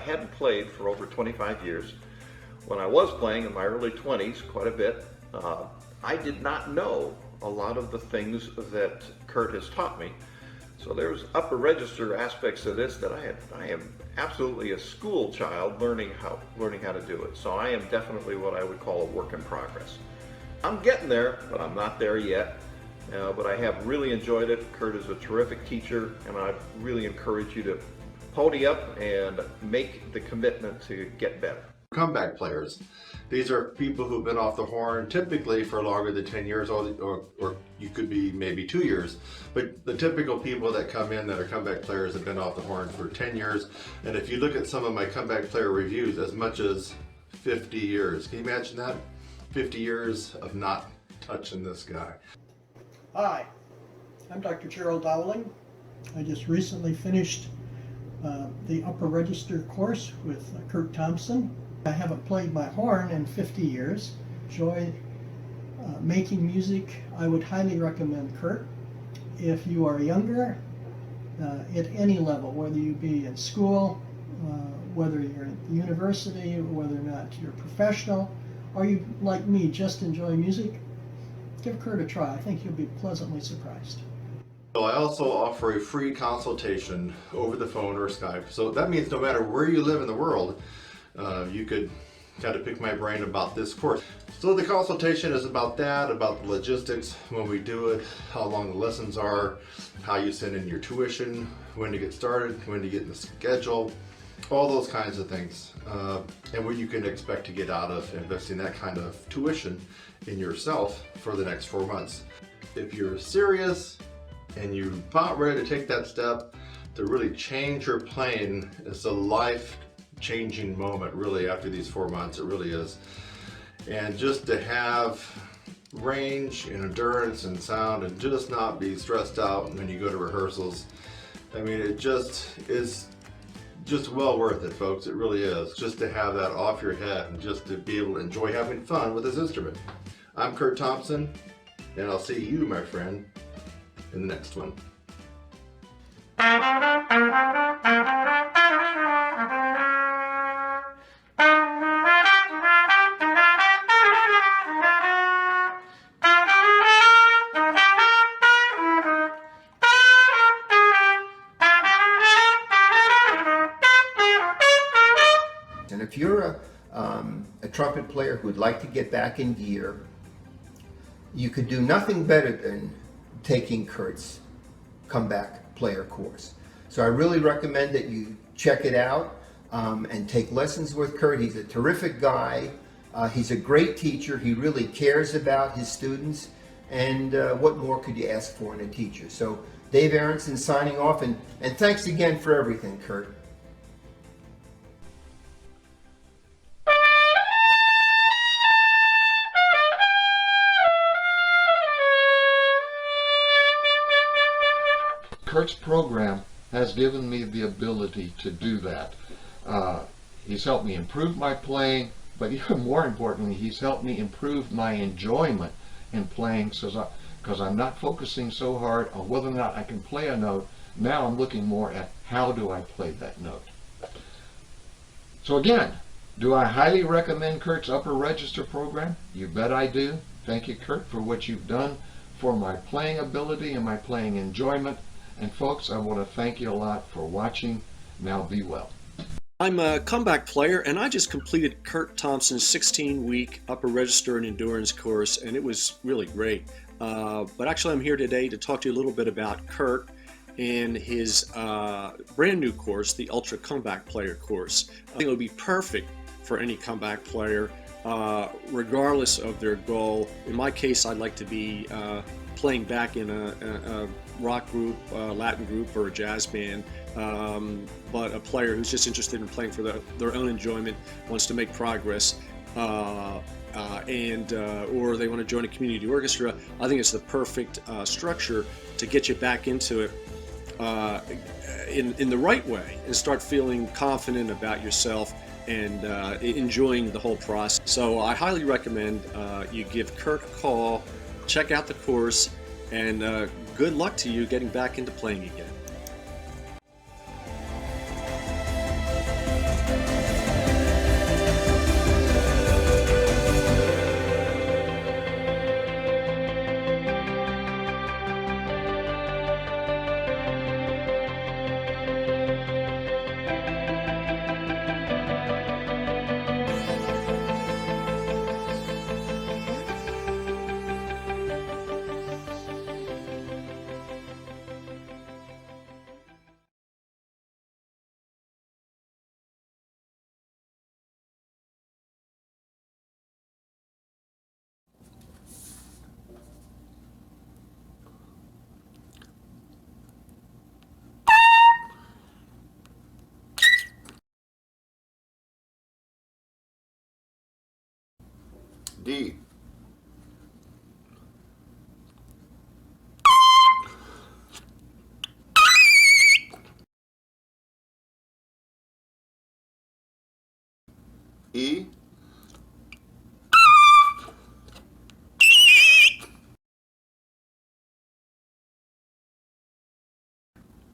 hadn't played for over 25 years. When I was playing in my early 20s, quite a bit, I did not know a lot of the things that Kurt has taught me. So there's upper register aspects of this that I am absolutely a school child learning how to do it. So I am definitely what I would call a work in progress. I'm getting there, but I'm not there yet. But I have really enjoyed it. Kurt is a terrific teacher, and I really encourage you to pony up and make the commitment to get better. Comeback players. These are people who've been off the horn typically for longer than 10 years, or you could be maybe 2 years. But the typical people that come in that are comeback players have been off the horn for 10 years. And if you look at some of my comeback player reviews, as much as 50 years. Can you imagine that? 50 years of not touching this guy. Hi, I'm Dr. Gerald Dowling. I just recently finished the upper register course with Kurt Thompson. I haven't played my horn in 50 years. Enjoy making music. I would highly recommend Kurt. If you are younger, at any level, whether you be in school, whether you're at the university, whether or not you're professional, or you, like me, just enjoy music, give Kurt a try. I think you'll be pleasantly surprised. So I also offer a free consultation over the phone or Skype. So that means no matter where you live in the world, you could kind of pick my brain about this course. So the consultation is about that, about the logistics, when we do it, how long the lessons are, how you send in your tuition, when to get started, when to get in the schedule, all those kinds of things, and what you can expect to get out of investing that kind of tuition in yourself for the next 4 months. If you're serious and you're about ready to take that step to really change your playing, it's a life-changing moment really after these 4 months, it really is. And just to have range and endurance and sound and just not be stressed out when you go to rehearsals, I mean, it just is just well worth it, folks. It really is. Just to have that off your head and just to be able to enjoy having fun with this instrument. I'm Kurt Thompson, and I'll see you, my friend, in the next one. And if you're a trumpet player who would like to get back in gear, you could do nothing better than taking Kurt's comeback player course. So I really recommend that you check it out and take lessons with Kurt. He's a terrific guy. He's a great teacher. He really cares about his students. And what more could you ask for in a teacher? So Dave Aronson signing off, and thanks again for everything, Kurt. Kurt's program has given me the ability to do that. He's helped me improve my playing, but even more importantly, he's helped me improve my enjoyment in playing, because I'm not focusing so hard on whether or not I can play a note. Now I'm looking more at how do I play that note. So again, do I highly recommend Kurt's upper register program? You bet I do. Thank you, Kurt, for what you've done for my playing ability and my playing enjoyment. And folks, I want to thank you a lot for watching. Now be well. I'm a comeback player, and I just completed Kurt Thompson's 16-week upper register and endurance course, and it was really great. But actually, I'm here today to talk to you a little bit about Kurt and his brand new course, the Ultra Comeback Player course. I think it would be perfect for any comeback player, regardless of their goal. In my case, I'd like to be playing back in a rock group, Latin group, or a jazz band, but a player who's just interested in playing for their own enjoyment, wants to make progress, or they want to join a community orchestra. I think it's the perfect structure to get you back into it in the right way and start feeling confident about yourself and enjoying the whole process. So I highly recommend you give Kurt a call, check out the course, and good luck to you getting back into playing again. D. E.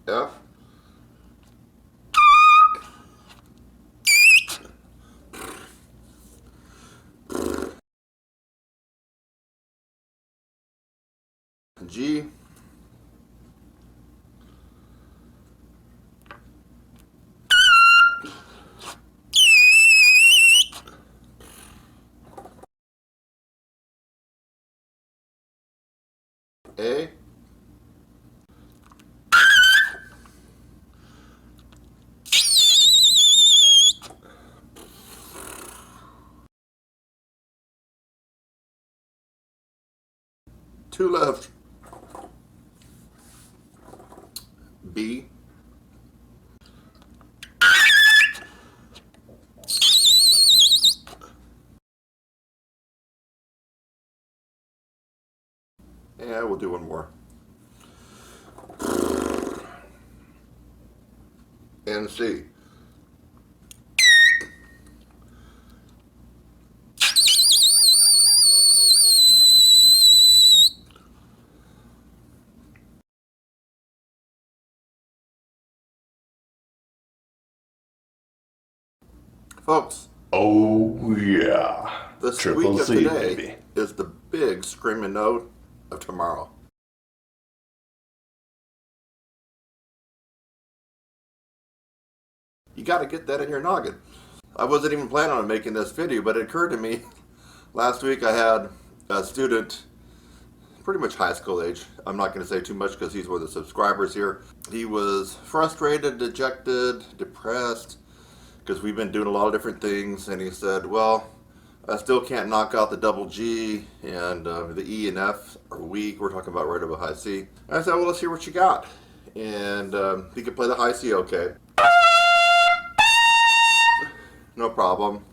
F. G. A. Two left. B. Yeah, we'll do one more. And C. Folks, Oh yeah. the Triple squeak of C, today baby. is the big screaming note of tomorrow. You got to get that in your noggin. I wasn't even planning on making this video, but it occurred to me last week. I had a student, pretty much high school age. I'm not going to say too much because he's one of the subscribers here. He was frustrated, dejected, depressed because we've been doing a lot of different things, and he said, well, I still can't knock out the double G, and the E and F are weak. We're talking about right above high C. And I said, well, let's hear what you got. And he could play the high C okay. No problem.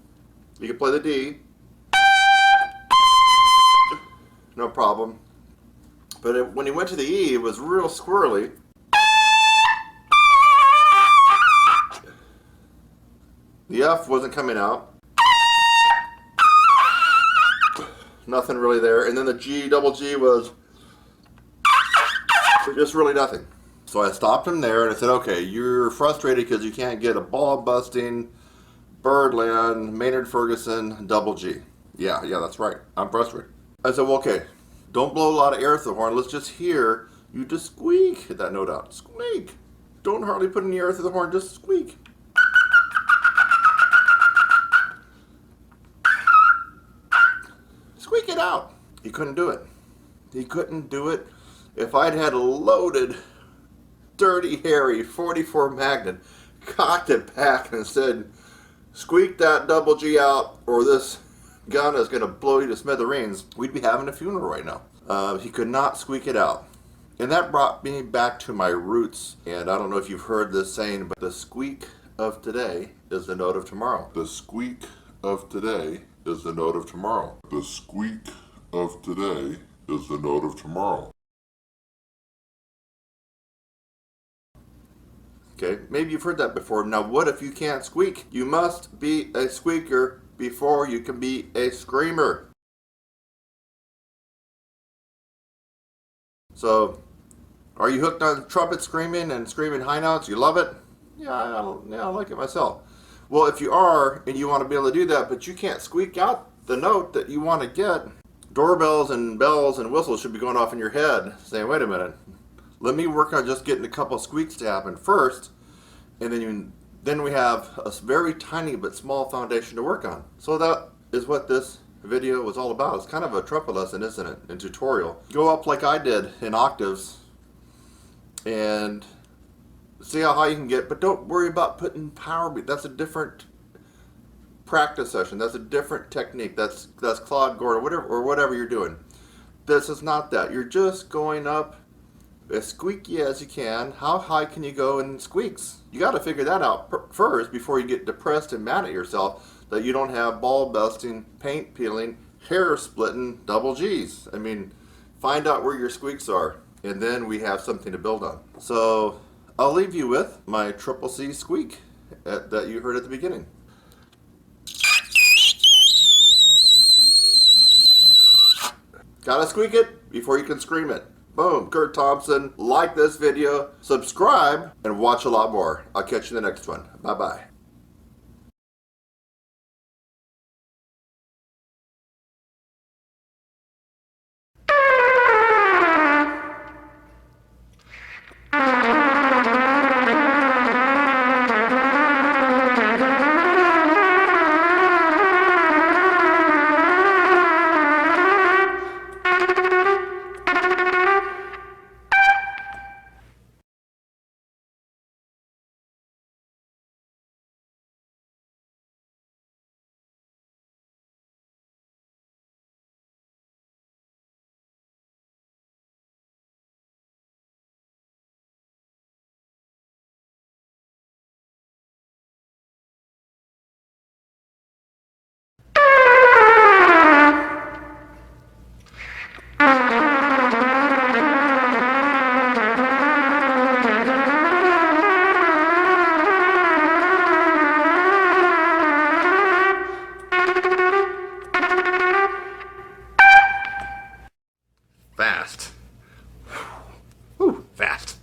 You can play the D. No problem. But when he went to the E, it was real squirrely. The F wasn't coming out. Nothing really there. And then the G, double G was just really nothing. So I stopped him there and I said, okay, you're frustrated because you can't get a ball busting Birdland, Maynard Ferguson, double G. Yeah, that's right. I'm frustrated. I said, well, okay, don't blow a lot of air through the horn. Let's just hear you just squeak. Hit that note out. Squeak. Don't hardly put any air through the horn, just squeak. Squeak it out. He couldn't do it. He couldn't do it. If I'd had a loaded, dirty, hairy 44 Magnum, cocked it back and said, squeak that double G out or this gun is going to blow you to smithereens, we'd be having a funeral right now. He could not squeak it out. And that brought me back to my roots. And I don't know if you've heard this saying, but the squeak of today is the note of tomorrow. The squeak of today is the note of tomorrow. The squeak of today is the note of tomorrow. Okay, maybe you've heard that before. Now, what if you can't squeak? You must be a squeaker before you can be a screamer. So, are you hooked on trumpet screaming and screaming high notes? You love it? Yeah, I like it myself. Well, if you are and you want to be able to do that, but you can't squeak out the note that you want to get, doorbells and bells and whistles should be going off in your head saying, wait a minute, let me work on just getting a couple squeaks to happen first, and then we have a very tiny but small foundation to work on. So that is what this video was all about. It's kind of a trumpet lesson, isn't it? A tutorial. Go up like I did in octaves and see how high you can get, but don't worry about putting power beat. That's a different practice session. That's a different technique. That's Claude Gordon or whatever you're doing. This is not that. You're just going up as squeaky as you can. How high can you go in squeaks? You got to figure that out first before you get depressed and mad at yourself that you don't have ball busting, paint peeling, hair splitting double G's. I mean, find out where your squeaks are, and then we have something to build on. So I'll leave you with my triple C squeak that you heard at the beginning. Gotta squeak it before you can scream it. Boom, Kurt Thompson. Like this video, subscribe, and watch a lot more. I'll catch you in the next one. Bye-bye. Fast. Whew, fast.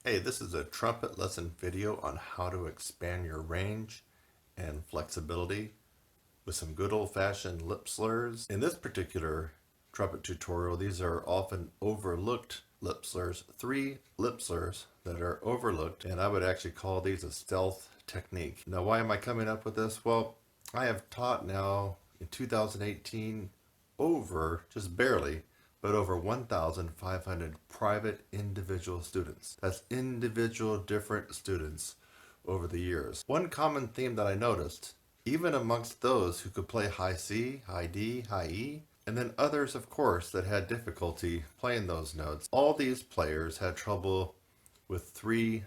Hey, this is a trumpet lesson video on how to expand your range and flexibility with some good old-fashioned lip slurs. In this particular trumpet tutorial, these are often overlooked lip slurs, 3 lip slurs that are overlooked, and I would actually call these a stealth technique. Now, why am I coming up with this? Well, I have taught now in 2018 just barely, but over 1,500 private individual students. That's individual different students over the years. One common theme that I noticed, even amongst those who could play high C, high D, high E, and then others, of course, that had difficulty playing those notes, all these players had trouble with 3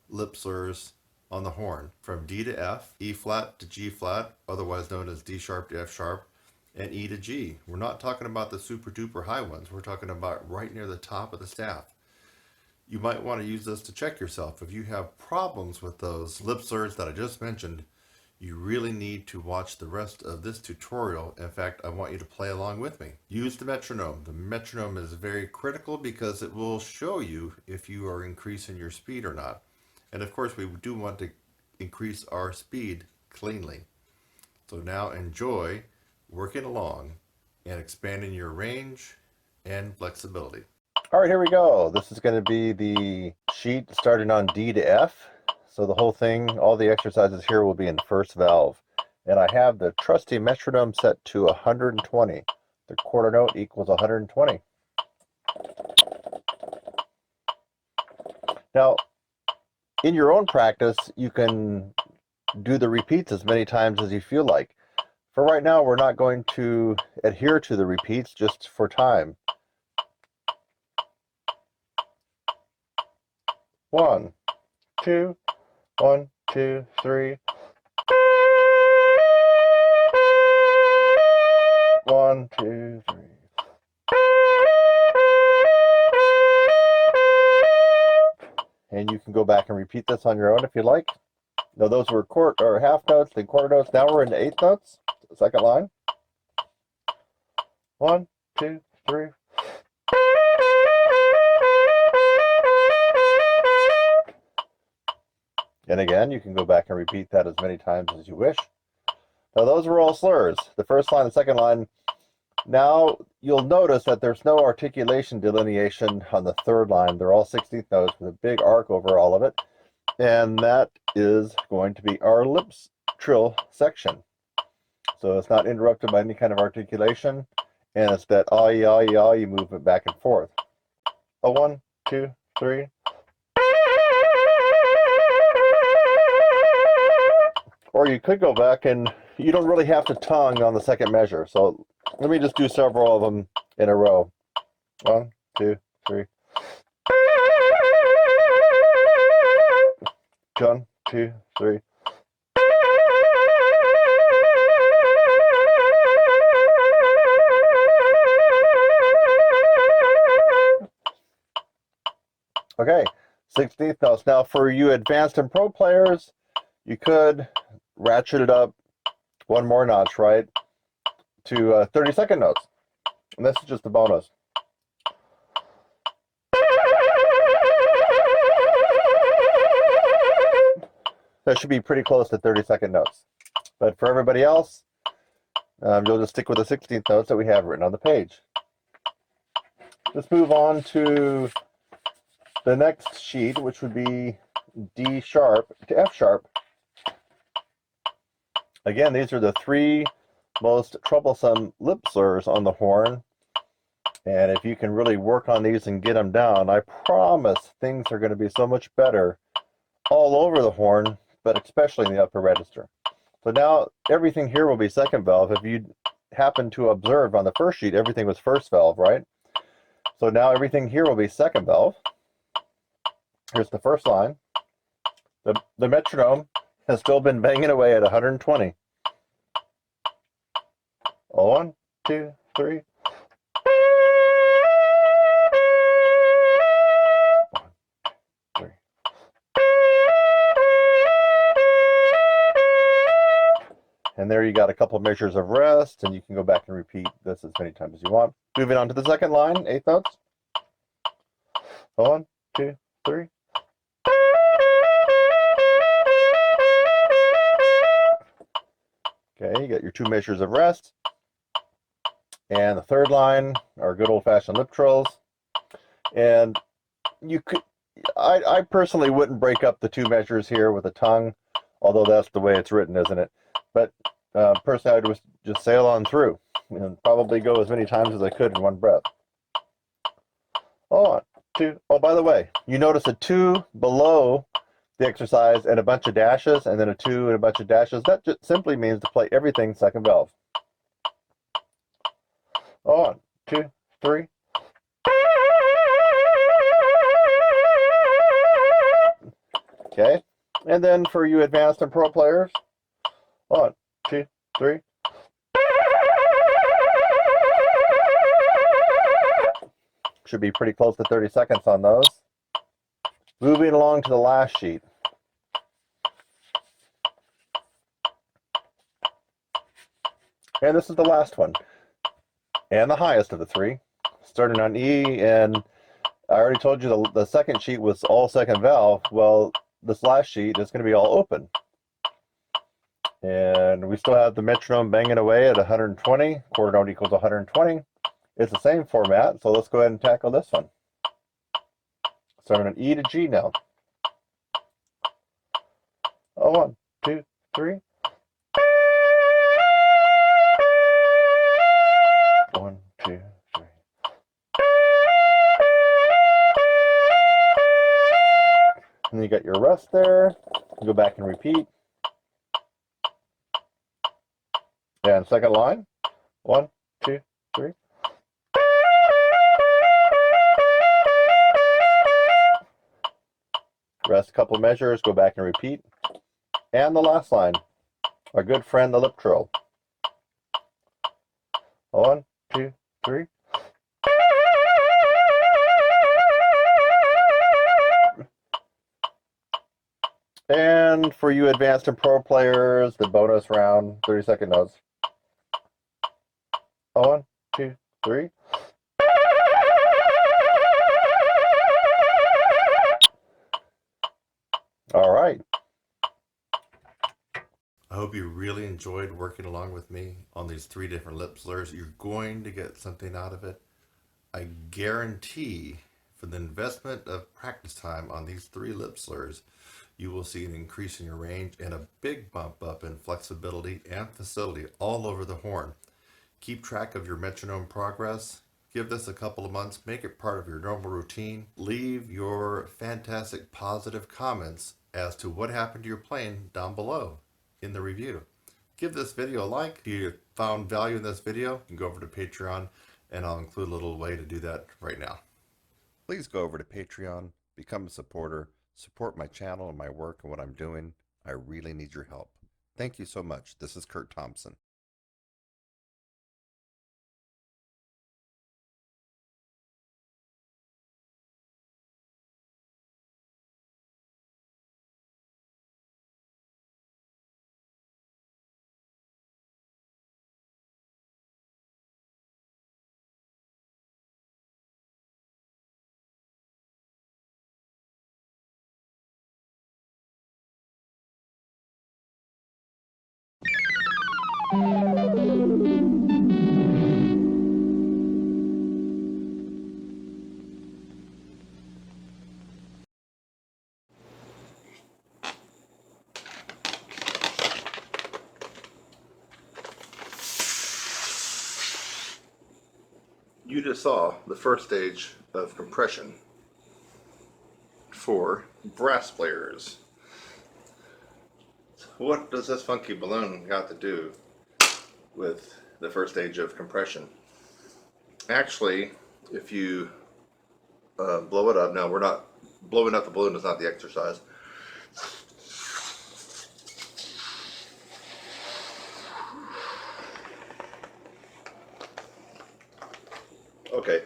lip slurs on the horn, from D to F, E flat to G flat, otherwise known as D sharp to F sharp, and E to G. We're not talking about the super duper high ones. We're talking about right near the top of the staff. You might want to use this to check yourself. If you have problems with those lip slurs that I just mentioned, you really need to watch the rest of this tutorial. In fact, I want you to play along with me. Use the metronome. The metronome is very critical because it will show you if you are increasing your speed or not. And of course, we do want to increase our speed cleanly. So now enjoy working along and expanding your range and flexibility. All right, here we go. This is going to be the sheet starting on D to F. So the whole thing, all the exercises here will be in first valve. And I have the trusty metronome set to 120. The quarter note equals 120. Now, in your own practice, you can do the repeats as many times as you feel like. For right now, we're not going to adhere to the repeats just for time. 1, 2, 1, 2, 3. 1, 2, 3. And you can go back and repeat this on your own if you like. Now those were half notes, then quarter notes. Now we're into 8th notes. Second line. 1, 2, 3. And again, you can go back and repeat that as many times as you wish. Now those were all slurs. The first line, the second line. Now you'll notice that there's no articulation delineation on the third line. They're all 16th notes with a big arc over all of it. And that is going to be our lips trill section. So it's not interrupted by any kind of articulation. And it's that ah-yi movement back and forth. 1, 2, 3. Or you could go back and you don't really have to tongue on the second measure. So let me just do several of them in a row. 1, 2, 3. 1, 2, 3. Okay, 16th notes. Now for you advanced and pro players, you could ratchet it up one more notch, right, to 32nd notes. And this is just a bonus. That should be pretty close to 32nd notes. But for everybody else, you'll just stick with the 16th notes that we have written on the page. Let's move on to the next sheet, which would be D sharp to F sharp. Again, these are the 3 most troublesome lip slurs on the horn. And if you can really work on these and get them down, I promise things are going to be so much better all over the horn, but especially in the upper register. So now everything here will be second valve. If you happen to observe on the first sheet, everything was first valve, right? So now everything here will be second valve. Here's the first line. The metronome has still been banging away at 120. 1, 2, 3. 1, 2, 3. And there you got a couple of measures of rest, and you can go back and repeat this as many times as you want. Moving on to the second line, 8th notes. 1, 2, 3. Okay, you got your 2 measures of rest. And the third line are good old-fashioned lip trills. And you could, I personally wouldn't break up the 2 measures here with a tongue, although that's the way it's written, isn't it? But personally, I would just sail on through and probably go as many times as I could in one breath. 1, 2. Oh, by the way, you notice a 2 below the exercise and a bunch of dashes, and then a 2 and a bunch of dashes. That just simply means to play everything second valve. 1, 2, 3. Okay, and then for you advanced and pro players, 1, 2, 3. Should be pretty close to 30 seconds on those. Moving along to the last sheet. And this is the last one, and the highest of the 3, starting on E. And I already told you the second sheet was all second valve. Well, this last sheet is going to be all open. And we still have the metronome banging away at 120. Quarter note equals 120. It's the same format, so let's go ahead and tackle this one. Starting on E to G now. 1, 2, 3. 1, 2, 3. And then you got your rest there. You go back and repeat. And second line. 1, 2, 3. Rest a couple of measures, go back and repeat. And the last line, our good friend the lip trill. 1, 2, 3. And for you advanced and pro players, the bonus round, 30-second notes. 1, 2, 3. All right. I hope you really enjoyed working along with me on these 3 different lip slurs. You're going to get something out of it. I guarantee for the investment of practice time on these 3 lip slurs, you will see an increase in your range and a big bump up in flexibility and facility all over the horn. Keep track of your metronome progress. Give this a couple of months. Make it part of your normal routine. Leave your fantastic positive comments as to what happened to your playing down below in the review. give this video a like. If you found value in this video, you can go over to Patreon, and I'll include a little way to do that right now. Please go over to Patreon, become a supporter, support my channel and my work and what I'm doing. I really need your help. Thank you so much. This is Kurt Thompson. You just saw the first stage of compression for brass players. What does this funky balloon got to do with the first stage of compression? Actually, if you blow it up, now we're not blowing up the balloon is not the exercise. Okay,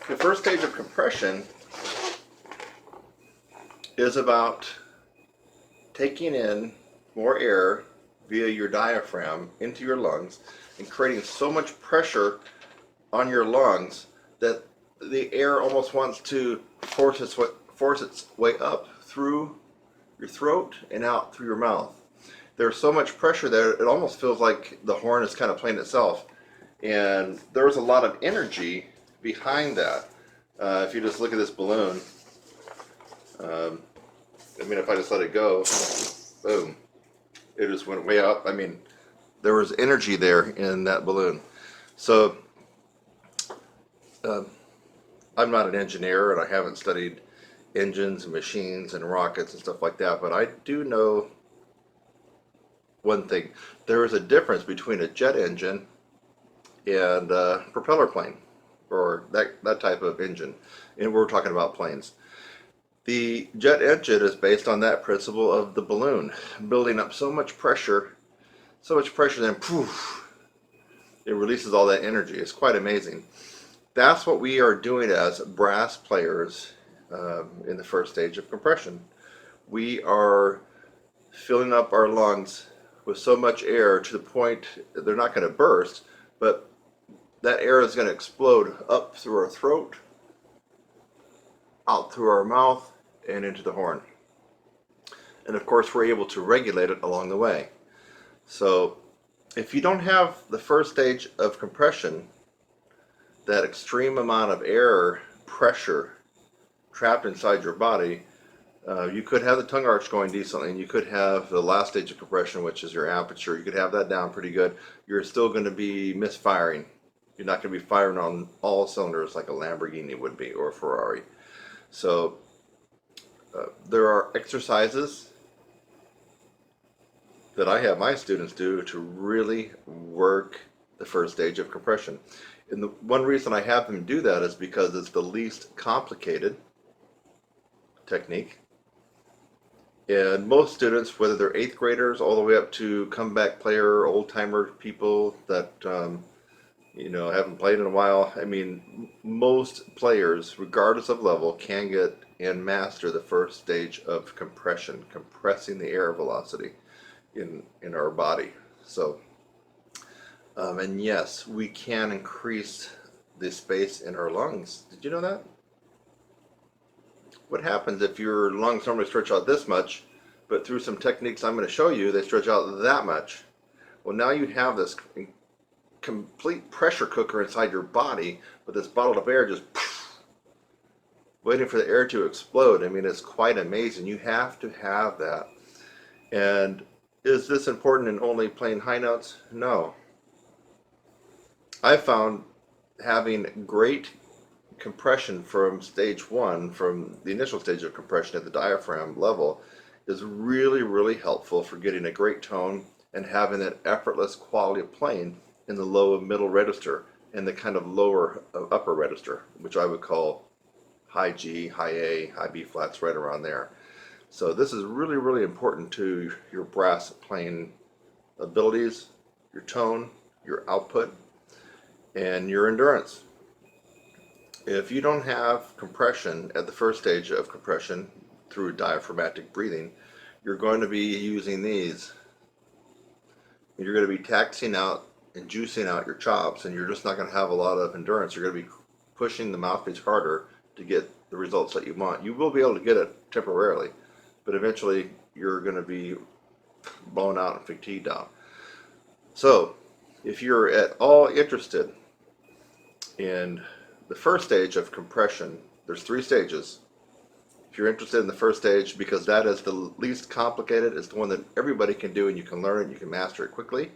the first stage of compression is about taking in more air via your diaphragm into your lungs and creating so much pressure on your lungs that the air almost wants to force its way up through your throat and out through your mouth. There's so much pressure there, it almost feels like the horn is kind of playing itself. And there's a lot of energy behind that. If you just look at this balloon, I mean, if I just let it go, boom, it just went way up. I mean, there was energy there in that balloon. So, I'm not an engineer and I haven't studied engines and machines and rockets and stuff like that, but I do know one thing. There is a difference between a jet engine and a propeller plane, or that type of engine, and we're talking about planes. The jet engine is based on that principle of the balloon building up so much pressure, then poof, it releases all that energy. It's quite amazing. That's what we are doing as brass players in the first stage of compression. We are filling up our lungs with so much air to the point they're not going to burst, but that air is going to explode up through our throat, out through our mouth, and into the horn. And of course, we're able to regulate it along the way. So if you don't have the first stage of compression, that extreme amount of air pressure trapped inside your body, you could have the tongue arch going decently, and you could have the last stage of compression, which is your aperture. You could have that down pretty good. You're still going to be misfiring. You're not going to be firing on all cylinders like a Lamborghini would be, or a Ferrari. So there are exercises that I have my students do to really work the first stage of compression. And the one reason I have them do that is because it's the least complicated technique. And most students, whether they're 8th graders all the way up to comeback player, old timer people that haven't played in a while. I mean, most players, regardless of level, can get and master the first stage of compression, compressing the air velocity in our body. So, and yes, we can increase the space in our lungs. Did you know that? What happens if your lungs normally stretch out this much, but through some techniques I'm going to show you, they stretch out that much? Well, now you have this complete pressure cooker inside your body with this bottled up air just waiting for the air to explode. I mean, it's quite amazing. You have to have that. And is this important in only playing high notes? No. I found having great compression from stage one, from the initial stage of compression at the diaphragm level, is really, really helpful for getting a great tone and having that effortless quality of playing in the low and middle register and the kind of lower upper register, which I would call high G, high A, high B flats, right around there. So this is really, really important to your brass playing abilities, your tone, your output, and your endurance. If you don't have compression at the first stage of compression through diaphragmatic breathing, you're going to be using these. You're going to be taxing out and juicing out your chops, and you're just not going to have a lot of endurance. You're going to be pushing the mouthpiece harder to get the results that you want. You will be able to get it temporarily, but eventually you're going to be blown out and fatigued out. So if you're at all interested in the first stage of compression, there's 3 stages. If you're interested in the first stage, because that is the least complicated, it's the one that everybody can do and you can learn it and you can master it quickly,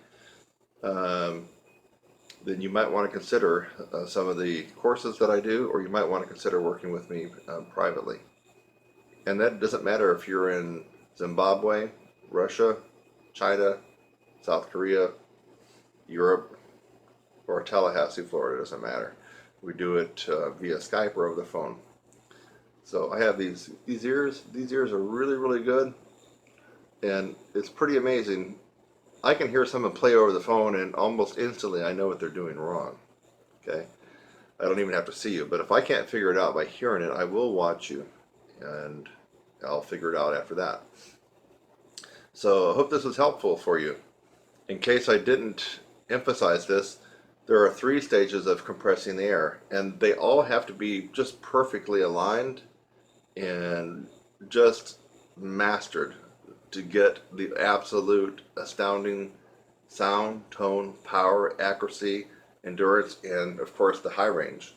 then you might want to consider some of the courses that I do, or you might want to consider working with me privately. And that doesn't matter if you're in Zimbabwe, Russia, China, South Korea, Europe, or Tallahassee, Florida, doesn't matter. We do it via Skype or over the phone. So I have these ears. These ears are really, really good, and it's pretty amazing. I can hear someone play over the phone, and almost instantly I know what they're doing wrong. Okay, I don't even have to see you, but if I can't figure it out by hearing it, I will watch you, and I'll figure it out after that. So I hope this was helpful for you. In case I didn't emphasize this, there are 3 stages of compressing the air, and they all have to be just perfectly aligned and just mastered to get the absolute astounding sound, tone, power, accuracy, endurance, and of course the high range.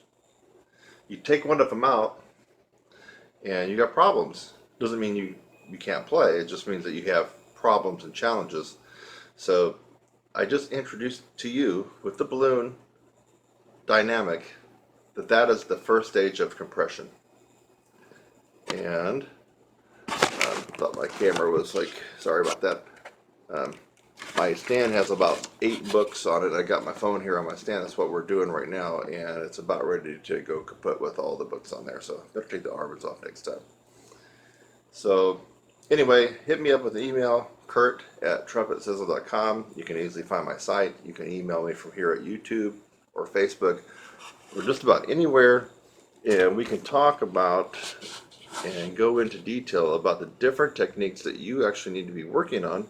You take one of them out and you got problems. Doesn't mean you can't play, it just means that you have problems and challenges. So I just introduced to you with the balloon dynamic that is the first stage of compression. And thought my camera was like, sorry about that. My stand has about 8 books on it. I got my phone here on my stand. That's what we're doing right now, and it's about ready to go kaput with all the books on there. So better take the arbors off next time. So anyway, hit me up with an email, kurt@trumpetsizzle.com. You can easily find my site. You can email me from here at YouTube or Facebook or just about anywhere, and we can talk about and go into detail about the different techniques that you actually need to be working on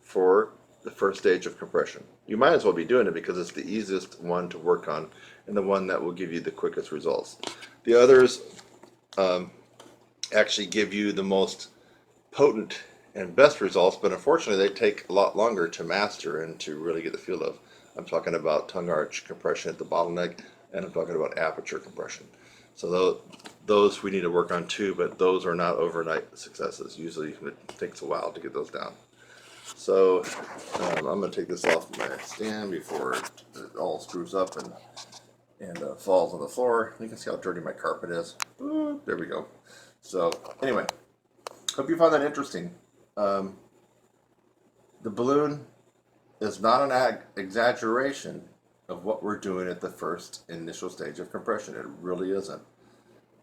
for the first stage of compression. You might as well be doing it because it's the easiest one to work on and the one that will give you the quickest results. The others actually give you the most potent and best results, but unfortunately they take a lot longer to master and to really get the feel of. I'm talking about tongue arch compression at the bottleneck, and I'm talking about aperture compression. So those we need to work on too, but those are not overnight successes. Usually it takes a while to get those down. So I'm going to take this off my stand before it all screws up and falls on the floor. You can see how dirty my carpet is. Ooh, there we go. So anyway, hope you found that interesting. The balloon is not an exaggeration of what we're doing at the first initial stage of compression. It really isn't.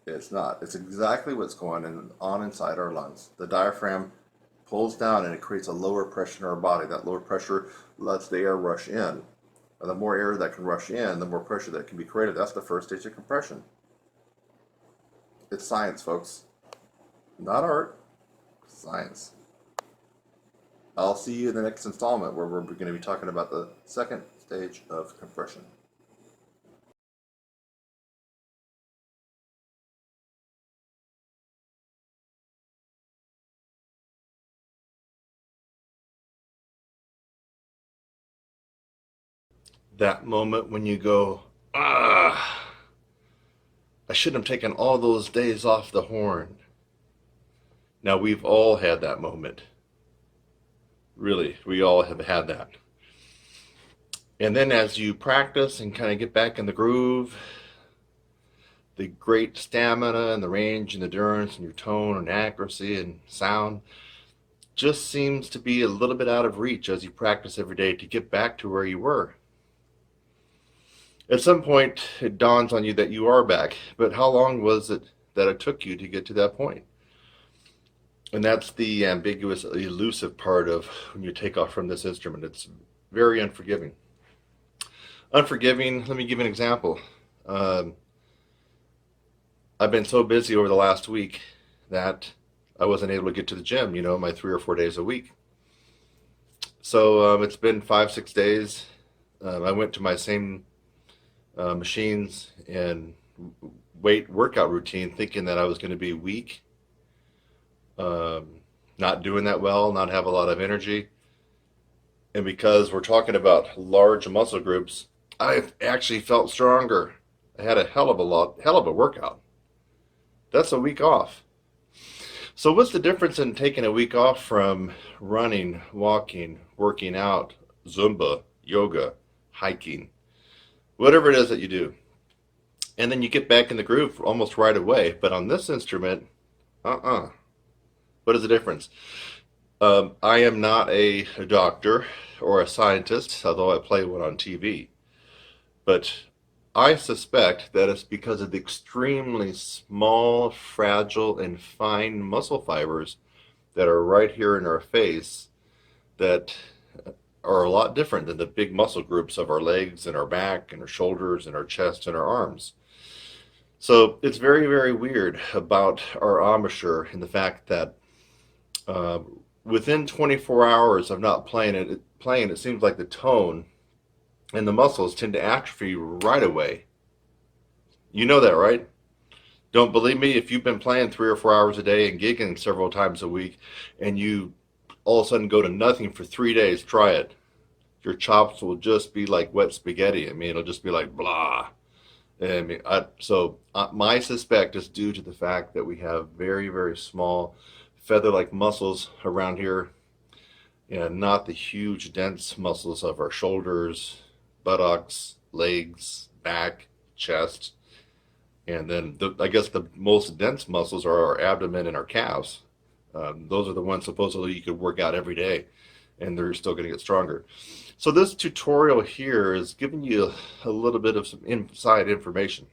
It's not. It's exactly what's going on inside our lungs. The diaphragm pulls down and it creates a lower pressure in our body. That lower pressure lets the air rush in. And the more air that can rush in, the more pressure that can be created. That's the first stage of compression. It's science, folks. Not art. Science. I'll see you in the next installment where we're going to be talking about the second stage of compression. That moment when you go, I shouldn't have taken all those days off the horn. Now, we've all had that moment. Really, we all have had that. And then as you practice and kind of get back in the groove, the great stamina and the range and endurance and your tone and accuracy and sound just seems to be a little bit out of reach as you practice every day to get back to where you were. At some point, it dawns on you that you are back, but how long was it that it took you to get to that point? And that's the ambiguous, elusive part of when you take off from this instrument. It's very unforgiving. Unforgiving, let me give you an example. I've been so busy over the last week that I wasn't able to get to the gym, my 3 or 4 days a week. So it's been 5-6 days. I went to my same machines and weight workout routine thinking that I was going to be weak, not doing that well, not have a lot of energy. And because we're talking about large muscle groups, I actually felt stronger. I had a hell of a workout. That's a week off. So what's the difference in taking a week off from running, walking, working out, Zumba, yoga, hiking, whatever it is that you do? And then you get back in the groove almost right away. But on this instrument, What is the difference? I am not a doctor or a scientist, although I play one on TV. But I suspect that it's because of the extremely small, fragile, and fine muscle fibers that are right here in our face that are a lot different than the big muscle groups of our legs and our back and our shoulders and our chest and our arms. So it's very, very weird about our embouchure and the fact that within 24 hours of not playing, it seems like the tone and the muscles tend to atrophy right away. You know that, right? Don't believe me? If you've been playing 3 or 4 hours a day and gigging several times a week, and you all of a sudden go to nothing for 3 days, try it. Your chops will just be like wet spaghetti. I mean, it'll just be like blah. I mean, my suspect is due to the fact that we have very, very small feather-like muscles around here, and not the huge, dense muscles of our shoulders, buttocks, legs, back, chest. And then I guess the most dense muscles are our abdomen and our calves. Those are the ones supposedly you could work out every day and they're still going to get stronger. So this tutorial here is giving you a little bit of some inside information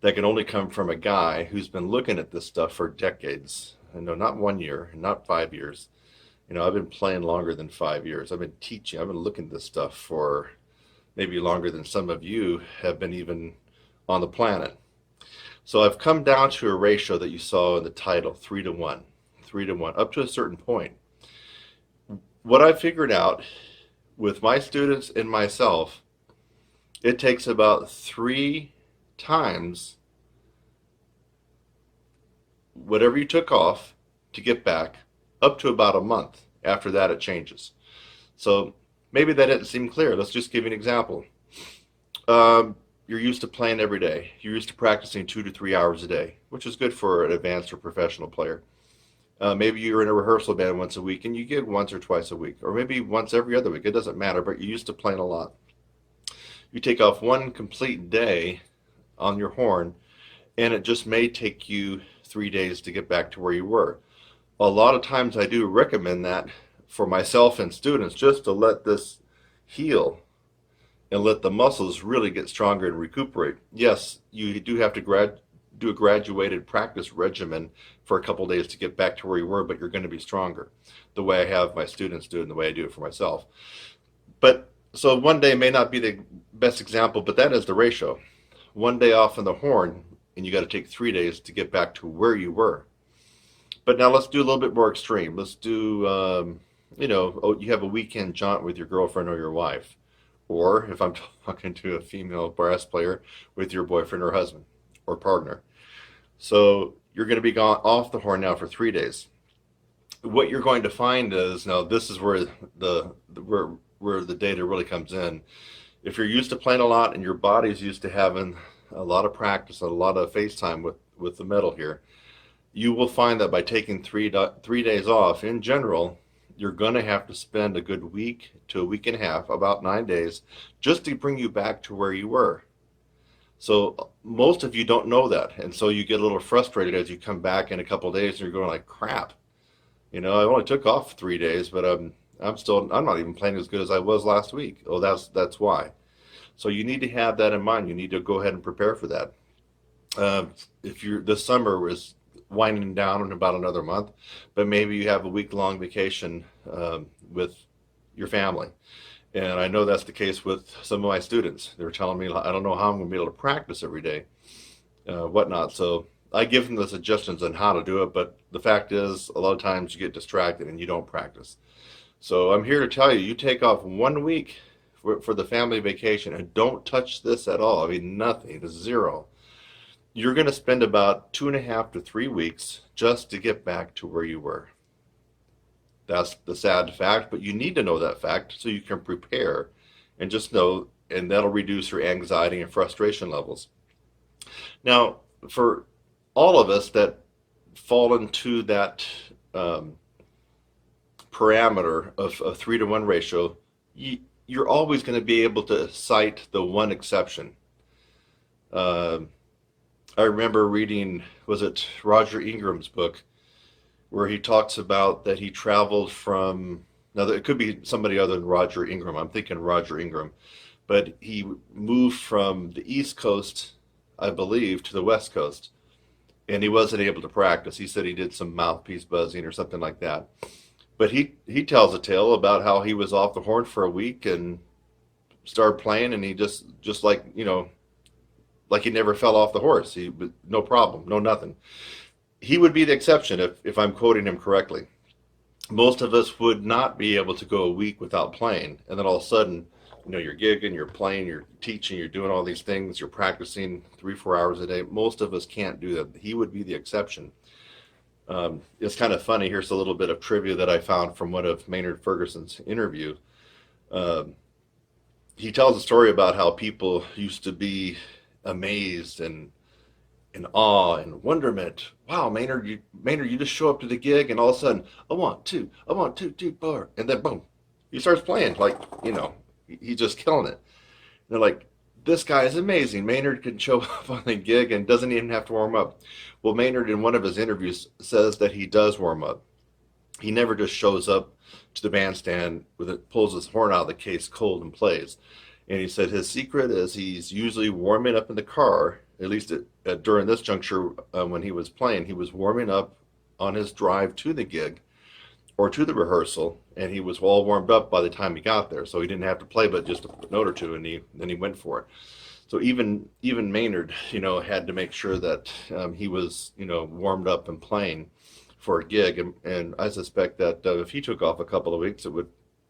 that can only come from a guy who's been looking at this stuff for decades. I know, not 1 year, not 5 years. I've been playing longer than 5 years. I've been teaching, I've been looking at this stuff for maybe longer than some of you have been even on the planet. So I've come down to a ratio that you saw in the title, 3 to 1, 3 to 1, up to a certain point. What I figured out with my students and myself, it takes about 3 times whatever you took off to get back, up to about a month. After that, it changes. So maybe that didn't seem clear. Let's just give you an example. You're used to playing every day. You're used to practicing 2 to 3 hours a day, which is good for an advanced or professional player. Maybe you're in a rehearsal band once a week and you gig once or twice a week, or maybe once every other week. It doesn't matter, but you're used to playing a lot. You take off 1 complete day on your horn, and it just may take you 3 days to get back to where you were. A lot of times I do recommend that for myself and students, just to let this heal and let the muscles really get stronger and recuperate. Yes, you do have to do a graduated practice regimen for a couple days to get back to where you were, but you're going to be stronger, the way I have my students do it and the way I do it for myself. But so 1 day may not be the best example, but that is the ratio. 1 day off on the horn, and you got to take 3 days to get back to where you were. But now let's do a little bit more extreme. Let's do, you have a weekend jaunt with your girlfriend or your wife. Or if I'm talking to a female brass player, with your boyfriend or husband or partner. So you're going to be gone off the horn now for 3 days. What you're going to find is, now this is where the data really comes in. If you're used to playing a lot and your body's used to having a lot of practice, a lot of face time with the metal here, you will find that by taking 3 days off, in general, you're going to have to spend a good week to a week and a half, about 9 days, just to bring you back to where you were. So most of you don't know that, and so you get a little frustrated as you come back in a couple of days and you're going like, crap, You know, I only took off 3 days, but I'm not even playing as good as I was last week. Oh, that's why. So you need to have that in mind. You need to go ahead and prepare for that. If you're this summer is winding down in about another month, but maybe you have a week-long vacation with your family. And I know that's the case with some of my students. They're telling me, I don't know how I'm going to be able to practice every day, whatnot. So I give them the suggestions on how to do it, but the fact is, a lot of times you get distracted and you don't practice. So I'm here to tell you, you take off 1 week for the family vacation and don't touch this at all. I mean, nothing, zero. You're going to spend about 2.5 to 3 weeks just to get back to where you were. That's the sad fact, but you need to know that fact so you can prepare and just know, and that'll reduce your anxiety and frustration levels. Now, for all of us that fall into that parameter of a 3-to-1 ratio, you're always going to be able to cite the one exception. I remember reading, was it Roger Ingram's book, where he talks about that he traveled from, now it could be somebody other than Roger Ingram, I'm thinking Roger Ingram, but he moved from the East Coast, I believe, to the West Coast, and he wasn't able to practice. He said he did some mouthpiece buzzing or something like that. But he tells a tale about how he was off the horn for a week and started playing, and he just like, you know, like he never fell off the horse. He, no problem, no nothing. He would be the exception if I'm quoting him correctly. Most of us would not be able to go a week without playing, and then all of a sudden, you know, you're gigging, you're playing, you're teaching, you're doing all these things, you're practicing 3-4 hours a day. Most of us can't do that. He would be the exception. It's kind of funny. Here's a little bit of trivia that I found from one of Maynard Ferguson's interview. He tells a story about how people used to be amazed and in awe and wonderment. Wow, Maynard, you just show up to the gig and all of a sudden, I want 2, 2, 4, and then boom, he starts playing like, you know, he's just killing it. And they're like, this guy is amazing. Maynard can show up on the gig and doesn't even have to warm up. Well, Maynard in one of his interviews says that he does warm up. He never just shows up to the bandstand with it, pulls his horn out of the case cold and plays. And he said his secret is he's usually warming up in the car, at least during this juncture when he was playing. He was warming up on his drive to the gig or to the rehearsal, and he was all warmed up by the time he got there. So he didn't have to play but just a note or two, and then he went for it. So even Maynard, you know, had to make sure that he was, you know, warmed up and playing for a gig. And I suspect that if he took off a couple of weeks,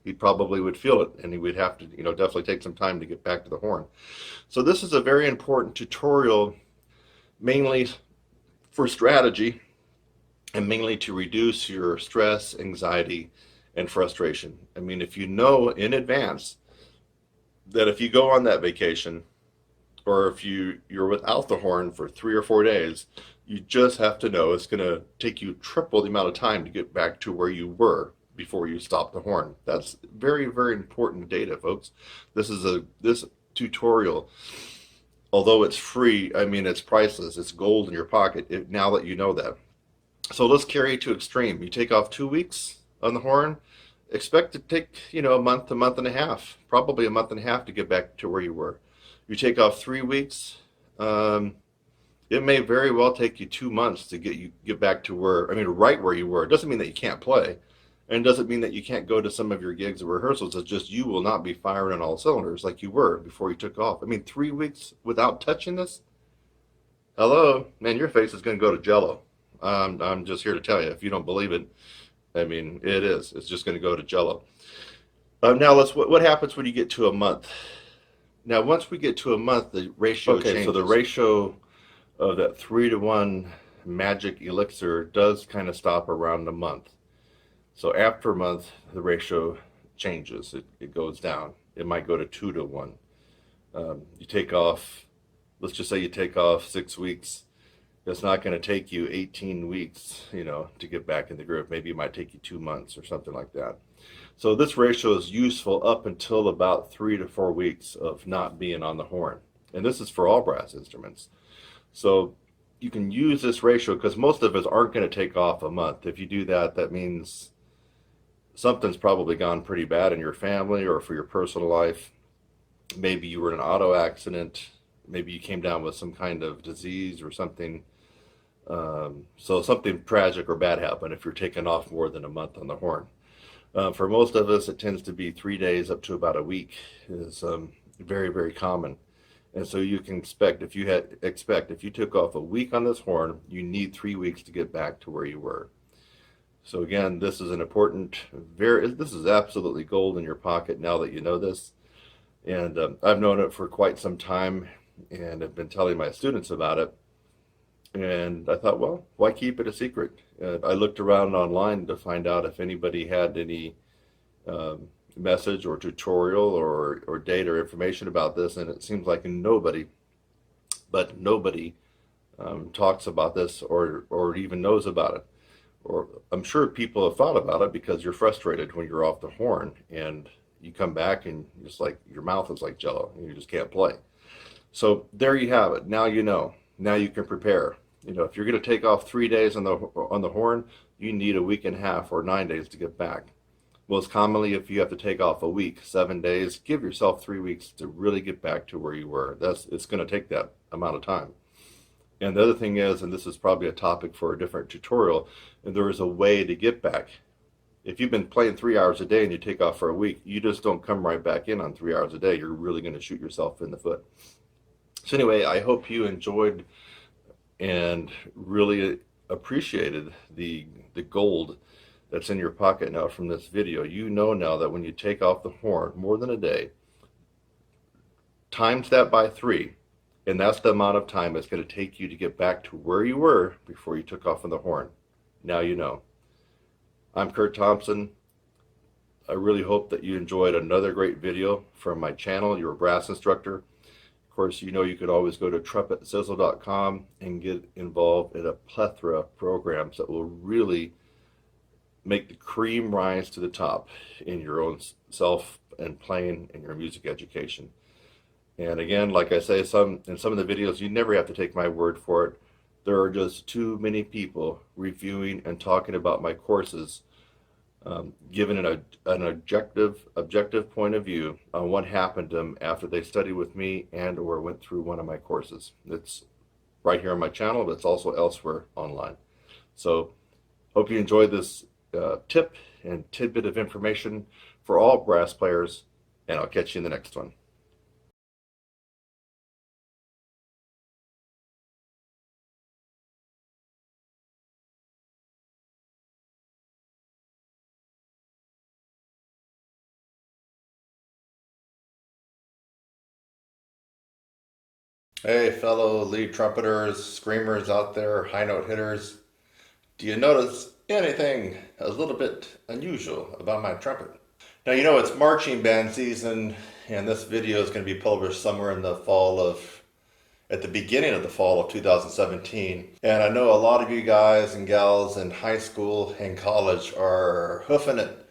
he probably would feel it, and he would have to, you know, definitely take some time to get back to the horn. So this is a very important tutorial, mainly for strategy and mainly to reduce your stress, anxiety, and frustration. I mean, if you know in advance that if you go on that vacation, or if you're without the horn for 3 or 4 days, you just have to know it's going to take you triple the amount of time to get back to where you were before you stop the horn. That's very, very important data, folks. This tutorial, although it's free, I mean, it's priceless. It's gold in your pocket now that you know that. So let's carry it to extreme. You take off 2 weeks on the horn, expect to take, you know, a month and a half, probably a month and a half to get back to where you were. You take off 3 weeks, it may very well take you 2 months to get back to right where you were. It doesn't mean that you can't play, and it doesn't mean that you can't go to some of your gigs or rehearsals. It's just you will not be firing on all cylinders like you were before you took off. I mean, 3 weeks without touching this? Hello? Man, your face is going to go to jello. I'm just here to tell you, if you don't believe it, I mean, it is. It's just going to go to jello. Now, what happens when you get to a month? Now, once we get to a month, the ratio changes. So the ratio of that 3-to-1 magic elixir does kind of stop around a month. So after a month, the ratio changes. It goes down. It might go to 2-to-1. You take off, let's just say you take off 6 weeks. It's not going to take you 18 weeks, you know, to get back in the groove. Maybe it might take you 2 months or something like that. So this ratio is useful up until about 3 to 4 weeks of not being on the horn. And this is for all brass instruments. So you can use this ratio, because most of us aren't going to take off a month. If you do that, that means something's probably gone pretty bad in your family or for your personal life. Maybe you were in an auto accident. Maybe you came down with some kind of disease or something. So something tragic or bad happened if you're taking off more than a month on the horn. For most of us, it tends to be 3 days up to about a week is very, very common. And so you can expect if you took off a week on this horn, you need 3 weeks to get back to where you were. So again, this is an important, this is absolutely gold in your pocket now that you know this. And I've known it for quite some time and have been telling my students about it. And I thought, well, why keep it a secret? I looked around online to find out if anybody had any message or tutorial or data or information about this, and it seems like nobody talks about this or even knows about it. Or I'm sure people have thought about it because you're frustrated when you're off the horn and you come back and just like your mouth is like jello and you just can't play. So there you have it. Now you know. Now you can prepare. You know, if you're going to take off 3 days on the horn, you need a week and a half or 9 days to get back. Most commonly, if you have to take off a week, 7 days, give yourself 3 weeks to really get back to where you were. It's going to take that amount of time. And the other thing is, and this is probably a topic for a different tutorial, and there is a way to get back. If you've been playing 3 hours a day and you take off for a week, you just don't come right back in on 3 hours a day. You're really going to shoot yourself in the foot. So anyway, I hope you enjoyed and really appreciated the gold that's in your pocket now from this video. You know now that when you take off the horn more than a day, times that by 3, and that's the amount of time it's going to take you to get back to where you were before you took off on the horn. Now you know. I'm Kurt Thompson. I really hope that you enjoyed another great video from my channel, Your Brass Instructor. Of course, you know you could always go to TrumpetSizzle.com and get involved in a plethora of programs that will really make the cream rise to the top in your own self and playing and your music education. And again, like I say, in some of the videos, you never have to take my word for it. There are just too many people reviewing and talking about my courses, giving an objective point of view on what happened to them after they studied with me and or went through one of my courses. It's right here on my channel, but it's also elsewhere online. So hope you enjoyed this tip and tidbit of information for all brass players, and I'll catch you in the next one. Hey, fellow lead trumpeters, screamers out there, high note hitters. Do you notice anything a little bit unusual about my trumpet? Now, you know it's marching band season, and this video is going to be published somewhere in the at the beginning of the fall of 2017. And I know a lot of you guys and gals in high school and college are hoofing it,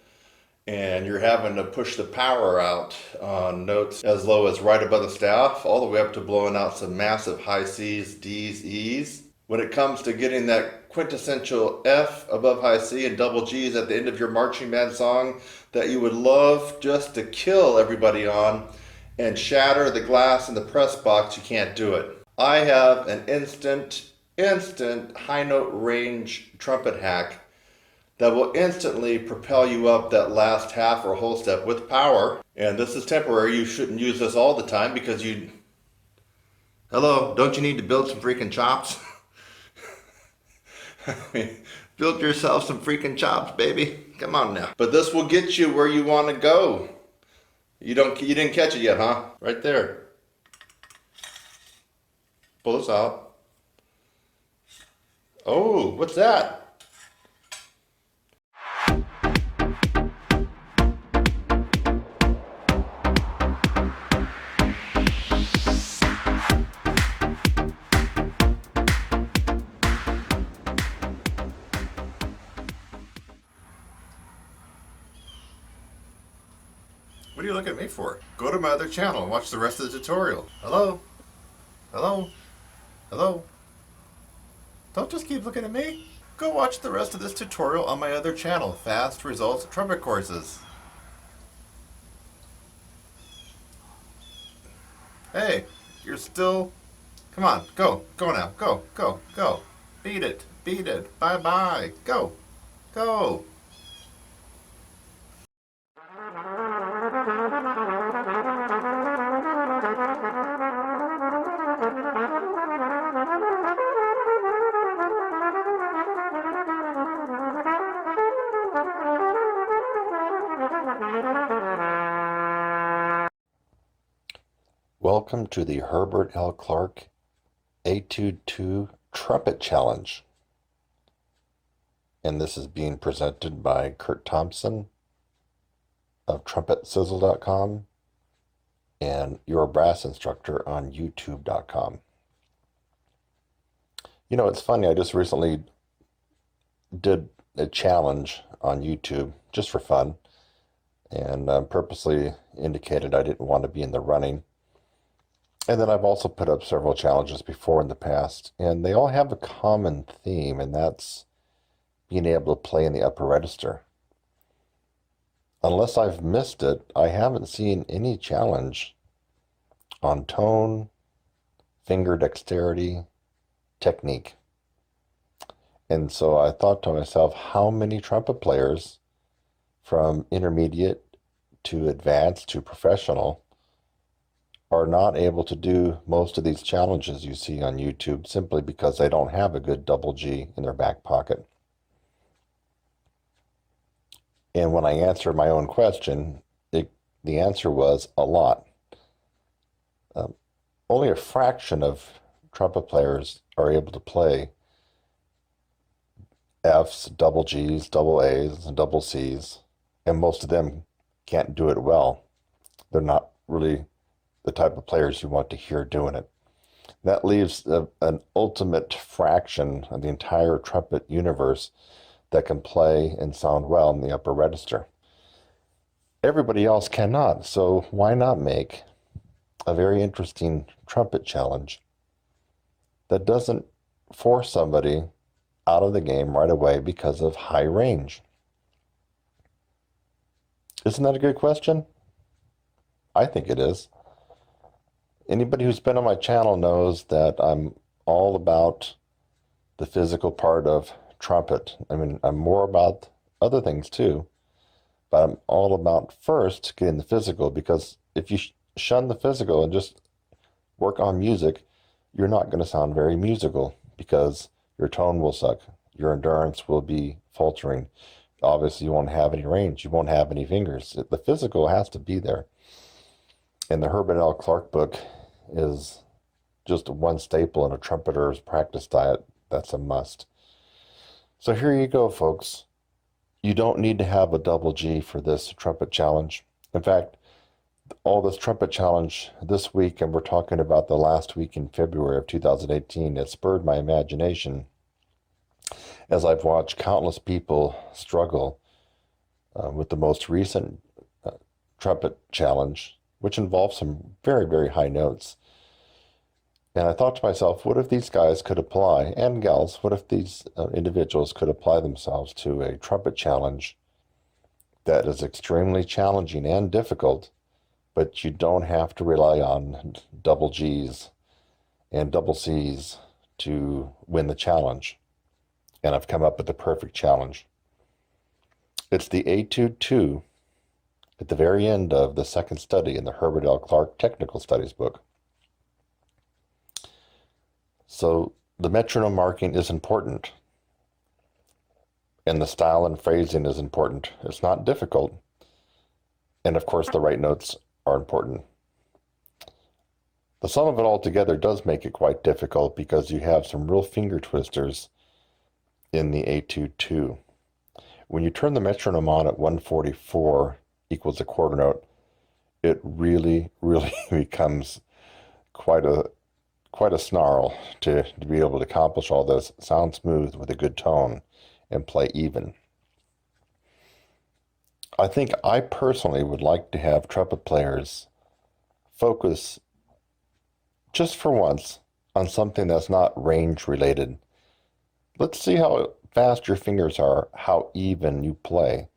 and you're having to push the power out on notes as low as right above the staff, all the way up to blowing out some massive high C's, D's, E's. When it comes to getting that quintessential F above high C and double G's at the end of your marching band song that you would love just to kill everybody on and shatter the glass in the press box, you can't do it. I have an instant high note range trumpet hack that will instantly propel you up that last half or whole step with power. And this is temporary. You shouldn't use this all the time because hello, don't you need to build some freaking chops? I mean, build yourself some freaking chops, baby. Come on now. But this will get you where you want to go. You didn't catch it yet, huh? Right there. Pull this out. Oh, what's that? What do you look at me for? Go to my other channel and watch the rest of the tutorial. Hello? Hello? Hello? Don't just keep looking at me. Go watch the rest of this tutorial on my other channel, Fast Results Trumpet Courses. Hey, you're still... Come on, go. Go now. Go, go, go. Beat it. Beat it. Bye-bye. Go. Go. Welcome to the Herbert L. Clark Etude 2 Trumpet Challenge. And this is being presented by Kurt Thompson of TrumpetSizzle.com and your brass instructor on YouTube.com. You know, it's funny, I just recently did a challenge on YouTube just for fun, and purposely indicated I didn't want to be in the running. And then I've also put up several challenges before in the past, and they all have a common theme, and that's being able to play in the upper register. Unless I've missed it, I haven't seen any challenge on tone, finger dexterity, technique. And so I thought to myself, how many trumpet players from intermediate to advanced to professional are not able to do most of these challenges you see on YouTube simply because they don't have a good double G in their back pocket? And when I answered my own question, the answer was a lot. Only a fraction of trumpet players are able to play Fs, double Gs, double As, and double Cs, and most of them can't do it well. They're not really the type of players you want to hear doing it. That leaves an ultimate fraction of the entire trumpet universe that can play and sound well in the upper register. Everybody else cannot, so why not make a very interesting trumpet challenge that doesn't force somebody out of the game right away because of high range? Isn't that a good question? I think it is. Anybody who's been on my channel knows that I'm all about the physical part of trumpet. I mean, I'm more about other things too, but I'm all about first getting the physical, because if you shun the physical and just work on music, you're not going to sound very musical because your tone will suck. Your endurance will be faltering. Obviously, you won't have any range. You won't have any fingers. The physical has to be there. And the Herbert L. Clark book is just one staple in a trumpeter's practice diet. That's a must. So here you go, folks. You don't need to have a double G for this trumpet challenge. In fact, all this trumpet challenge this week, and we're talking about the last week in February of 2018, it spurred my imagination as I've watched countless people struggle with the most recent trumpet challenge, which involves some very, very high notes. And I thought to myself, what if these guys could apply, and gals, what if these individuals could apply themselves to a trumpet challenge that is extremely challenging and difficult, but you don't have to rely on double Gs and double Cs to win the challenge. And I've come up with the perfect challenge. It's the Etude 2 at the very end of the second study in the Herbert L. Clark Technical Studies book. So the metronome marking is important, and the style and phrasing is important. It's not difficult. And of course, the right notes are important. The sum of it all together does make it quite difficult because you have some real finger twisters in the Etude 2. When you turn the metronome on at 144 equals a quarter note, it really, really becomes quite a snarl to be able to accomplish all this, sound smooth with a good tone, and play even. I think I personally would like to have trumpet players focus just for once on something that's not range related, Let's see how fast your fingers are, how even you play.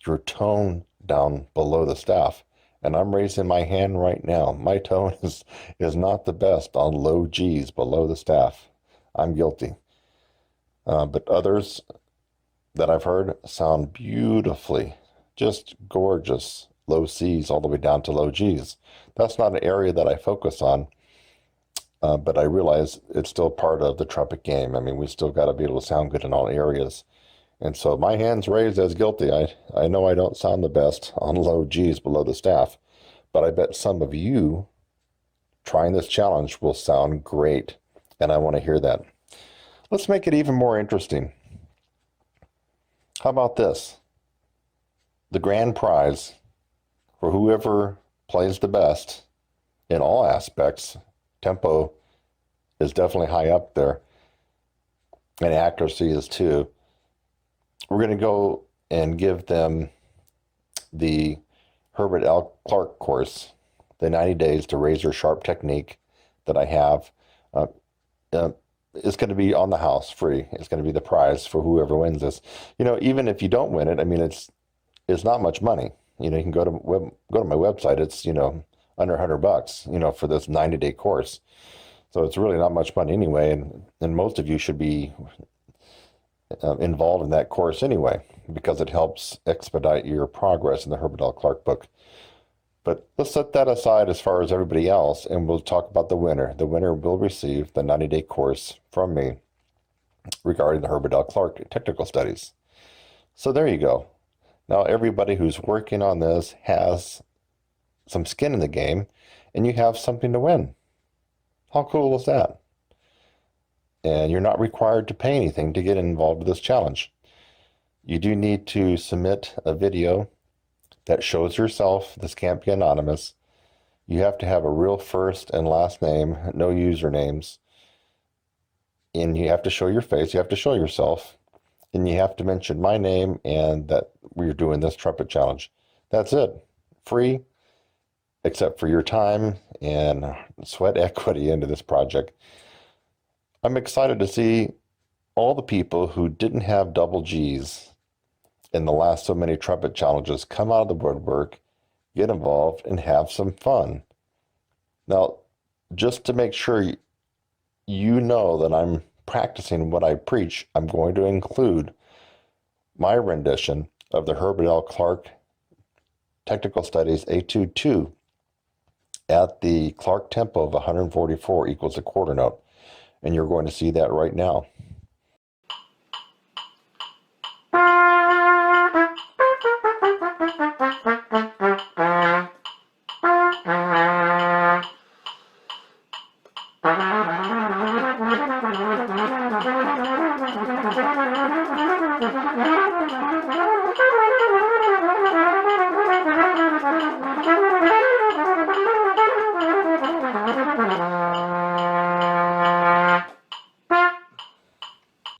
Your tone down below the staff. And I'm raising my hand right now. My tone is not the best on low G's below the staff. I'm guilty. But others that I've heard sound beautifully, just gorgeous. Low C's all the way down to low G's. That's not an area that I focus on, but I realize it's still part of the trumpet game. I mean, we still got to be able to sound good in all areas. And so my hand's raised as guilty. I know I don't sound the best on low G's below the staff, but I bet some of you trying this challenge will sound great, and I want to hear that. Let's make it even more interesting. How about this? The grand prize for whoever plays the best in all aspects. Tempo is definitely high up there, and accuracy is too. We're going to go and give them the Herbert L. Clark course, the 90 days to razor sharp technique that I have. It's going to be on the house free. It's going to be the prize for whoever wins this. You know, even if you don't win it, I mean, it's not much money. You know, you can go to my website. It's, you know, under $100, you know, for this 90-day course. So it's really not much money anyway, and most of you should be involved in that course anyway, because it helps expedite your progress in the Herbert L. Clark book. But let's set that aside as far as everybody else, and we'll talk about the winner. The winner will receive the 90-day course from me regarding the Herbert L. Clark technical studies. So there you go. Now everybody who's working on this has some skin in the game, and you have something to win. How cool is that? And you're not required to pay anything to get involved with this challenge. You do need to submit a video that shows yourself. This can't be anonymous. You have to have a real first and last name, no usernames. And you have to show your face, you have to show yourself, and you have to mention my name and that we're doing this trumpet challenge. That's it. Free, except for your time and sweat equity into this project. I'm excited to see all the people who didn't have double G's in the last so many trumpet challenges come out of the woodwork, get involved, and have some fun. Now, just to make sure you know that I'm practicing what I preach, I'm going to include my rendition of the Herbert L. Clark Technical Studies Etude 2 at the Clark tempo of 144 equals a quarter note. And you're going to see that right now.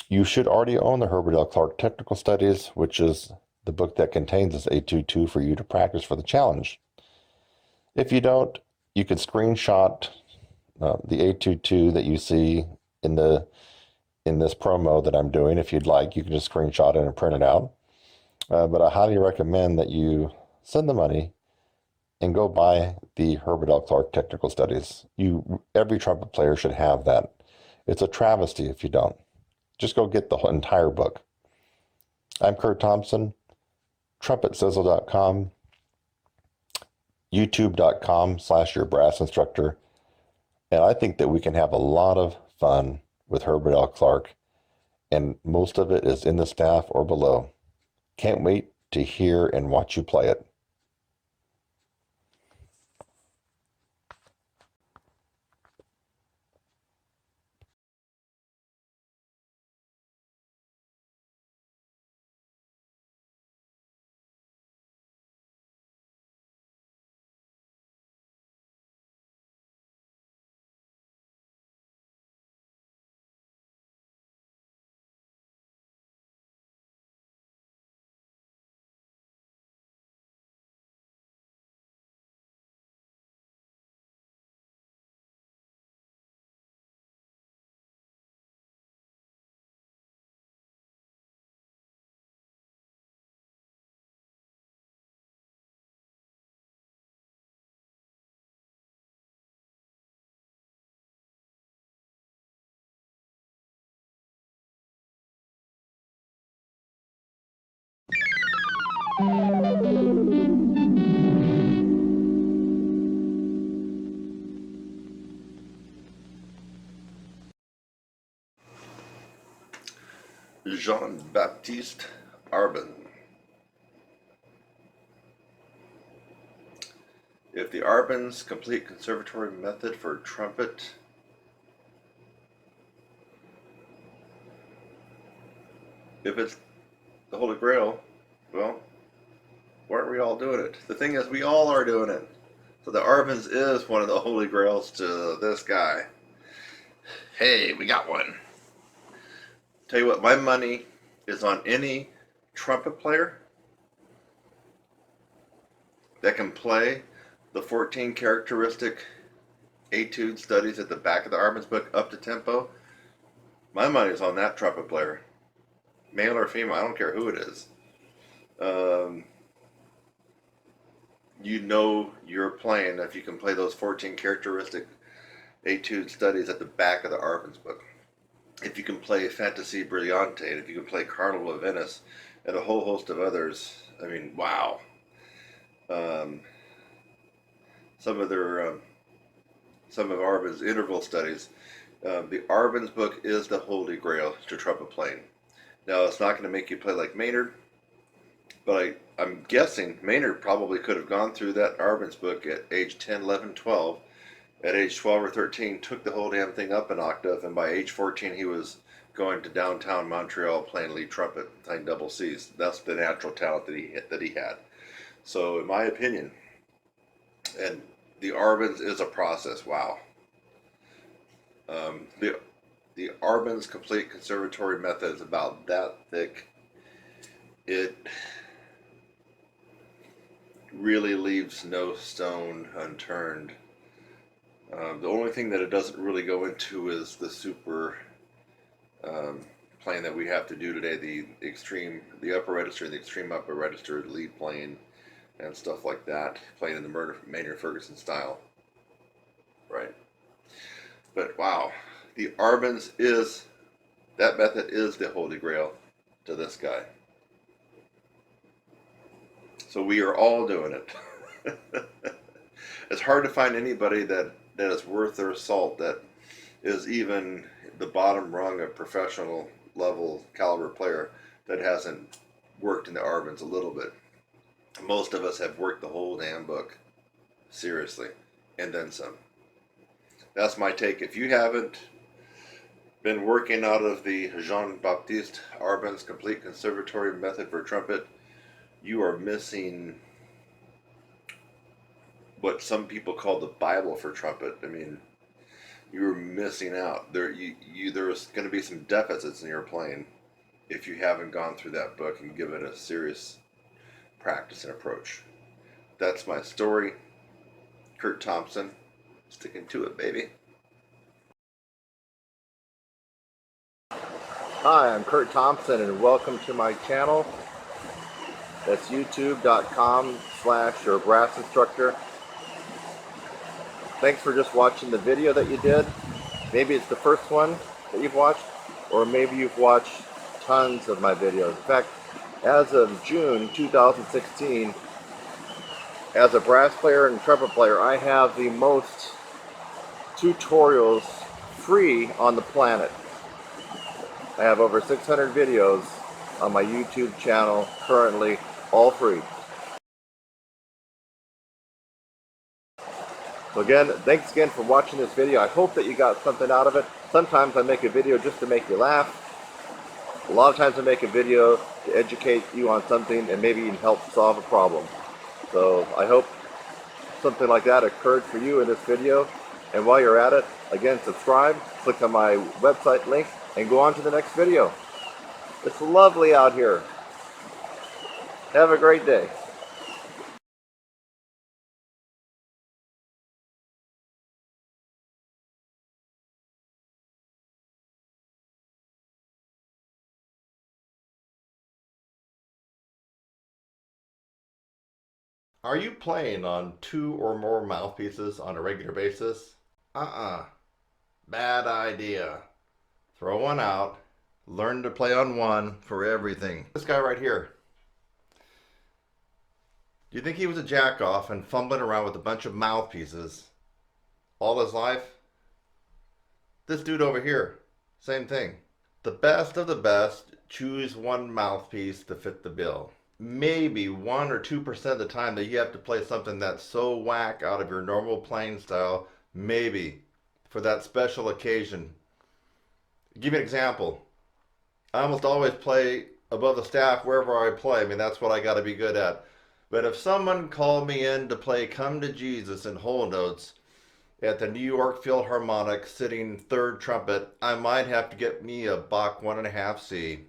You should already own the Herbert L. Clark Technical Studies, which is the book that contains this Etude 2 for you to practice for the challenge. If you don't, you can screenshot the Etude 2 that you see in this promo that I'm doing. If you'd like, you can just screenshot it and print it out. But I highly recommend that you send the money and go buy the Herbert L. Clark Technical Studies. Every trumpet player should have that. It's a travesty if you don't. Just go get the entire book. I'm Kurt Thompson, TrumpetSizzle.com, YouTube.com/YourBrassInstructor, and I think that we can have a lot of fun with Herbert L. Clark, and most of it is in the staff or below. Can't wait to hear and watch you play it. Jean-Baptiste Arbin. If the Arbin's complete conservatory method for trumpet if it's the Holy Grail, well, why aren't we all doing it? The thing is, we all are doing it. So the Arbin's is one of the Holy Grails to this guy. Hey, we got one. Tell you what, my money is on any trumpet player that can play the 14 characteristic etude studies at the back of the Arbin's book up to tempo. My money is on that trumpet player. Male or female, I don't care who it is. You know you're playing if you can play those 14 characteristic etude studies at the back of the Arbin's book. If you can play Fantasie Brillante, and if you can play Carnival of Venice, and a whole host of others, I mean, wow. Some of Arbin's interval studies. The Arbin's book is the Holy Grail to trumpet playing. Now, it's not going to make you play like Maynard, but I'm guessing Maynard probably could have gone through that Arbin's book at age 10, 11, 12. At age 12 or 13, took the whole damn thing up an octave, and by age 14, he was going to downtown Montreal playing lead trumpet, playing double C's. That's the natural talent that he had. So, in my opinion, and the Arbin's is a process. Wow. The Arbin's complete conservatory method is about that thick. It really leaves no stone unturned. The only thing that it doesn't really go into is the super playing that we have to do today, the upper register, the extreme upper register, the lead playing, and stuff like that, playing in the Maynard Ferguson style, right? But wow, the Arbin's that method is the Holy Grail to this guy. So we are all doing it. It's hard to find anybody that is worth their salt, that is even the bottom rung of professional level caliber player that hasn't worked in the Arbin's a little bit. Most of us have worked the whole damn book, seriously, and then some. That's my take. If you haven't been working out of the Jean-Baptiste Arbin's complete conservatory method for trumpet, you are missing what some people call the Bible for trumpet. I mean, you're missing out. There's going to be some deficits in your playing if you haven't gone through that book and given it a serious practice and approach. That's my story. Kurt Thompson, sticking to it, baby. Hi, I'm Kurt Thompson, and welcome to my channel. That's youtube.com/your brass instructor. Thanks for just watching the video that you did. Maybe it's the first one that you've watched, or maybe you've watched tons of my videos. In fact, as of June 2016, as a brass player and trumpet player, I have the most tutorials free on the planet. I have over 600 videos on my YouTube channel currently, all free. So again, thanks again for watching this video. I hope that you got something out of it. Sometimes I make a video just to make you laugh. A lot of times I make a video to educate you on something and maybe even help solve a problem. So I hope something like that occurred for you in this video. And while you're at it, again, subscribe, click on my website link, and go on to the next video. It's lovely out here. Have a great day. Are you playing on 2 or more mouthpieces on a regular basis? Bad idea. Throw one out. 'Learn to play on one for everything. This guy right here. Do you think he was a jack-off and fumbling around with a bunch of mouthpieces all his life? This dude over here, same thing. The best of the best choose one mouthpiece to fit the bill. Maybe 1 or 2% of the time that you have to play something that's so whack out of your normal playing style, maybe for that special occasion. Give you an example. I almost always play above the staff wherever I play. I mean, that's what I got to be good at. But if someone called me in to play Come to Jesus in whole notes at the New York Philharmonic sitting third trumpet, I might have to get me a Bach 1.5C.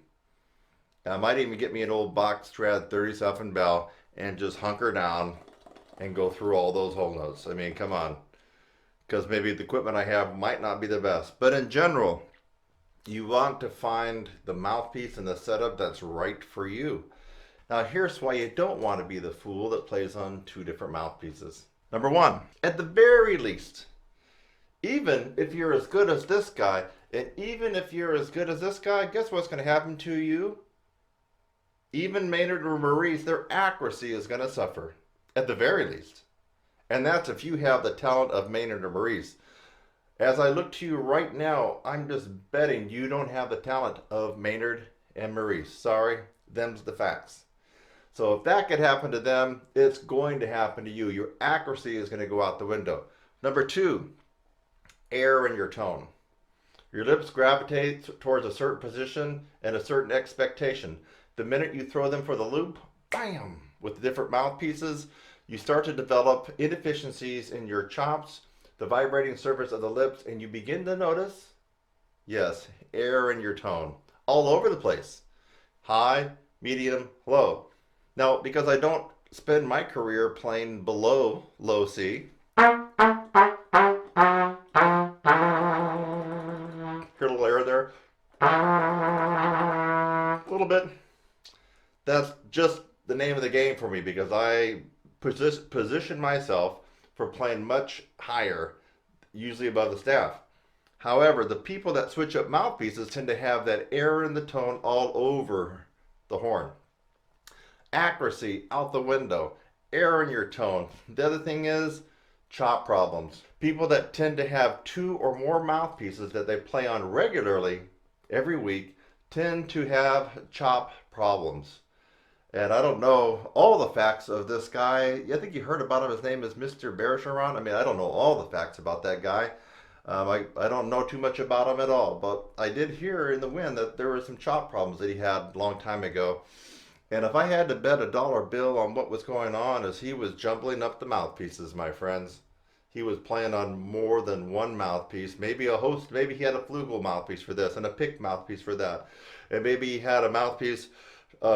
I might even get me an old Bach Strat 37 bell and just hunker down and go through all those whole notes. I mean, come on. Because maybe the equipment I have might not be the best. But in general, you want to find the mouthpiece and the setup that's right for you. Now here's why you don't want to be the fool that plays on 2 different mouthpieces. Number 1, at the very least, even if you're as good as this guy, and even if you're as good as this guy, guess what's going to happen to you? Even Maynard or Maurice, their accuracy is going to suffer, at the very least. And that's if you have the talent of Maynard or Maurice. As I look to you right now, I'm just betting you don't have the talent of Maynard and Maurice. Sorry, them's the facts. So if that could happen to them, it's going to happen to you. Your accuracy is going to go out the window. Number 2, air in your tone. Your lips gravitate towards a certain position and a certain expectation. The minute you throw them for the loop, bam, with the different mouthpieces, you start to develop inefficiencies in your chops, the vibrating surface of the lips, and you begin to notice, yes, air in your tone, all over the place. High, medium, low. Now, because I don't spend my career playing below low C, hear a little air there? A little bit. That's just the name of the game for me, because I position myself for playing much higher, usually above the staff. However, the people that switch up mouthpieces tend to have that air in the tone all over the horn. Accuracy out the window, air in your tone. The other thing is chop problems. People that tend to have 2 or more mouthpieces that they play on regularly every week tend to have chop problems. And I don't know all the facts of this guy. I think you heard about him. His name is Mr. Bergeron. I mean, I don't know all the facts about that guy. I don't know too much about him at all. But I did hear in the wind that there were some chop problems that he had a long time ago. And if I had to bet a dollar bill on what was going on, is he was jumbling up the mouthpieces, my friends. He was playing on more than one mouthpiece. Maybe a host, maybe he had a flugel mouthpiece for this and a pick mouthpiece for that. And maybe he had a mouthpiece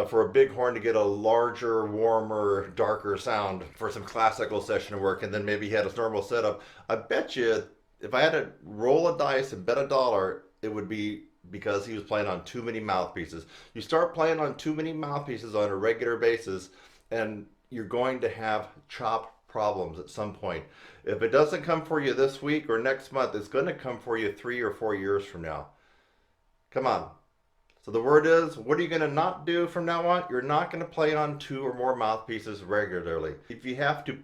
for a big horn to get a larger, warmer, darker sound for some classical session work, and then maybe he had his normal setup. I bet you, if I had to roll a dice and bet a dollar, it would be because he was playing on too many mouthpieces. You start playing on too many mouthpieces on a regular basis, and you're going to have chop problems at some point. If it doesn't come for you this week or next month, it's going to come for you 3 or 4 years from now. Come on. So the word is, what are you going to not do from now on? You're not going to play on 2 or more mouthpieces regularly. If you have to,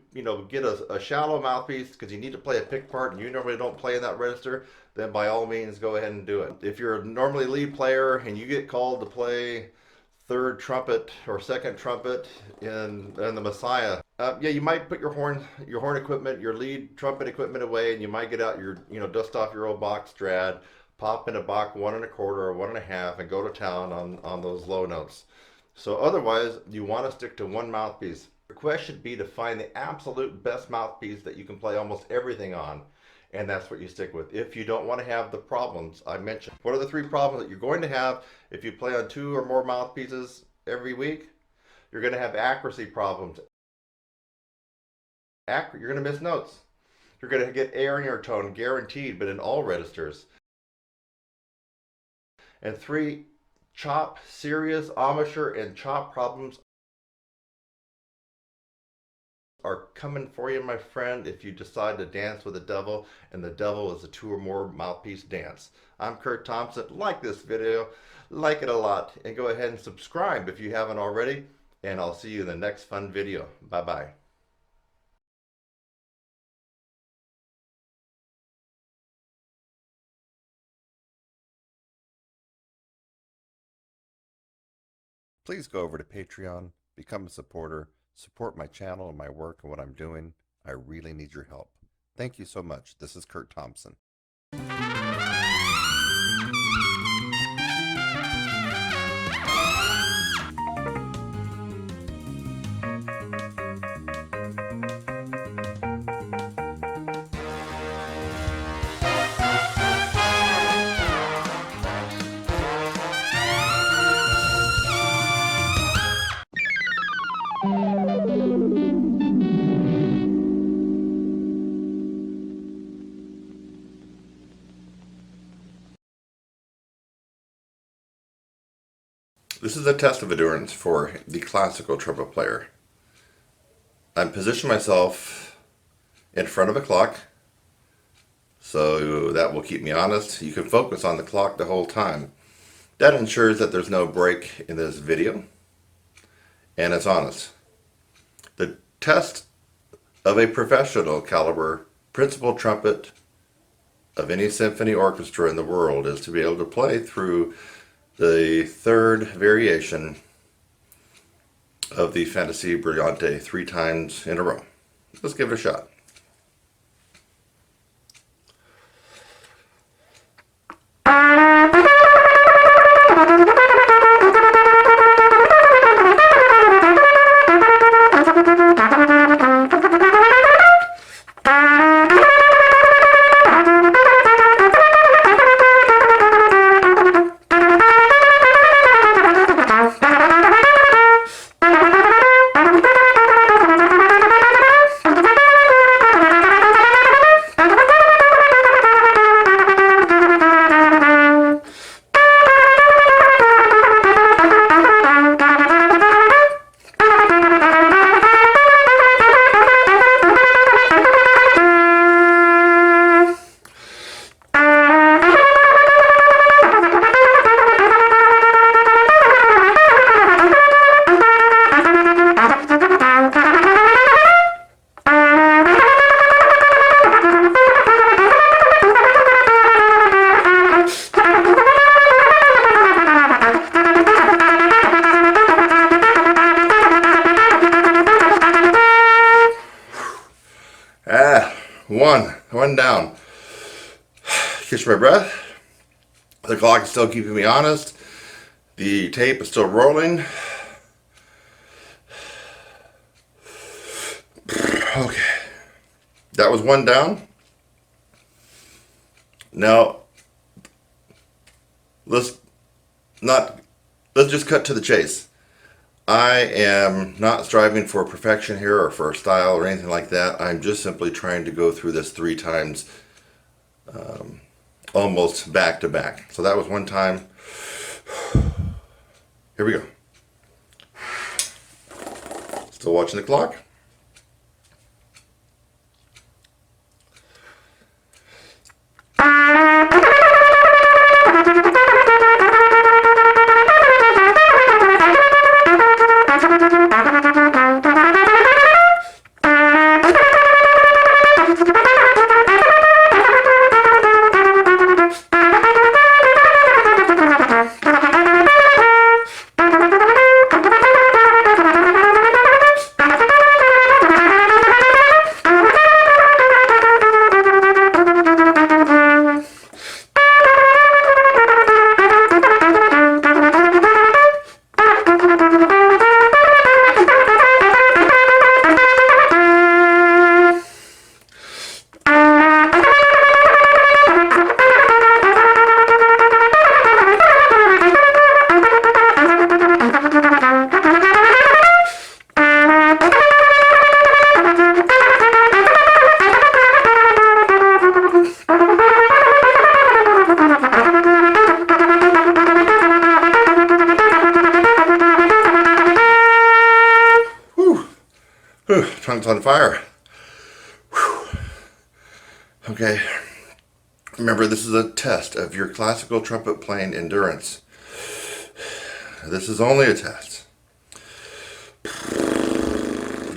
get a shallow mouthpiece because you need to play a pick part and you normally don't play in that register, then by all means go ahead and do it. If you're normally lead player and you get called to play third trumpet or second trumpet in the Messiah, you might put your horn equipment, your lead trumpet equipment away, and you might get out your, dust off your old Bach Strat, pop in a Bach 1 1/4 or 1 1/2 and go to town on those low notes. So otherwise, you want to stick to one mouthpiece. The request should be to find the absolute best mouthpiece that you can play almost everything on, and that's what you stick with. If you don't want to have the problems I mentioned. What are the 3 problems that you're going to have if you play on 2 or more mouthpieces every week? You're going to have accuracy problems. You're going to miss notes. You're going to get air in your tone, guaranteed, but in all registers. And 3, serious embouchure and chop problems are coming for you, my friend, if you decide to dance with the devil, and the devil is a 2 or more mouthpiece dance. I'm Kurt Thompson. Like this video, like it a lot, and go ahead and subscribe if you haven't already. and I'll see you in the next fun video. Bye-bye. Please go over to Patreon, become a supporter, support my channel and my work and what I'm doing. I really need your help. Thank you so much. This is Kurt Thompson. This is a test of endurance for the classical trumpet player. I'm positioning myself in front of a clock, so that will keep me honest. You can focus on the clock the whole time. That ensures that there's no break in this video, and it's honest. The test of a professional caliber principal trumpet of any symphony orchestra in the world is to be able to play through the third variation of the Fantasie Brillante 3 times in a row. Let's give it a shot. One down. Catch my breath. The clock is still keeping me honest. The tape is still rolling. Okay. That was one down. Now, let's just cut to the chase. I am not striving for perfection here or for style or anything like that. I'm just simply trying to go through this 3 times, almost back to back. So that was one time. Here we go. Still watching the clock. Tongue's on fire. Whew. Okay. Remember, this is a test of your classical trumpet playing endurance. This is only a test.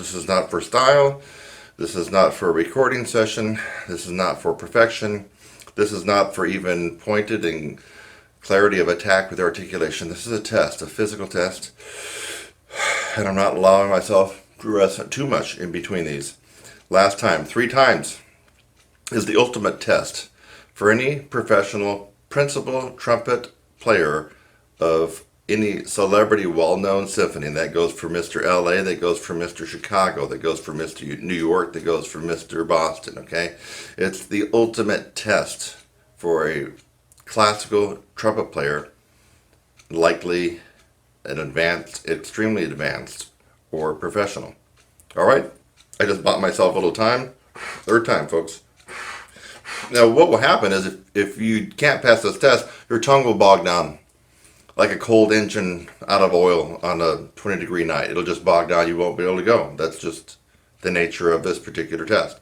This is not for style. This is not for a recording session. This is not for perfection. This is not for even pointed and clarity of attack with articulation. This is a test, a physical test. And I'm not allowing myself to rest too much in between these. Last time, 3 times, is the ultimate test for any professional principal trumpet player of any celebrity well-known symphony. And that goes for Mr. LA, that goes for Mr. Chicago, that goes for Mr. New York, that goes for Mr. Boston, okay? It's the ultimate test for a classical trumpet player, likely an advanced, extremely advanced, or professional. All right? I just bought myself a little time. 3rd time, folks. Now, what will happen is if you can't pass this test, your tongue will bog down like a cold engine out of oil on a 20-degree night. It'll just bog down. You won't be able to go. That's just the nature of this particular test.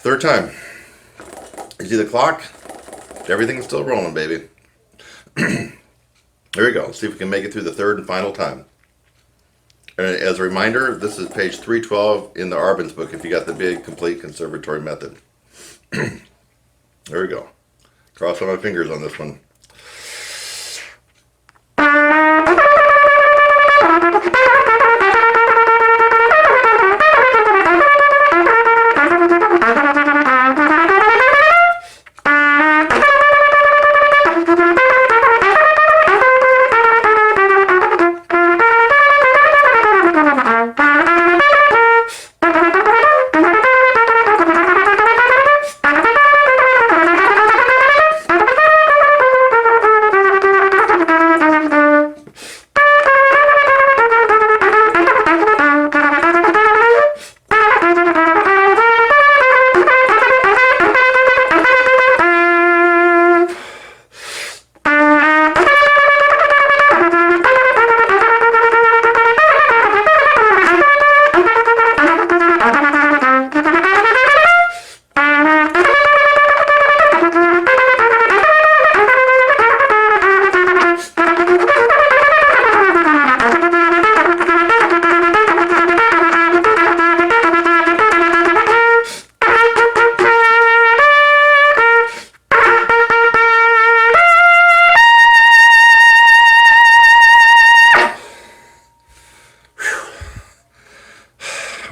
3rd time. You see the clock? Everything's still rolling, baby. There we go. Let's see if we can make it through the 3rd and final time. And as a reminder, this is page 312 in the Arbin's book if you got the big, complete conservatory method. There we go. Cross my fingers on this one.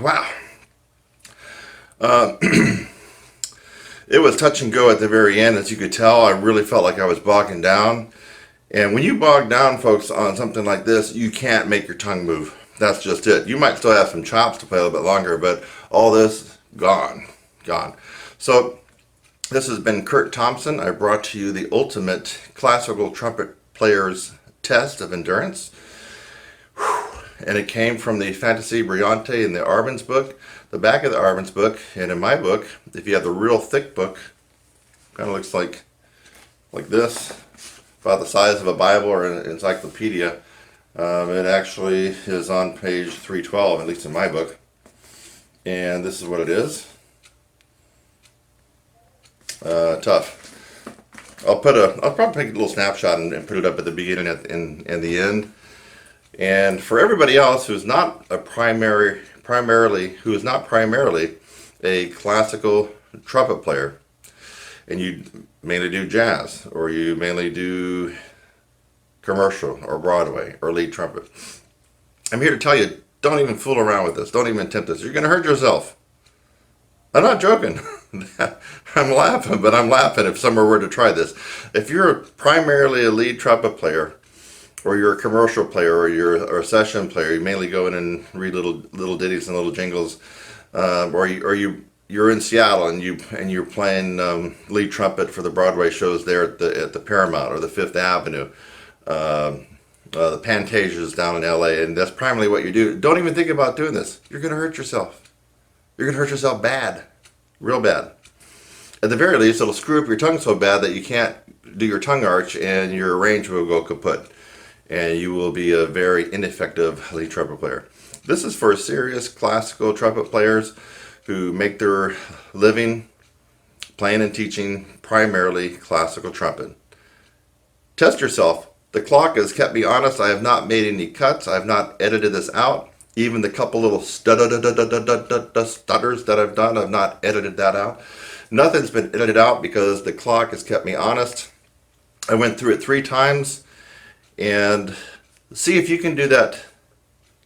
Wow. It was touch and go at the very end. As you could tell, I really felt like I was bogging down. And when you bog down, folks, on something like this, you can't make your tongue move. That's just it. You might still have some chops to play a little bit longer, but all this, gone. So this has been Kurt Thompson. I brought to you the ultimate classical trumpet player's test of endurance. And it came from the Fantasy Brillante in the Arbin's book, the back of the Arbin's book, and in my book, if you have the real thick book, kind of looks like this, about the size of a Bible or an encyclopedia. It actually is on page 312, at least in my book. And this is what it is. Tough. I'll probably take a little snapshot and put it up at the beginning and the end. And for everybody else who's not primarily a classical trumpet player, and you mainly do jazz, or you mainly do commercial or Broadway or lead trumpet, I'm here to tell you, don't even fool around with this. Don't even attempt this. You're going to hurt yourself. I'm not joking. I'm laughing, but I'm laughing if someone were to try this. If you're primarily a lead trumpet player, or you're a commercial player, or you're a session player, you mainly go in and read little ditties and little jingles, or you're in Seattle and you're playing lead trumpet for the Broadway shows there at the Paramount or the Fifth Avenue, the Pantasias down in LA, and that's primarily what you do. Don't even think about doing this. You're going to hurt yourself. You're going to hurt yourself bad, real bad. At the very least, it'll screw up your tongue so bad that you can't do your tongue arch and your range will go kaput. And you will be a very ineffective lead trumpet player. This is for serious classical trumpet players who make their living playing and teaching primarily classical trumpet. Test yourself. The clock has kept me honest. I have not made any cuts. I have not edited this out. Even the couple little stutters that I've done, I've not edited that out. Nothing's been edited out because the clock has kept me honest. I went through it 3 times, and see if you can do that.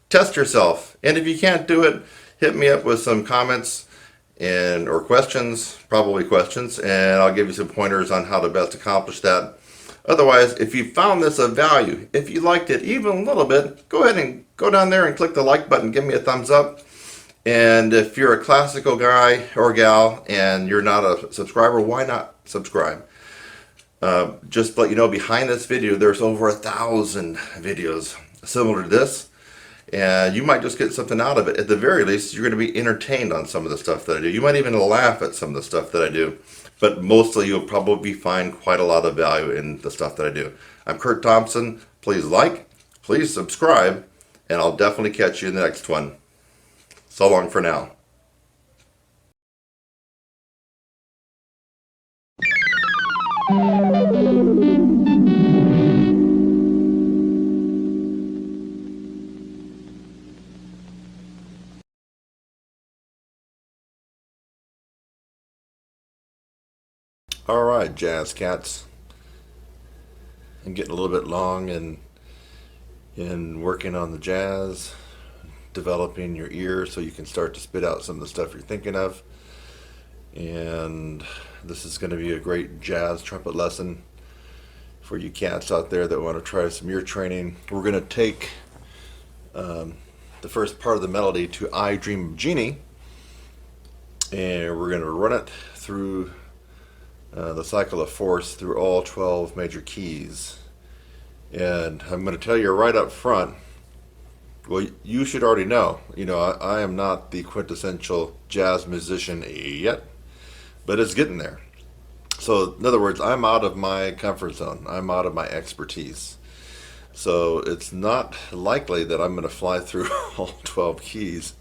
Test yourself. And if you can't do it, hit me up with some comments or questions, probably questions, and I'll give you some pointers on how to best accomplish that. Otherwise, if you found this of value, if you liked it even a little bit, go ahead and go down there and click the like button, give me a thumbs up. And if you're a classical guy or gal and you're not a subscriber, why not subscribe? Just to let you know, behind this video, there's over 1,000 videos similar to this. And you might just get something out of it. At the very least, you're going to be entertained on some of the stuff that I do. You might even laugh at some of the stuff that I do. But mostly you'll probably find quite a lot of value in the stuff that I do. I'm Kurt Thompson. Please like, please subscribe, and I'll definitely catch you in the next one. So long for now. All right, jazz cats. I'm getting a little bit long in working on the jazz, developing your ear so you can start to spit out some of the stuff you're thinking of. And this is going to be a great jazz trumpet lesson for you cats out there that want to try some ear training. We're going to take the first part of the melody to I Dream of Jeannie, and we're going to run it through the cycle of force through all 12 major keys. And I'm going to tell you right up front, well, you should already know, I am not the quintessential jazz musician yet, but it's getting there. So in other words, I'm out of my comfort zone. I'm out of my expertise. So it's not likely that I'm going to fly through all 12 keys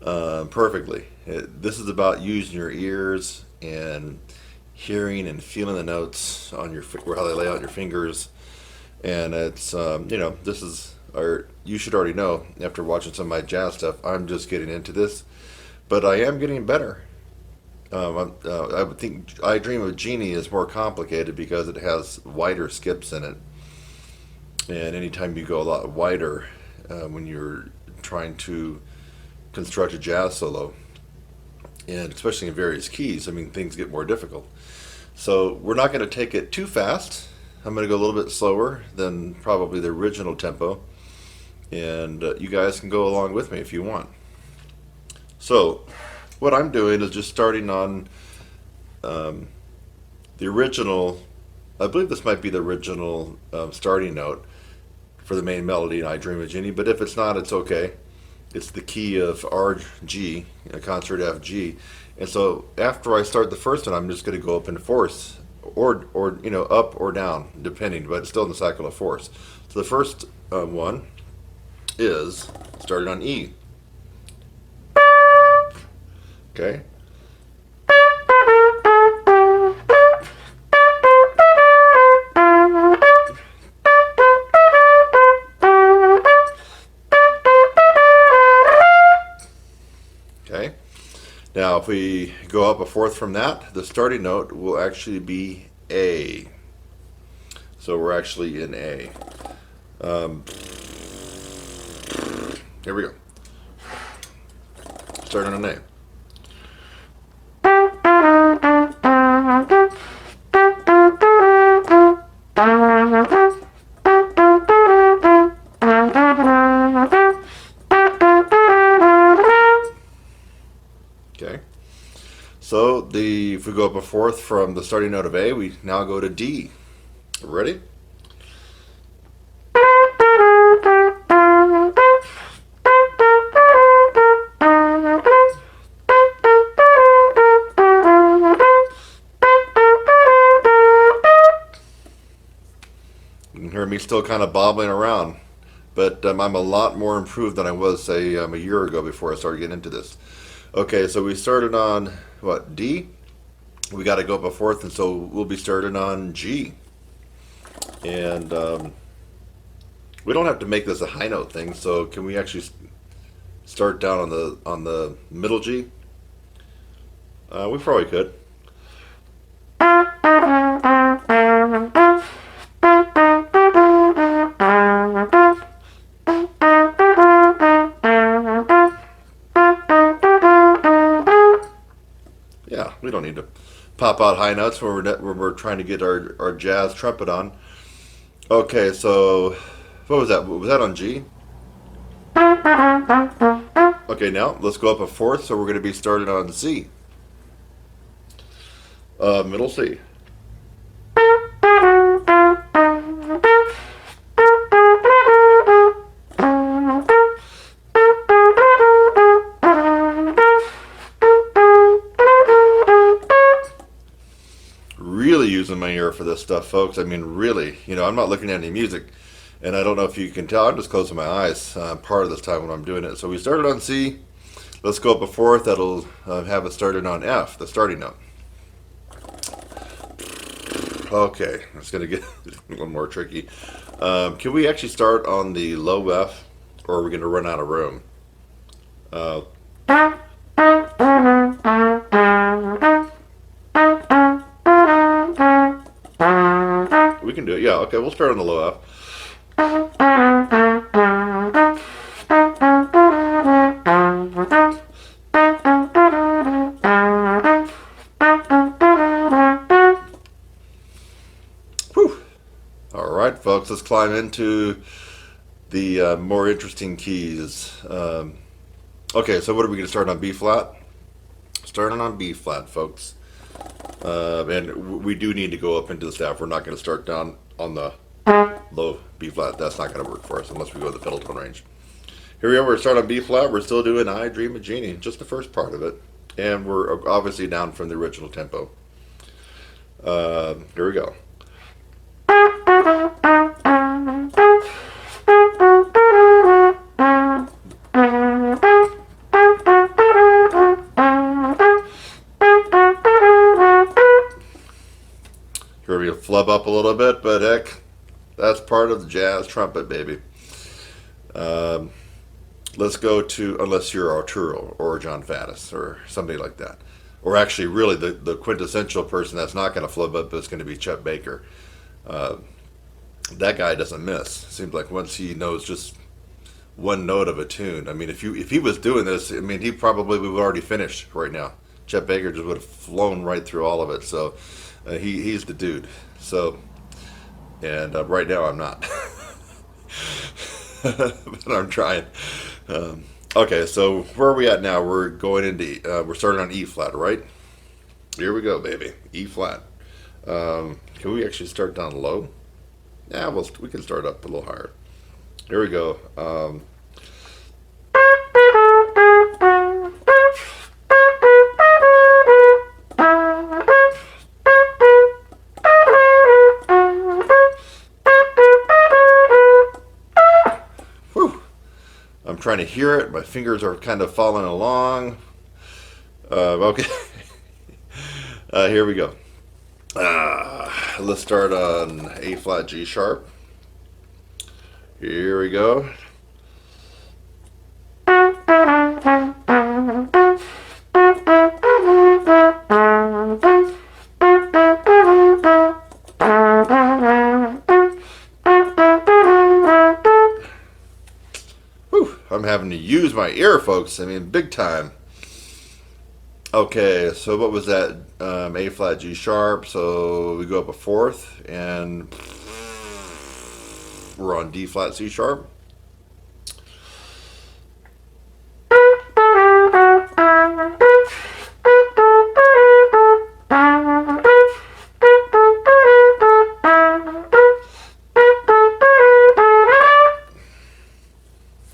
perfectly. This is about using your ears and hearing and feeling the notes on how they lay out your fingers. And it's this is you should already know after watching some of my jazz stuff, I'm just getting into this, but I am getting better. I would think I Dream of Jeannie is more complicated because it has wider skips in it, and anytime you go a lot wider when you're trying to construct a jazz solo, and especially in various keys, things get more difficult. So we're not going to take it too fast. I'm going to go a little bit slower than probably the original tempo, and you guys can go along with me if you want. So what I'm doing is just starting on the original, I believe this might be the original starting note for the main melody in I Dream of Jeannie, but if it's not, it's okay. It's the key of R, G, concert F, G. And so after I start the first one, I'm just going to go up in force, or up or down, depending, but it's still in the cycle of force. So the first one is started on E. Okay. Okay. Now, if we go up a fourth from that, the starting note will actually be A. So we're actually in A. Here we go. Starting on A. Okay. So if we go up a fourth from the starting note of A, we now go to D. Ready? You can hear me still kind of bobbling around, but I'm a lot more improved than I was, say, a year ago before I started getting into this. Okay, so we started on, what, D? We got to go up a fourth, and so we'll be starting on G. And we don't have to make this a high note thing, so can we actually start down on the middle G? We probably could. Yeah, we don't need to pop out high notes when we're trying to get our jazz trumpet on. Okay, so what was that? Was that on G? Okay, now let's go up a fourth. So we're going to be starting on C. Middle C. Really using my ear for this stuff, folks. I mean, really. You know, I'm not looking at any music, and I don't know if you can tell. I'm just closing my eyes part of this time when I'm doing it. So we started on C. Let's go up a fourth. That'll have it started on F, the starting note. Okay, it's going to get a little more tricky. Can we actually start on the low F, or are we going to run out of room? We can do it. Yeah, okay, we'll start on the low F. Whew. All right, folks, let's climb into the more interesting keys. Okay, so what are we going to start on? B flat? Starting on B flat, folks. And we do need to go up into the staff. We're not going to start down on the low B flat. That's not going to work for us unless we go to the pedal tone range. Here we are. We're starting on B flat. We're still doing I Dream of Jeannie, just the first part of it. And we're obviously down from the original tempo. Here we go. Here we flub up a little bit, but heck, that's part of the jazz trumpet, baby. Let's go to, unless you're Arturo or John Faddis or somebody like that. Or actually, really, the quintessential person that's not going to flub up is going to be Chet Baker. That guy doesn't miss. Seems like once he knows just one note of a tune. I mean, if he was doing this, I mean, he probably would have already finished right now. Chet Baker just would have flown right through all of it. So he's the dude. So, and right now I'm not. But I'm trying. Okay, so where are we at now? We're going into, we're starting on E flat, right? Here we go, baby. E flat. Can we actually start down low? Yeah, we can start up a little higher. Here we go. Whew. I'm trying to hear it. My fingers are kind of following along. Okay. Here we go. Let's start on A flat G sharp. Here we go. Whew, I'm having to use my ear, folks. I mean, big time. Okay, so what was that? A flat G sharp. So we go up a fourth, and we're on D flat C sharp.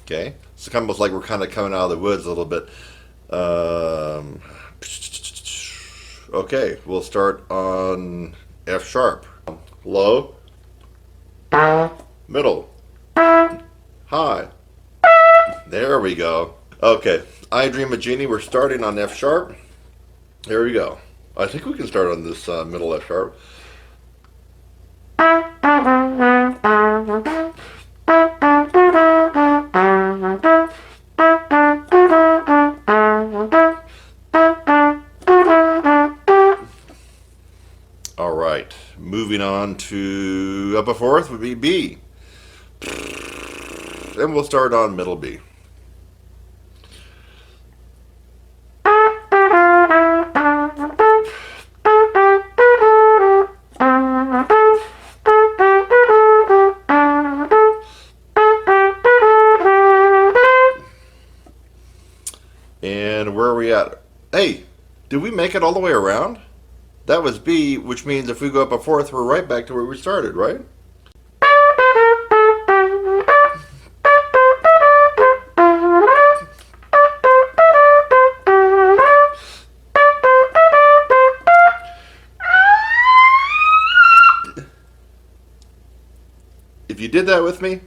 Okay, it's almost like we're kind of coming out of the woods a little bit. Okay, we'll start on F sharp. Low, middle, high. There we go. Okay, I Dream of Jeannie, we're starting on F sharp. Here we go. I think we can start on this middle F sharp. right, moving on to up a fourth would be B. Then we'll start on middle B. And where are we at? Hey, did we make it all the way around? That was B, which means if we go up a fourth, we're right back to where we started, right? If you did that with me,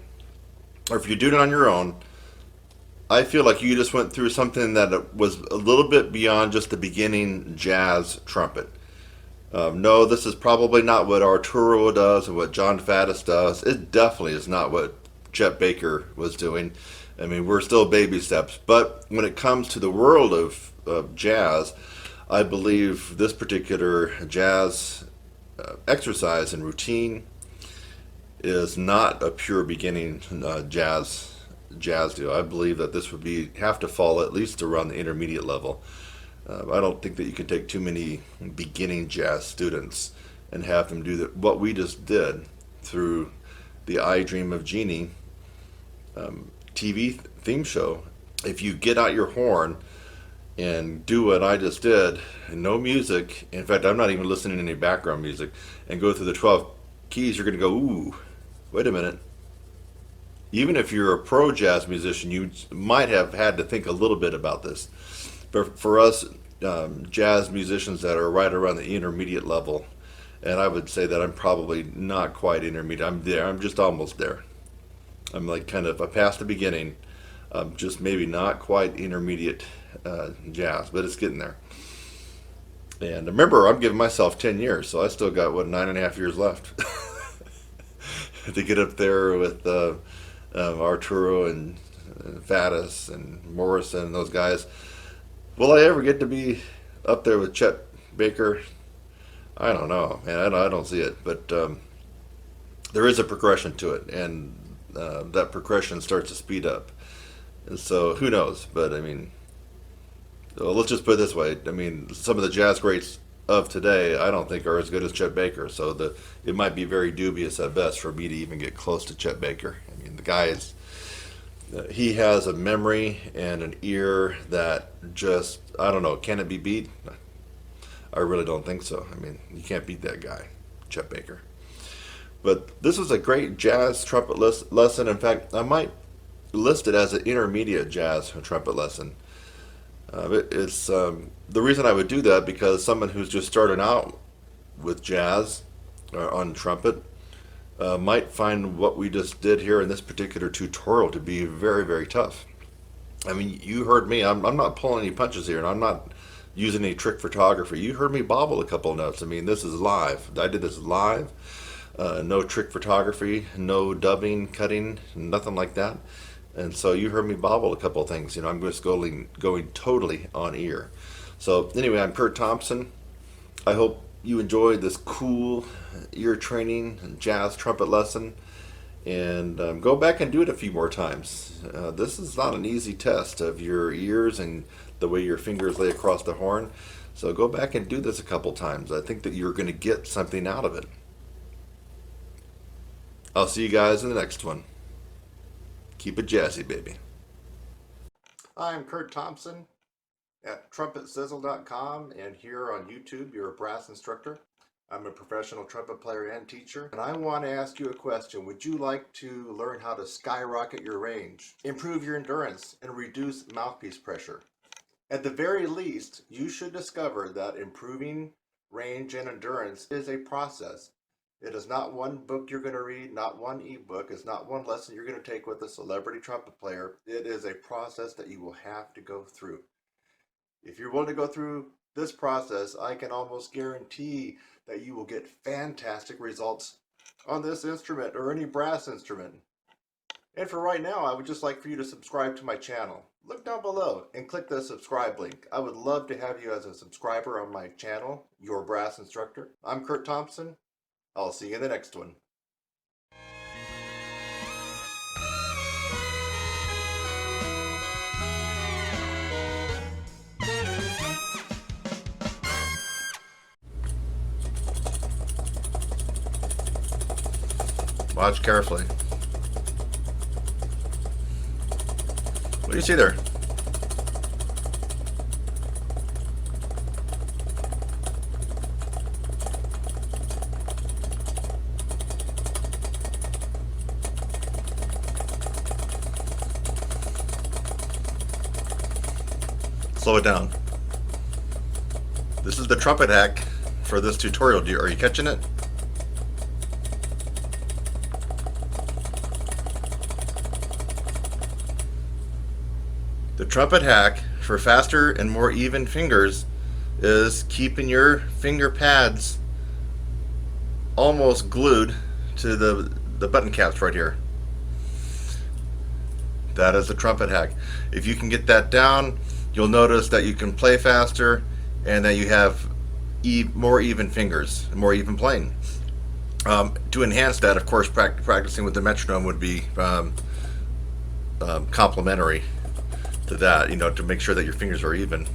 or if you do it on your own, I feel like you just went through something that was a little bit beyond just the beginning jazz trumpet. No, this is probably not what Arturo does and what John Faddis does. It definitely is not what Chet Baker was doing. I mean, we're still baby steps. But when it comes to the world of jazz, I believe this particular jazz exercise and routine is not a pure beginning jazz deal. I believe that this would have to fall at least around the intermediate level. I don't think that you can take too many beginning jazz students and have them do what we just did through the I Dream of Jeannie TV theme show. If you get out your horn and do what I just did, and no music, in fact, I'm not even listening to any background music, and go through the 12 keys, you're going to go, ooh, wait a minute. Even if you're a pro jazz musician, you might have had to think a little bit about this. But for us jazz musicians that are right around the intermediate level, and I would say that I'm probably not quite intermediate. I'm there. I'm just almost there. I'm like kind of past the beginning. Just maybe not quite intermediate jazz, but it's getting there. And remember, I'm giving myself 10 years, so I still got, 9.5 years left to get up there with Arturo and Faddis and Morrison and those guys. Will I ever get to be up there with Chet Baker? I don't know, man. I don't see it, but there is a progression to it, and that progression starts to speed up. And so who knows? But I mean, let's just put it this way. I mean, some of the jazz greats of today, I don't think are as good as Chet Baker. So it might be very dubious at best for me to even get close to Chet Baker. I mean, the guy is. He has a memory and an ear that just, I don't know, can it be beat? I really don't think so. I mean, you can't beat that guy, Chet Baker. But this is a great jazz trumpet lesson. In fact, I might list it as an intermediate jazz trumpet lesson. It's the reason I would do that, because someone who's just starting out with jazz on trumpet might find what we just did here in this particular tutorial to be very, very tough. I mean, you heard me. I'm not pulling any punches here, and I'm not using any trick photography. You heard me bobble a couple of notes. I mean, this is live. I did this live. No trick photography, no dubbing, cutting, nothing like that. And so you heard me bobble a couple of things. I'm just going totally on ear. So anyway, I'm Kurt Thompson. I hope you enjoyed this cool ear training jazz trumpet lesson, and go back and do it a few more times. This is not an easy test of your ears and the way your fingers lay across the horn, so go back and do this a couple times. I think that you're going to get something out of it. I'll see you guys in the next one. Keep it jazzy, baby. I'm Kurt Thompson at TrumpetSizzle.com, and here on YouTube, you're a brass instructor. I'm a professional trumpet player and teacher, and I want to ask you a question. Would you like to learn how to skyrocket your range, improve your endurance, and reduce mouthpiece pressure? At the very least, you should discover that improving range and endurance is a process. It is not one book you're going to read, not one ebook. It's not one lesson you're going to take with a celebrity trumpet player. It is a process that you will have to go through. If you're willing to go through this process, I can almost guarantee that you will get fantastic results on this instrument or any brass instrument. And for right now, I would just like for you to subscribe to my channel. Look down below and click the subscribe link. I would love to have you as a subscriber on my channel, Your Brass Instructor. I'm Kurt Thompson. I'll see you in the next one. Watch carefully. What do you see there? Slow it down. This is the trumpet hack for this tutorial. Are you catching it? The trumpet hack for faster and more even fingers is keeping your finger pads almost glued to the button caps right here. That is the trumpet hack. If you can get that down, you'll notice that you can play faster and that you have more even fingers, more even playing. To enhance that, of course, practicing with the metronome would be complementary to that, to make sure that your fingers are even.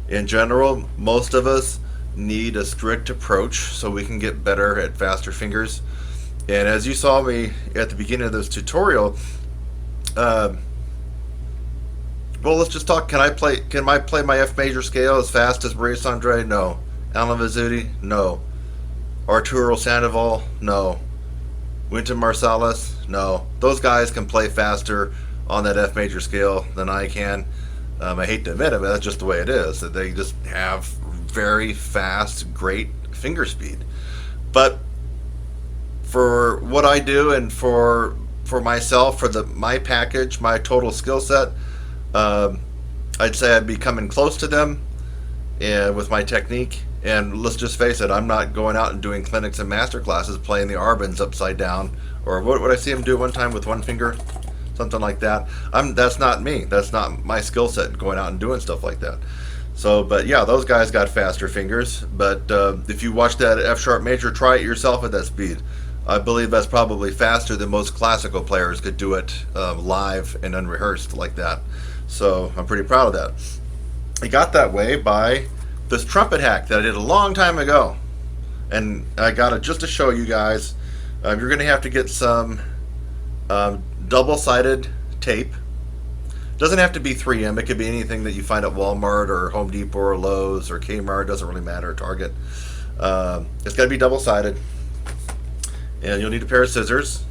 In general, most of us need a strict approach so we can get better at faster fingers. And as you saw me at the beginning of this tutorial, well, let's just talk. Can I play my F major scale as fast as Maurice Andre? No. Alan Vizzuti? No. Arturo Sandoval? No. Wynton Marsalis? No. Those guys can play faster on that F major scale than I can. I hate to admit it, but that's just the way it is. That they just have very fast, great finger speed. But for what I do and for myself, for my package, my total skill set, I'd say I'd be coming close to them and with my technique. And let's just face it, I'm not going out and doing clinics and master classes playing the Arbans upside down, or what I see him do one time with one finger, something like that. That's not me. That's not my skill set, going out and doing stuff like that. So, but yeah, those guys got faster fingers. But if you watch that F sharp major, try it yourself at that speed. I believe that's probably faster than most classical players could do it live and unrehearsed like that. So I'm pretty proud of that. I got that way by this trumpet hack that I did a long time ago. And I got it just to show you guys. You're going to have to get some double-sided tape. Doesn't have to be 3M. It could be anything that you find at Walmart or Home Depot or Lowe's or Kmart. Doesn't really matter. Target. It's got to be double-sided. And you'll need a pair of scissors.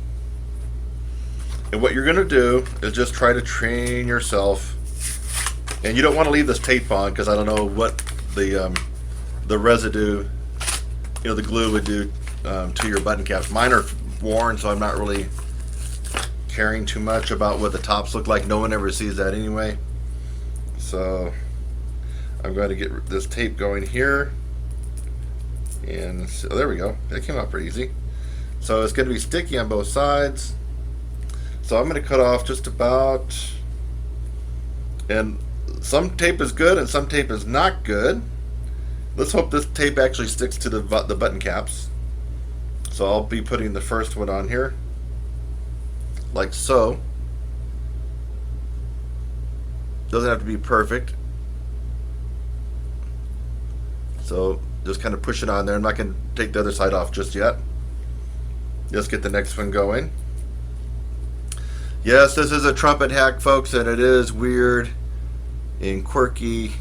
And what you're going to do is just try to train yourself. And you don't want to leave this tape on, because I don't know what the residue, the glue would do to your button caps. Mine are worn, so I'm not really caring too much about what the tops look like. No one ever sees that anyway. So I'm going to get this tape going here. And so, there we go. That came out pretty easy. So it's going to be sticky on both sides. So I'm going to cut off just about, and some tape is good and some tape is not good. Let's hope this tape actually sticks to the button caps. So I'll be putting the first one on here, like so. Doesn't have to be perfect. So just kind of push it on there. I'm not going to take the other side off just yet. Let's get the next one going. Yes, this is a trumpet hack, folks, and it is weird and quirky.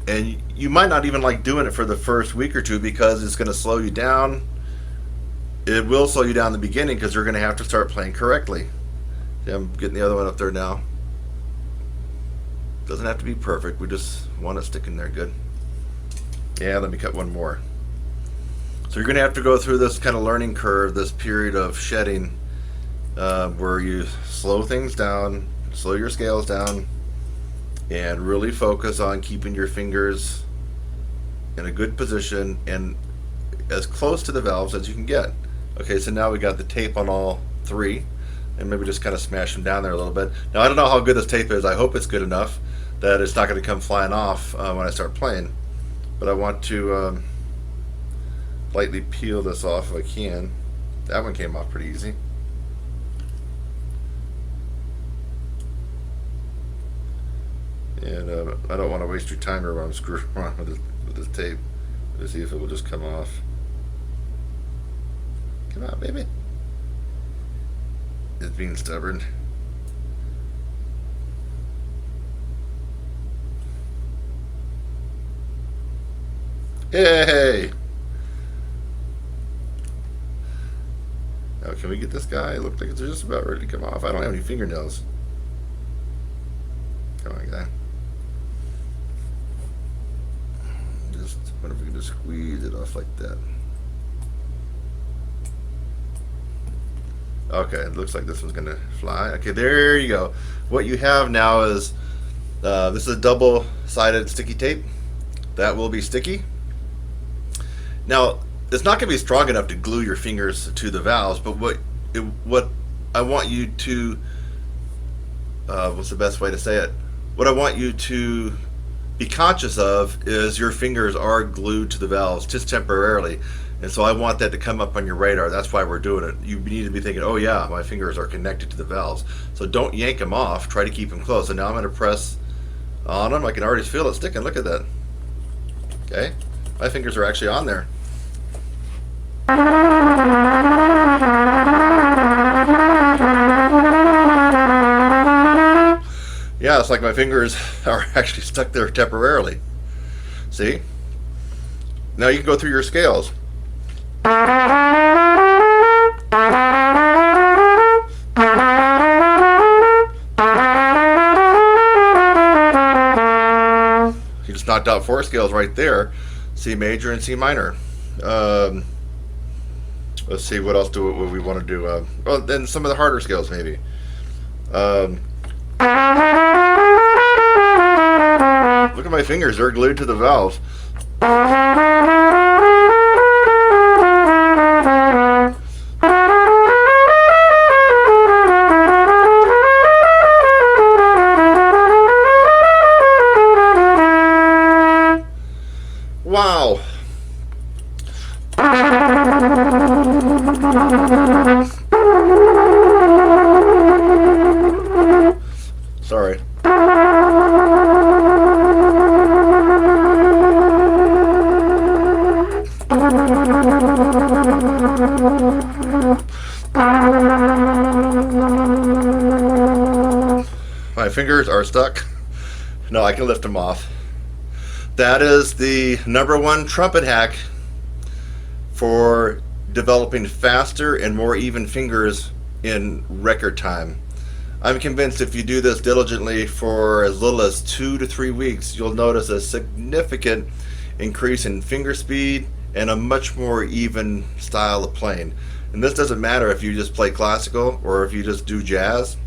And you might not even like doing it for the first week or two because it's going to slow you down. It will slow you down in the beginning because you're going to have to start playing correctly. See, I'm getting the other one up there now. Doesn't have to be perfect. We just want it sticking there good. Yeah, let me cut one more. So you're going to have to go through this kind of learning curve, this period of shedding, where you slow things down, slow your scales down, and really focus on keeping your fingers in a good position and as close to the valves as you can get. Okay, so now we got the tape on all three, and maybe just kind of smash them down there a little bit. Now I don't know how good this tape is. I hope it's good enough that it's not going to come flying off when I start playing, but I want to lightly peel this off if I can. That one came off pretty easy. And I don't want to waste your time here while I'm screwing around with this tape. Let's see if it will just come off. Come on, baby. It's being stubborn. Hey! Now, can we get this guy? It looks like it's just about ready to come off. I don't have any fingernails. Come on, guy. Just wonder if we can just squeeze it off like that. Okay, it looks like this one's gonna fly. Okay, there you go. What you have now is this is a double-sided sticky tape. That will be sticky. Now, it's not going to be strong enough to glue your fingers to the valves, but what I want you to, what's the best way to say it? What I want you to be conscious of is your fingers are glued to the valves just temporarily. And so I want that to come up on your radar. That's why we're doing it. You need to be thinking, oh yeah, my fingers are connected to the valves. So don't yank them off. Try to keep them close. And now I'm going to press on them. I can already feel it sticking. Look at that. Okay. My fingers are actually on there. Yeah, it's like my fingers are actually stuck there temporarily. See? Now you can go through your scales. You just knocked out 4 scales right there. C major and C minor. Let's see, what else do we want to do? Well, then some of the harder scales maybe. Look at my fingers, they're glued to the valves. Wow. Sorry. My fingers are stuck. No, I can lift them off. That is the #1 trumpet hack for developing faster and more even fingers in record time. I'm convinced if you do this diligently for as little as 2 to 3 weeks, you'll notice a significant increase in finger speed and a much more even style of playing. And this doesn't matter if you just play classical or if you just do jazz,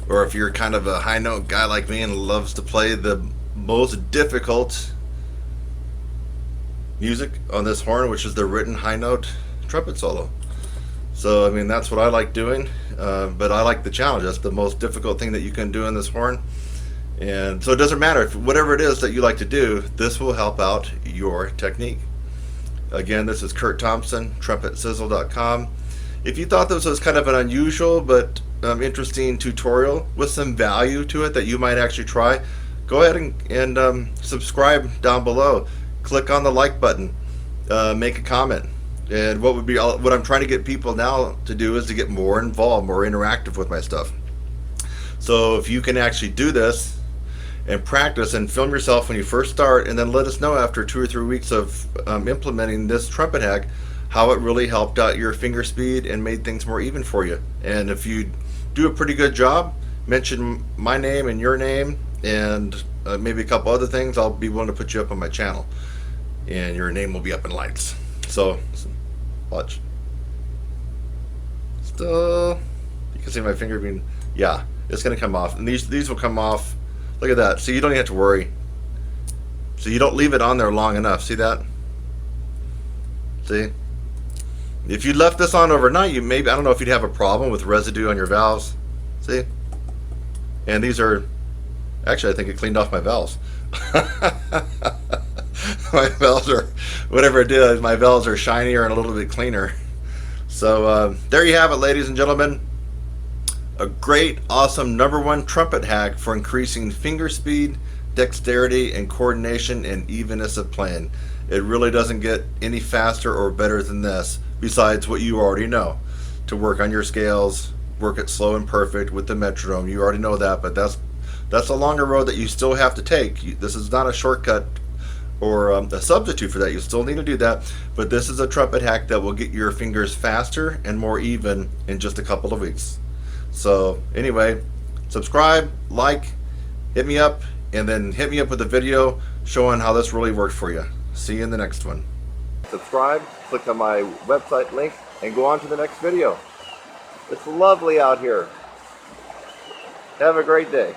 or if you're kind of a high note guy like me and loves to play the most difficult music on this horn, which is the written high note trumpet solo. So I mean, that's what I like doing, but I like the challenge. That's the most difficult thing that you can do in this horn. And so it doesn't matter if whatever it is that you like to do, this will help out your technique. Again, this is Kurt Thompson, TrumpetSizzle.com. If you thought this was kind of an unusual but interesting tutorial with some value to it that you might actually try, go ahead and subscribe down below. Click on the like button, make a comment. And what I'm trying to get people now to do is to get more involved, more interactive with my stuff. So if you can actually do this and practice and film yourself when you first start, and then let us know after 2 or 3 weeks of implementing this trumpet hack how it really helped out your finger speed and made things more even for you. And if you do a pretty good job, mention my name and your name and maybe a couple other things. I'll be willing to put you up on my channel, and your name will be up in lights. So watch. Still, you can see my finger being, yeah, it's gonna come off, and these will come off. Look at that. So you don't even have to worry. So you don't leave it on there long enough. See that? See? If you left this on overnight, I don't know if you'd have a problem with residue on your valves. See? And these are, actually I think it cleaned off my valves. My valves are, whatever it did, my valves are shinier and a little bit cleaner. So there you have it, ladies and gentlemen. A great, awesome #1 trumpet hack for increasing finger speed, dexterity, and coordination and evenness of playing. It really doesn't get any faster or better than this, besides what you already know. To work on your scales, work it slow and perfect with the metronome. You already know that, but that's a longer road that you still have to take. This is not a shortcut or a substitute for that. You still need to do that, but this is a trumpet hack that will get your fingers faster and more even in just a couple of weeks. So anyway, subscribe, like, hit me up, and then hit me up with a video showing how this really worked for you. See you in the next one. Subscribe, click on my website link, and go on to the next video. It's lovely out here. Have a great day.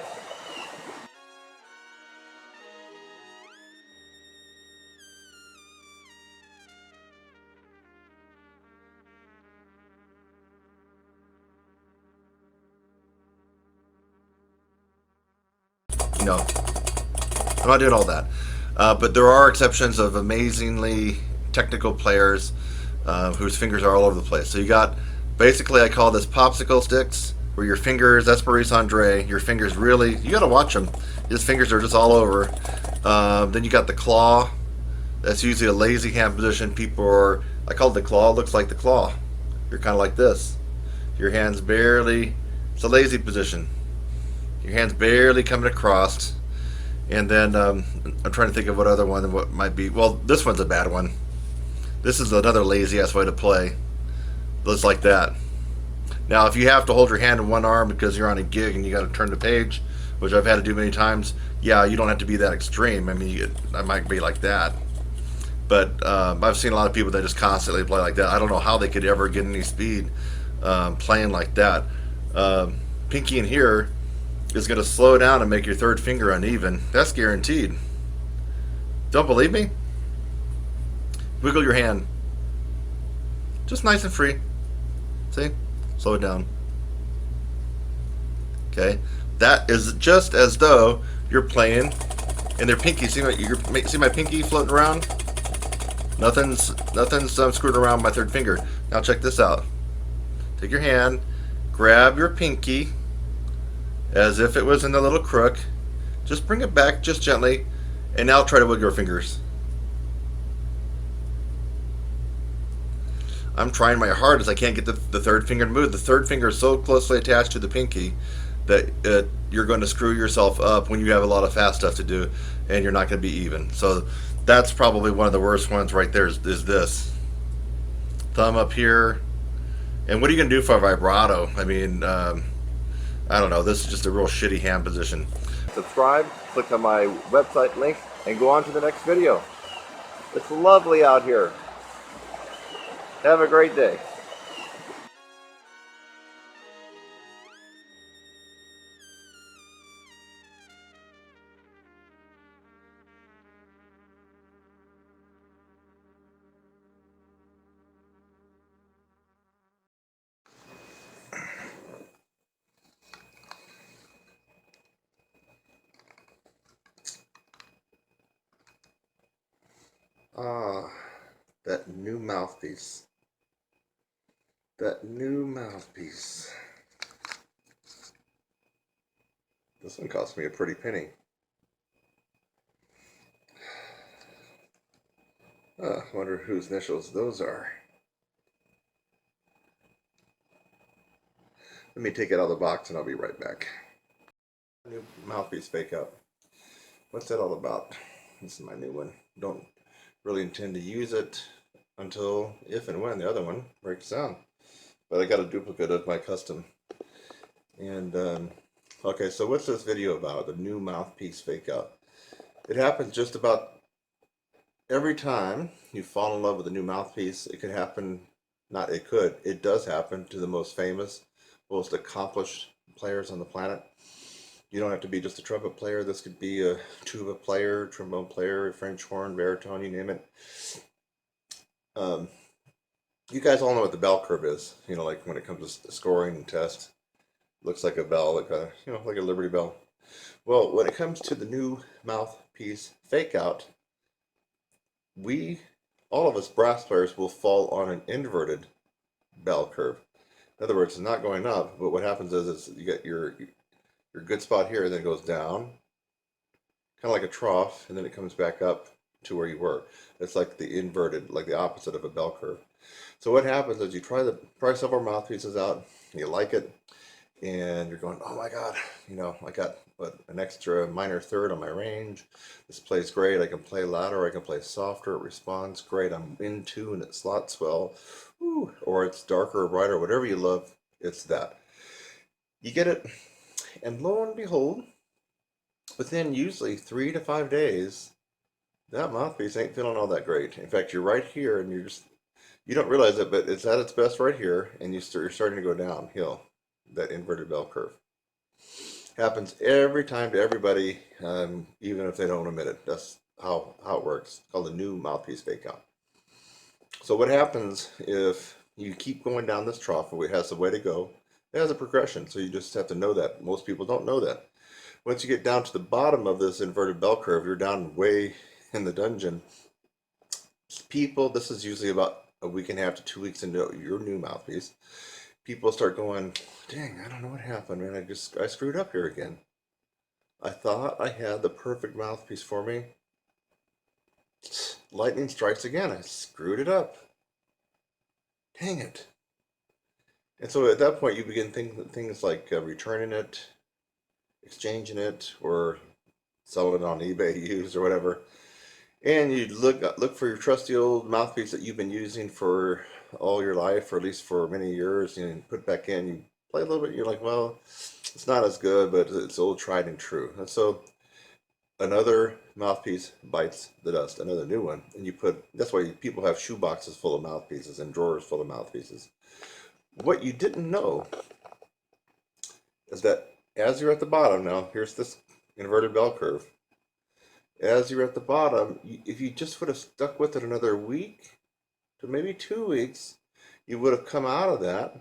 No, I'm not doing all that. But there are exceptions of amazingly technical players whose fingers are all over the place. So you got, basically I call this popsicle sticks, where your fingers, that's Maurice Andre, your fingers really, you gotta watch them. His fingers are just all over. Then you got the claw. That's usually a lazy hand position. People are, I call it the claw, it looks like the claw. You're kind of like this. Your hands barely, it's a lazy position. Your hand's barely coming across. And then I'm trying to think of what other one, what might be. Well, this one's a bad one. This is another lazy ass way to play. Looks like that. Now, if you have to hold your hand in one arm because you're on a gig and you got to turn the page, which I've had to do many times, yeah, you don't have to be that extreme. I mean, I might be like that. But I've seen a lot of people that just constantly play like that. I don't know how they could ever get any speed playing like that. Pinky in here is going to slow down and make your third finger uneven. That's guaranteed. Don't believe me? Wiggle your hand. Just nice and free. See? Slow it down. Okay? That is just as though you're playing in their pinky. See my pinky floating around? Nothing's screwing around my third finger. Now check this out. Take your hand, grab your pinky, as if it was in the little crook. Just bring it back just gently, and now try to wiggle your fingers. I'm trying my hardest. I can't get the third finger to move. The third finger is so closely attached to the pinky that you're going to screw yourself up when you have a lot of fast stuff to do, and you're not going to be even. So that's probably one of the worst ones right there is this. Thumb up here. And what are you going to do for a vibrato? I mean, I don't know. This is just a real shitty hand position. Subscribe, click on my website link, and go on to the next video. It's lovely out here. Have a great day. Ah, that new mouthpiece. That new mouthpiece. This one cost me a pretty penny. I wonder whose initials those are. Let me take it out of the box and I'll be right back. New mouthpiece fake out. What's that all about? This is my new one. Don't really intend to use it until if and when the other one breaks down. But I got a duplicate of my custom. And okay, so what's this video about? The new mouthpiece fake out. It happens just about every time you fall in love with a new mouthpiece. It could happen, not it could, it does happen to the most famous, most accomplished players on the planet. You don't have to be just a trumpet player. This could be a tuba player, trombone player, French horn, baritone, you name it. You guys all know what the bell curve is. You know, like when it comes to scoring and test. Looks like a bell, like a, you know, like a Liberty Bell. Well, when it comes to the new mouthpiece fake out, all of us brass players will fall on an inverted bell curve. In other words, it's not going up, but what happens is you get your good spot here, and then it goes down, kind of like a trough, and then it comes back up to where you were. It's like the inverted, like the opposite of a bell curve. So what happens is you try several mouthpieces out, you like it, and you're going, oh my God, you know, I got an extra minor third on my range. This plays great. I can play louder, I can play softer. It responds great. I'm in tune. It slots well. Ooh, or it's darker or brighter, whatever you love. It's that. You get it, and lo and behold, within usually 3 to 5 days, that mouthpiece ain't feeling all that great. In fact, you're right here, and you don't realize it, but it's at its best right here, and you're starting to go downhill. That inverted bell curve happens every time to everybody, even if they don't admit it. That's how it works. It's called the new mouthpiece fake out. So what happens if you keep going down this trough? It has a way to go. It has a progression, so you just have to know that. Most people don't know that. Once you get down to the bottom of this inverted bell curve, you're down way in the dungeon. People, this is usually about a week and a half to 2 weeks into your new mouthpiece. People start going, dang, I don't know what happened, man. I screwed up here again. I thought I had the perfect mouthpiece for me. Lightning strikes again. I screwed it up. Dang it. And so at that point, you begin thinking things like returning it, exchanging it, or selling it on eBay used or whatever. And you look for your trusty old mouthpiece that you've been using for all your life, or at least for many years, and you put it back in, you play a little bit, you're like, well, it's not as good, but it's old tried and true. And so another mouthpiece bites the dust, another new one, and that's why people have shoe boxes full of mouthpieces and drawers full of mouthpieces. What you didn't know is that as you're at the bottom, now here's this inverted bell curve. As you're at the bottom, if you just would have stuck with it another week to maybe 2 weeks, you would have come out of that,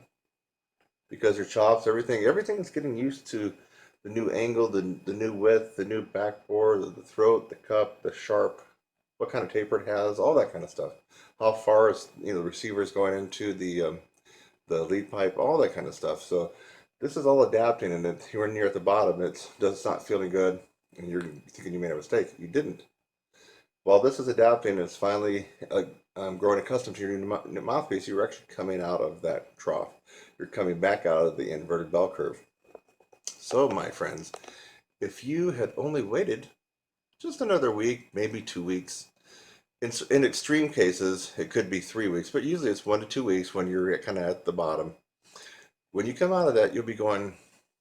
because your chops, everything's getting used to the new angle, the new width, the new backbore, the throat, the cup, the sharp, what kind of taper it has, all that kind of stuff. How far is the receiver's going into the lead pipe, all that kind of stuff. So this is all adapting, and when you're at the bottom, it's not feeling good, and you're thinking you made a mistake. You didn't. While this is adapting, it's finally growing accustomed to your new mouthpiece. You're actually coming out of that trough. You're coming back out of the inverted bell curve. So, my friends, if you had only waited just another week, maybe 2 weeks, in extreme cases, it could be 3 weeks, but usually it's 1 to 2 weeks when you're kind of at the bottom. When you come out of that, you'll be going,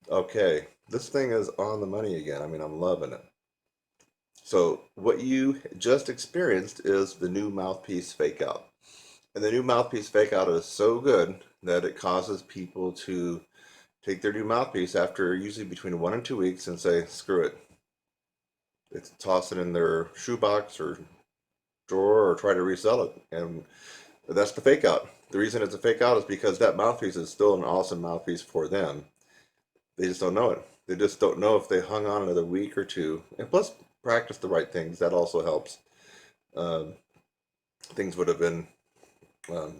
okay, this thing is on the money again. I mean, I'm loving it. So what you just experienced is the new mouthpiece fake out. And the new mouthpiece fake out is so good that it causes people to take their new mouthpiece after usually between 1 and 2 weeks and say, screw it. It's toss it in their shoebox or drawer or try to resell it. And that's the fake out. The reason it's a fake out is because that mouthpiece is still an awesome mouthpiece for them. They just don't know it. They just don't know if they hung on another week or two. And plus, practice the right things. That also helps. Things would have been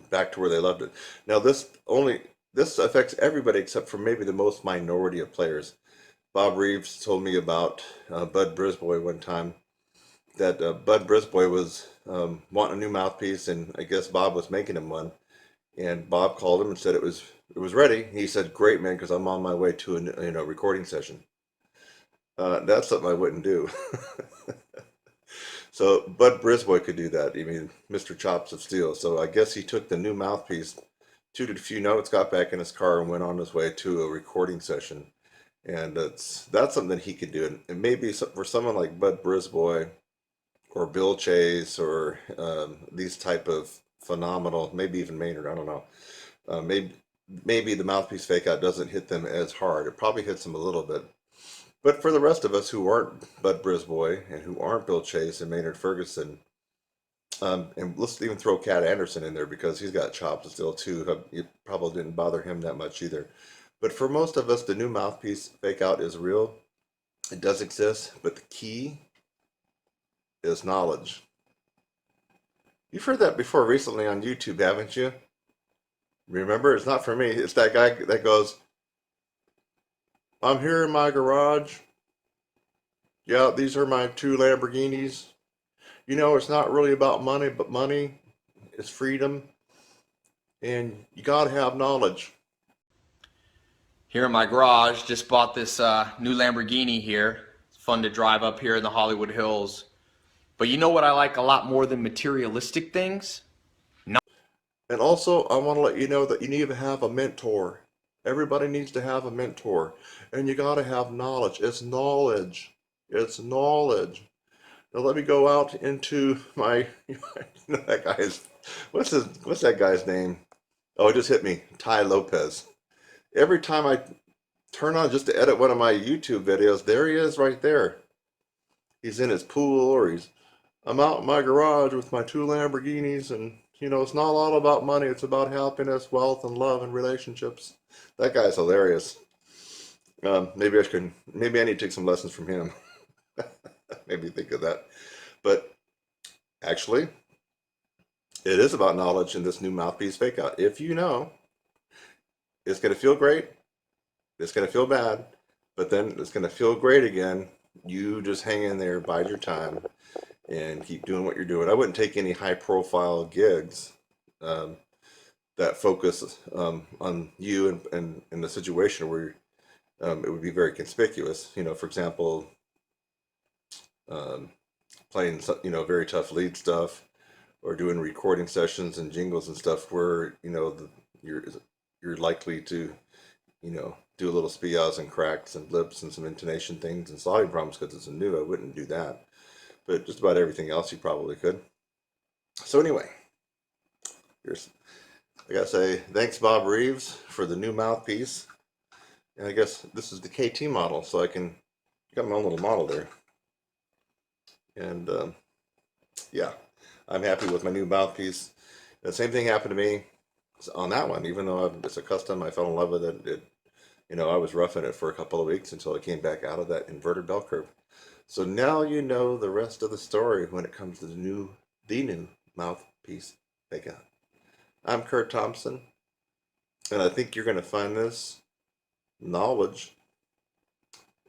back to where they loved it. Now, this affects everybody except for maybe the most minority of players. Bob Reeves told me about Bud Brisbois one time, that Bud Brisbois was wanting a new mouthpiece, and I guess Bob was making him one. And Bob called him and said it was ready. He said, "Great, man, because I'm on my way to a recording session." That's something I wouldn't do. So Bud Brisboy could do that. I mean, Mr. Chops of Steel. So I guess he took the new mouthpiece, tooted a few notes, got back in his car, and went on his way to a recording session. And that's something that he could do. And maybe for someone like Bud Brisboy or Bill Chase or these type of phenomenal, maybe even Maynard, I don't know. Maybe the mouthpiece fake out doesn't hit them as hard. It probably hits them a little bit. But for the rest of us who aren't Bud Brisboy and who aren't Bill Chase and Maynard Ferguson, and let's even throw Cat Anderson in there because he's got chops still too. It probably didn't bother him that much either. But for most of us, the new mouthpiece fake out is real. It does exist, but the key is knowledge. You've heard that before recently on YouTube, haven't you? Remember, it's not for me. It's that guy that goes, "I'm here in my garage. Yeah, these are my 2 Lamborghinis. You know, it's not really about money, but money is freedom. And you got to have knowledge." Here in my garage, just bought this new Lamborghini here. It's fun to drive up here in the Hollywood Hills. But you know what I like a lot more than materialistic things? And also, I want to let you know that you need to have a mentor. Everybody needs to have a mentor. And you got to have knowledge. It's knowledge. It's knowledge. Now let me go out into my, that guy's, what's that guy's name? Oh, it just hit me. Ty Lopez. Every time I turn on just to edit one of my YouTube videos, there he is right there. He's in his pool, or I'm out in my garage with my 2 Lamborghinis, and it's not all about money. It's about happiness, wealth, and love and relationships. That guy's hilarious. Maybe I need to take some lessons from him. Maybe think of that. But actually, it is about knowledge in this new mouthpiece fake out. If you know, it's going to feel great. It's going to feel bad, but then it's going to feel great again. You just hang in there, bide your time, and keep doing what you're doing. I wouldn't take any high-profile gigs that focus on you and in the situation where it would be very conspicuous. For example, playing very tough lead stuff, or doing recording sessions and jingles and stuff where you're likely to do a little spiaz and cracks and blips and some intonation things and sliding problems because it's new. I wouldn't do that, but just about everything else you probably could. So anyway, I gotta say thanks, Bob Reeves, for the new mouthpiece. And I guess this is the KT model, so I got my own little model there. And yeah, I'm happy with my new mouthpiece. The same thing happened to me on that one, even though it's a custom. I fell in love with it. I was roughing it for a couple of weeks until I came back out of that inverted bell curve. So now you know the rest of the story when it comes to the new mouthpiece fake out. I'm Kurt Thompson, and I think you're going to find this knowledge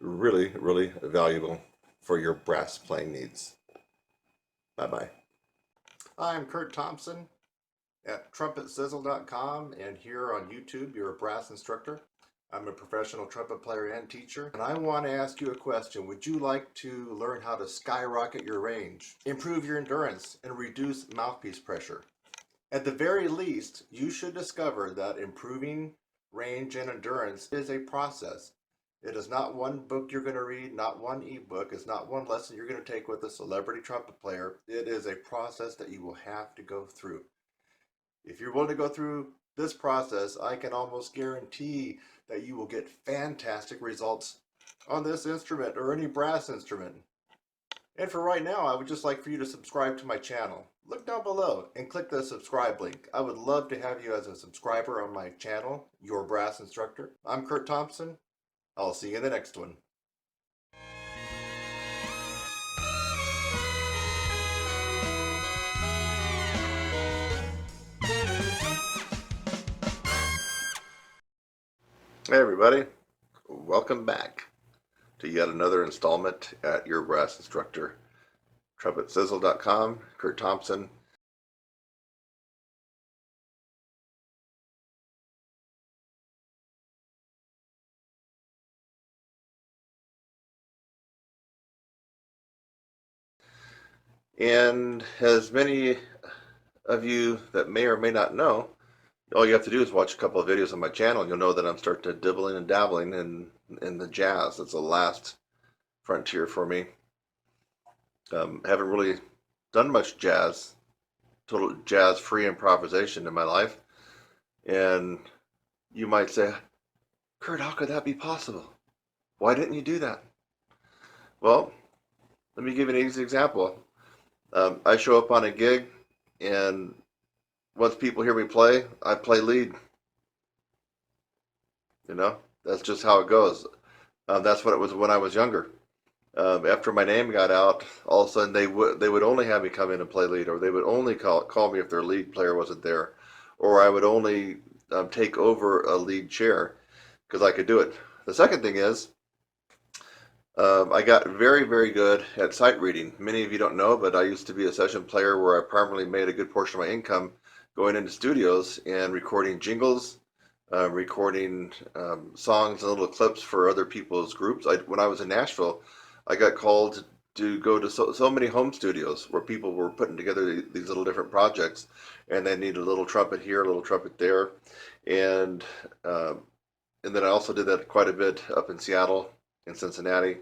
really, really valuable for your brass playing needs. Bye-bye. I'm Kurt Thompson at TrumpetSizzle.com, and here on YouTube, you're a brass instructor. I'm a professional trumpet player and teacher, and I want to ask you a question. Would you like to learn how to skyrocket your range, improve your endurance, and reduce mouthpiece pressure? At the very least, you should discover that improving range and endurance is a process. It is not one book you're going to read, not one ebook. It's not one lesson you're going to take with a celebrity trumpet player. It is a process that you will have to go through. If you're willing to go through this process, I can almost guarantee that you will get fantastic results on this instrument or any brass instrument. And for right now, I would just like for you to subscribe to my channel. Look down below and click the subscribe link. I would love to have you as a subscriber on my channel, Your Brass Instructor. I'm Kurt Thompson. I'll see you in the next one. Hey everybody, welcome back to yet another installment at Your Brass Instructor. TrumpetSizzle.com, Kurt Thompson. And as many of you that may or may not know, all you have to do is watch a couple of videos on my channel and you'll know that I'm starting to dibbling and dabbling in the jazz. That's the last frontier for me. Haven't really done much jazz, total jazz free improvisation in my life. And you might say, Kurt, how could that be possible? Why didn't you do that? Well, let me give you an easy example. I show up on a gig, and once people hear me play, I play lead. You know, that's just how it goes. That's what it was when I was younger. After my name got out, all of a sudden they would only have me come in and play lead, or they would only call me if their lead player wasn't there, or I would only take over a lead chair because I could do it. The second thing is, I got very, very good at sight reading. Many of you don't know, but I used to be a session player where I primarily made a good portion of my income going into studios and recording jingles, recording songs and little clips for other people's groups. When I was in Nashville, I got called to go to so many home studios where people were putting together these little different projects, and they needed a little trumpet here, a little trumpet there, and then I also did that quite a bit up in Seattle, in Cincinnati,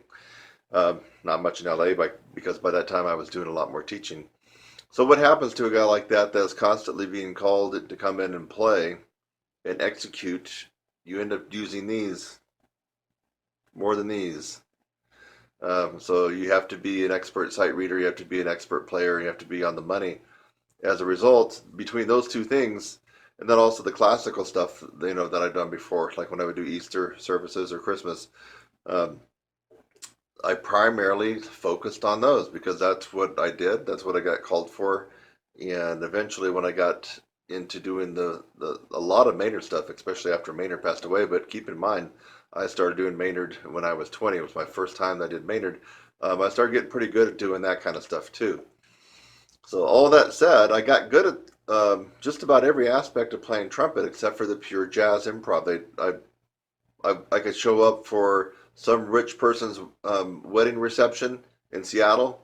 not much in LA, because by that time I was doing a lot more teaching. So what happens to a guy like that that's constantly being called to come in and play and execute? You end up using these more than these. So you have to be an expert sight reader, you have to be an expert player, you have to be on the money. As a result, between those two things, and then also the classical stuff, you know, that I've done before, like when I would do Easter services or Christmas, I primarily focused on those because that's what I did. That's what I got called for. And eventually when I got into doing a lot of Maynard stuff, especially after Maynard passed away, but keep in mind, I started doing Maynard when I was 20. It was my first time that I did Maynard. I started getting pretty good at doing that kind of stuff too. So all that said, I got good at just about every aspect of playing trumpet except for the pure jazz improv. I could show up for some rich person's wedding reception in Seattle,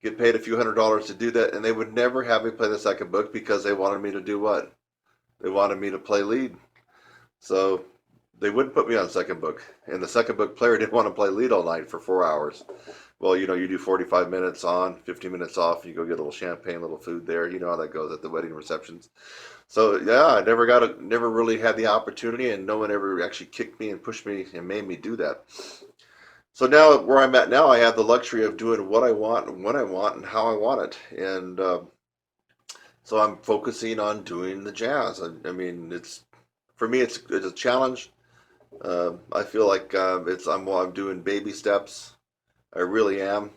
get paid a few $100s to do that, and they would never have me play the second book because they wanted me to do what? They wanted me to play lead. So they wouldn't put me on second book, and the second book player didn't want to play lead all night for 4 hours. Well, you know, you do 45 minutes on, 15 minutes off, you go get a little champagne, a little food there. You know how that goes at the wedding receptions. So yeah, I never really had the opportunity, and no one ever actually kicked me and pushed me and made me do that. So now where I'm at now, I have the luxury of doing what I want and when I want and how I want it. And so I'm focusing on doing the jazz. I mean, for me, it's a challenge. I feel like I'm doing baby steps. I really am.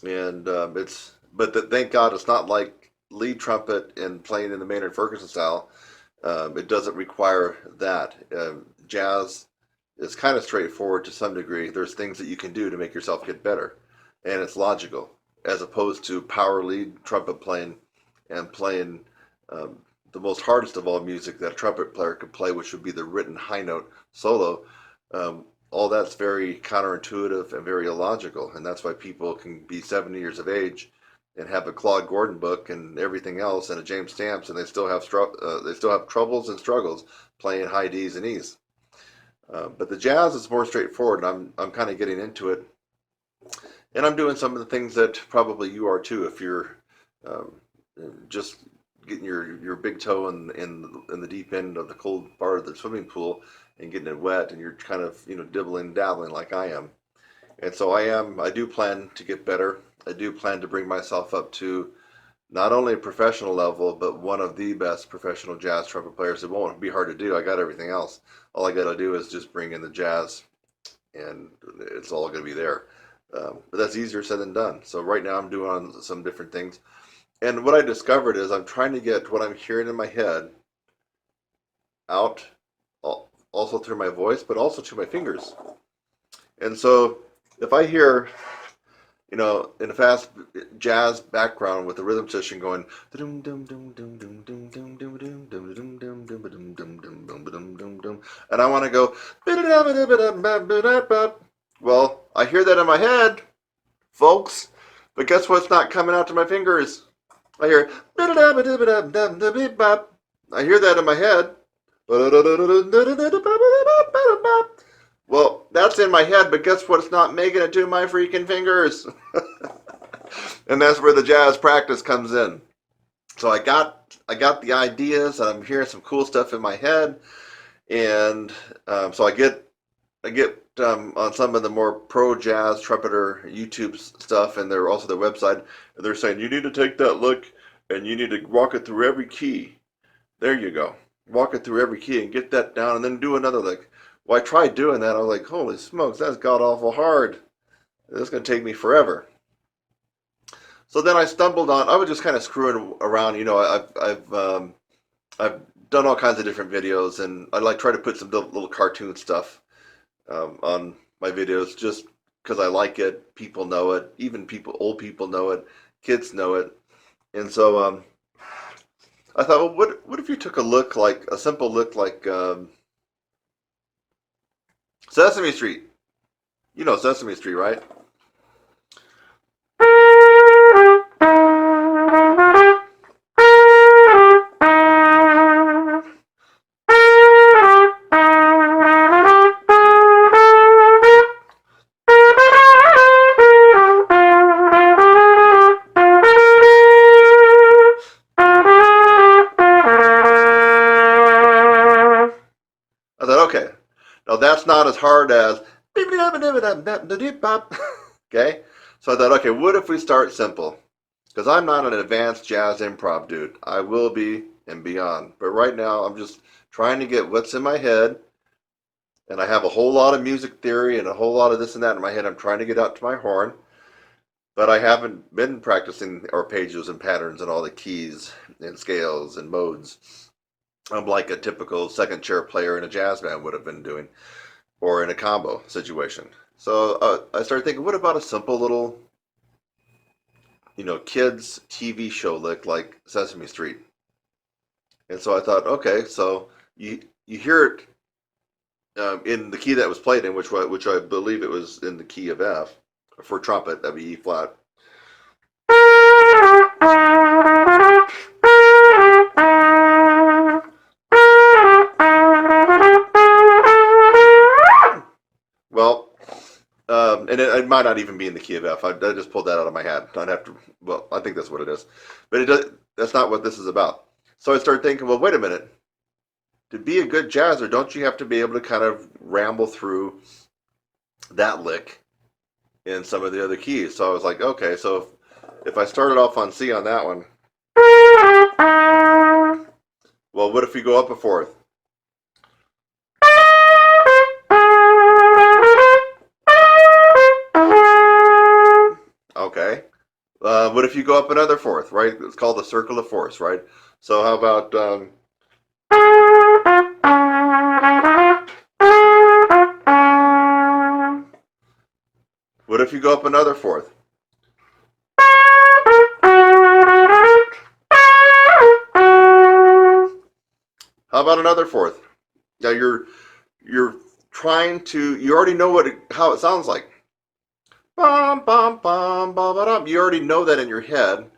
And thank God it's not like lead trumpet and playing in the Maynard Ferguson style. It doesn't require that. Jazz is kind of straightforward to some degree. There's things that you can do to make yourself get better, and it's logical, as opposed to power lead trumpet playing and playing the most hardest of all music that a trumpet player could play, which would be the written high note solo. All that's very counterintuitive and very illogical, and that's why people can be 70 years of age and have a Claude Gordon book and everything else and a James Stamps, and they still have troubles and struggles playing high D's and E's. But the jazz is more straightforward, and I'm kind of getting into it, and I'm doing some of the things that probably you are too. If you're just getting your big toe in the deep end of the cold part of the swimming pool and getting it wet, and you're kind of dibbling dabbling like I am. And so I do plan to get better. I do plan to bring myself up to not only a professional level, but one of the best professional jazz trumpet players. It won't be hard to do. I got everything else. All I got to do is just bring in the jazz, and it's all going to be there. But that's easier said than done. So right now I'm doing some different things. And what I discovered is I'm trying to get what I'm hearing in my head out, also through my voice, but also to my fingers. And so if I hear, in a fast jazz background with the rhythm section going, and I want to go, well, I hear that in my head, folks, But guess what's not coming out to my fingers? I hear, I hear that in my head. Well, that's in my head, but guess what's not making it to my freaking fingers? And that's where the jazz practice comes in. So I got the ideas, and I'm hearing some cool stuff in my head, and so I get on some of the more pro jazz trumpeter YouTube stuff, and they're also their website. And they're saying you need to take that lick and you need to walk it through every key. There you go, walk it through every key and get that down, and then do another lick. Well, I tried doing that. I was like, holy smokes, that's god awful hard. It's going to take me forever. So then I stumbled on. I was just kind of screwing around. You know, I've done all kinds of different videos, and I like try to put some little cartoon stuff on my videos just because I like it. People know it. Even old people know it. Kids know it. And so I thought, well, what if you took a simple look like Sesame Street? You know Sesame Street, right? I thought, okay, now that's not as hard as okay. So I thought, okay, what if we start simple? Because I'm not an advanced jazz improv dude. I will be and beyond. But right now, I'm just trying to get what's in my head. And I have a whole lot of music theory and a whole lot of this and that in my head. I'm trying to get out to my horn. But I haven't been practicing arpeggios and patterns and all the keys and scales and modes. I'm like a typical second chair player in a jazz band would have been doing, or in a combo situation. So I started thinking, what about a simple little, kids TV show like Sesame Street? And so I thought, okay, so you hear it in the key that was played in, which I believe it was in the key of F for trumpet, that'd be E flat. Well, and it might not even be in the key of F. I just pulled that out of my head. I'd have to. Well, I think that's what it is, but it does. That's not what this is about. So I started thinking, well, wait a minute. To be a good jazzer, don't you have to be able to kind of ramble through that lick in some of the other keys? So I was like, okay, so if I started off on C on that one, well, what if we go up a fourth? Okay. What if you go up another fourth, right? It's called the circle of fourths, right? So how about what if you go up another fourth? How about another fourth? Now you're trying to. You already know how it sounds like. Bum, bum, bum, bum, bum. You already know that in your head,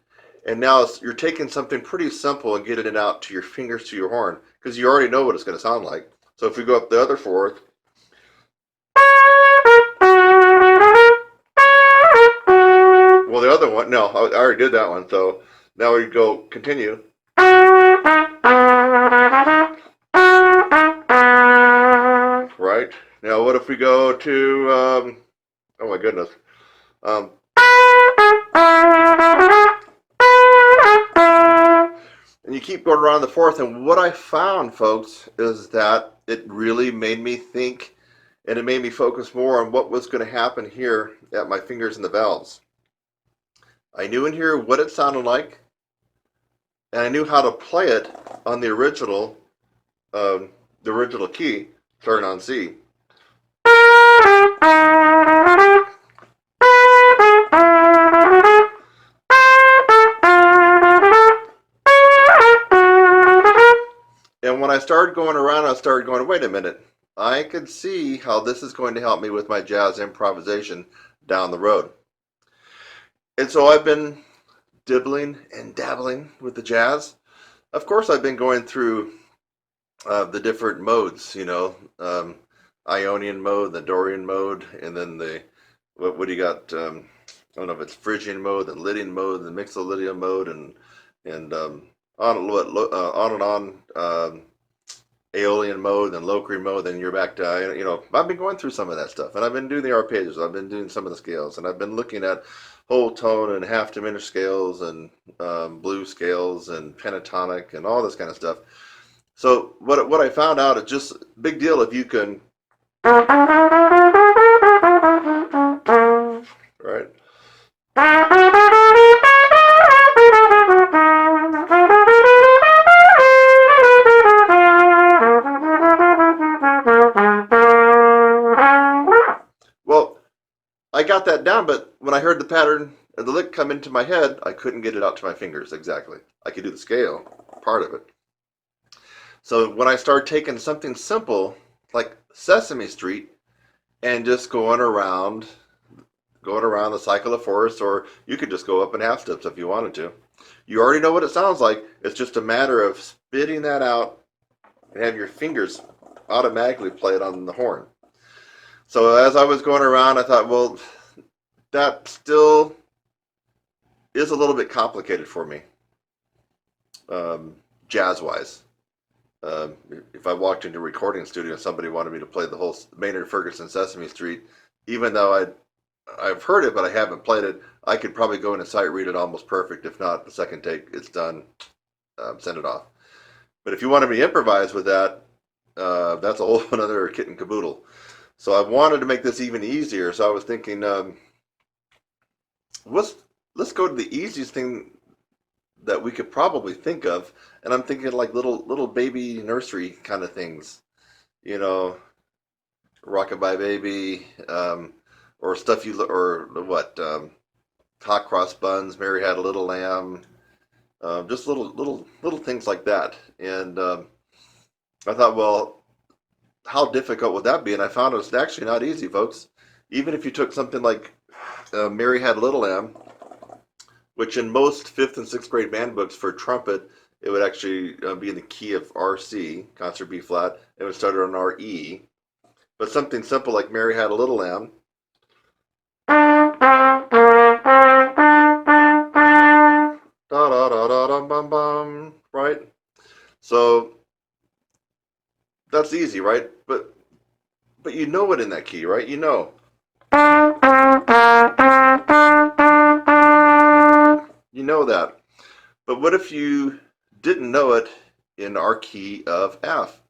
and now you're taking something pretty simple and getting it out to your fingers, to your horn, because you already know what it's going to sound like. So if we go up the other fourth, well, the other one, no, I already did that one. So now we go continue. Right now, what if we go to? Oh my goodness. And you keep going around the fourth, and what I found, folks, is that it really made me think, and it made me focus more on what was going to happen here at my fingers and the valves. I knew in here what it sounded like, and I knew how to play it on the original key, starting on C. And when I started going around, I started going, wait a minute. I could see how this is going to help me with my jazz improvisation down the road. And so I've been dibbling and dabbling with the jazz. Of course, I've been going through the different modes, Ionian mode, the Dorian mode, and then the what do you got? I don't know if it's Phrygian mode, the Lydian mode, the Mixolydian mode, and on and on. Aeolian mode, then Locrian mode, then you're back to, I've been going through some of that stuff, and I've been doing the arpeggios, I've been doing some of the scales, and I've been looking at whole tone and half diminished scales and blues scales and pentatonic and all this kind of stuff. So what I found out is just big deal if you can, right? Well, I got that down, but when I heard the pattern of the lick come into my head, I couldn't get it out to my fingers exactly. I could do the scale, part of it. So when I started taking something simple like Sesame Street and just going around the cycle of fourths, or you could just go up in half steps if you wanted to. You already know what it sounds like. It's just a matter of spitting that out and have your fingers automatically play it on the horn. So as I was going around, I thought, well, that still is a little bit complicated for me, jazz-wise. If I walked into a recording studio and somebody wanted me to play the whole Maynard Ferguson Sesame Street, even though I've heard it, but I haven't played it, I could probably go in and sight read it almost perfect. If not, the second take, it's done, send it off. But if you wanted me to improvise with that, that's a whole another kit and caboodle. So I wanted to make this even easier. So I was thinking, let's go to the easiest thing that we could probably think of, and I'm thinking like little baby nursery kind of things, Rockabye Baby, or stuff hot cross buns, Mary Had a Little Lamb, just little things like that. And I thought, well, how difficult would that be? And I found it's actually not easy, folks. Even if you took something like Mary Had a Little Lamb, which in most 5th and 6th grade band books for trumpet, it would actually be in the key of RC, concert B flat. It would start on RE. But something simple like Mary Had a Little Lamb, da da da da dum bum bum, right? So that's easy, right? But you know it in that key, right? You know. You know that. But what if you didn't know it in our key of F?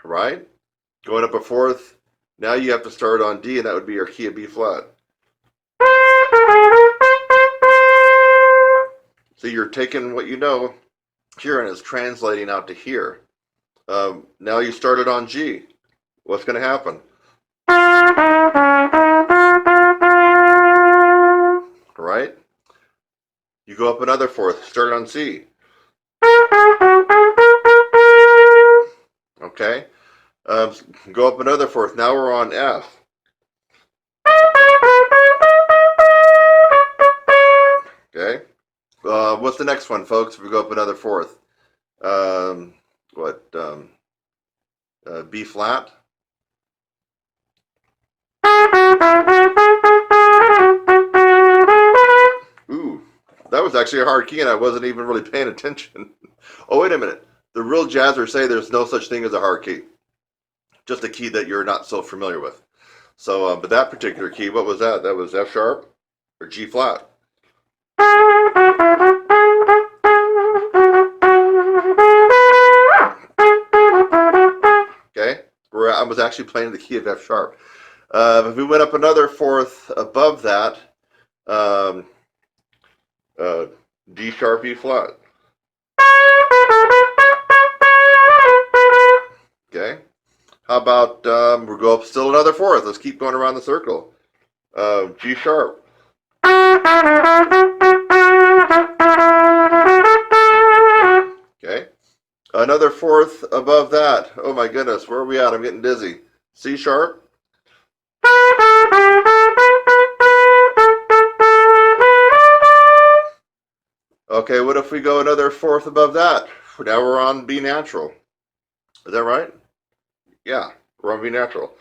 Right? Going up a fourth, now you have to start on D, and that would be your key of B flat. So you're taking what you know here and it's translating out to here. Now you started on G. What's going to happen? Right? You go up another fourth, start on C. Okay? Go up another fourth. Now we're on F. Okay? What's the next one, folks? If we go up another fourth. B flat. Ooh, that was actually a hard key, and I wasn't even really paying attention. Oh, wait a minute. The real jazzers say there's no such thing as a hard key. Just a key that you're not so familiar with. So, but that particular key, what was that? That was F sharp or G flat. Okay, I was actually playing the key of F sharp. If we went up another fourth above that, D sharp, E flat. Okay. How about we'll go up still another fourth. Let's keep going around the circle. G sharp. Okay. Another fourth above that. Oh my goodness, where are we at? I'm getting dizzy. C sharp. Okay, what if we go another fourth above that? Now we're on B natural. Is that right? Yeah, we're on B natural.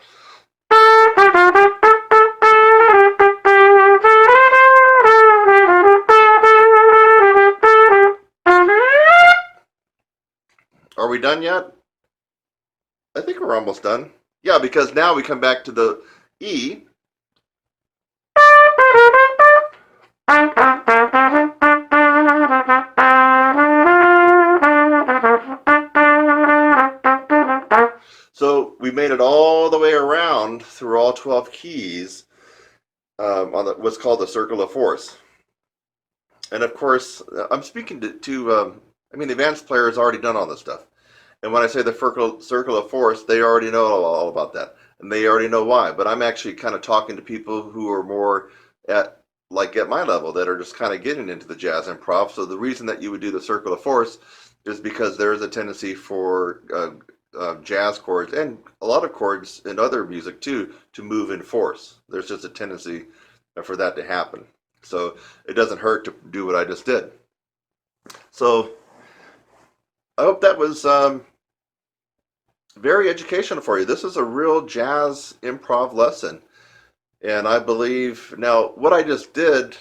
Are we done yet? I think we're almost done. Yeah, because now we come back to the E. So we made it all the way around through all 12 keys on what's called the circle of force. And of course, I'm speaking to I mean, the advanced player has already done all this stuff. And when I say the circle of force, they already know all about that. And they already know why. But I'm actually kind of talking to people who are more at my level, that are just kind of getting into the jazz improv. So the reason that you would do the circle of force is because there is a tendency for jazz chords, and a lot of chords in other music too, to move in force. There's just a tendency for that to happen. So it doesn't hurt to do what I just did. So I hope that was very educational for you. This is a real jazz improv lesson. And I believe, now what I just did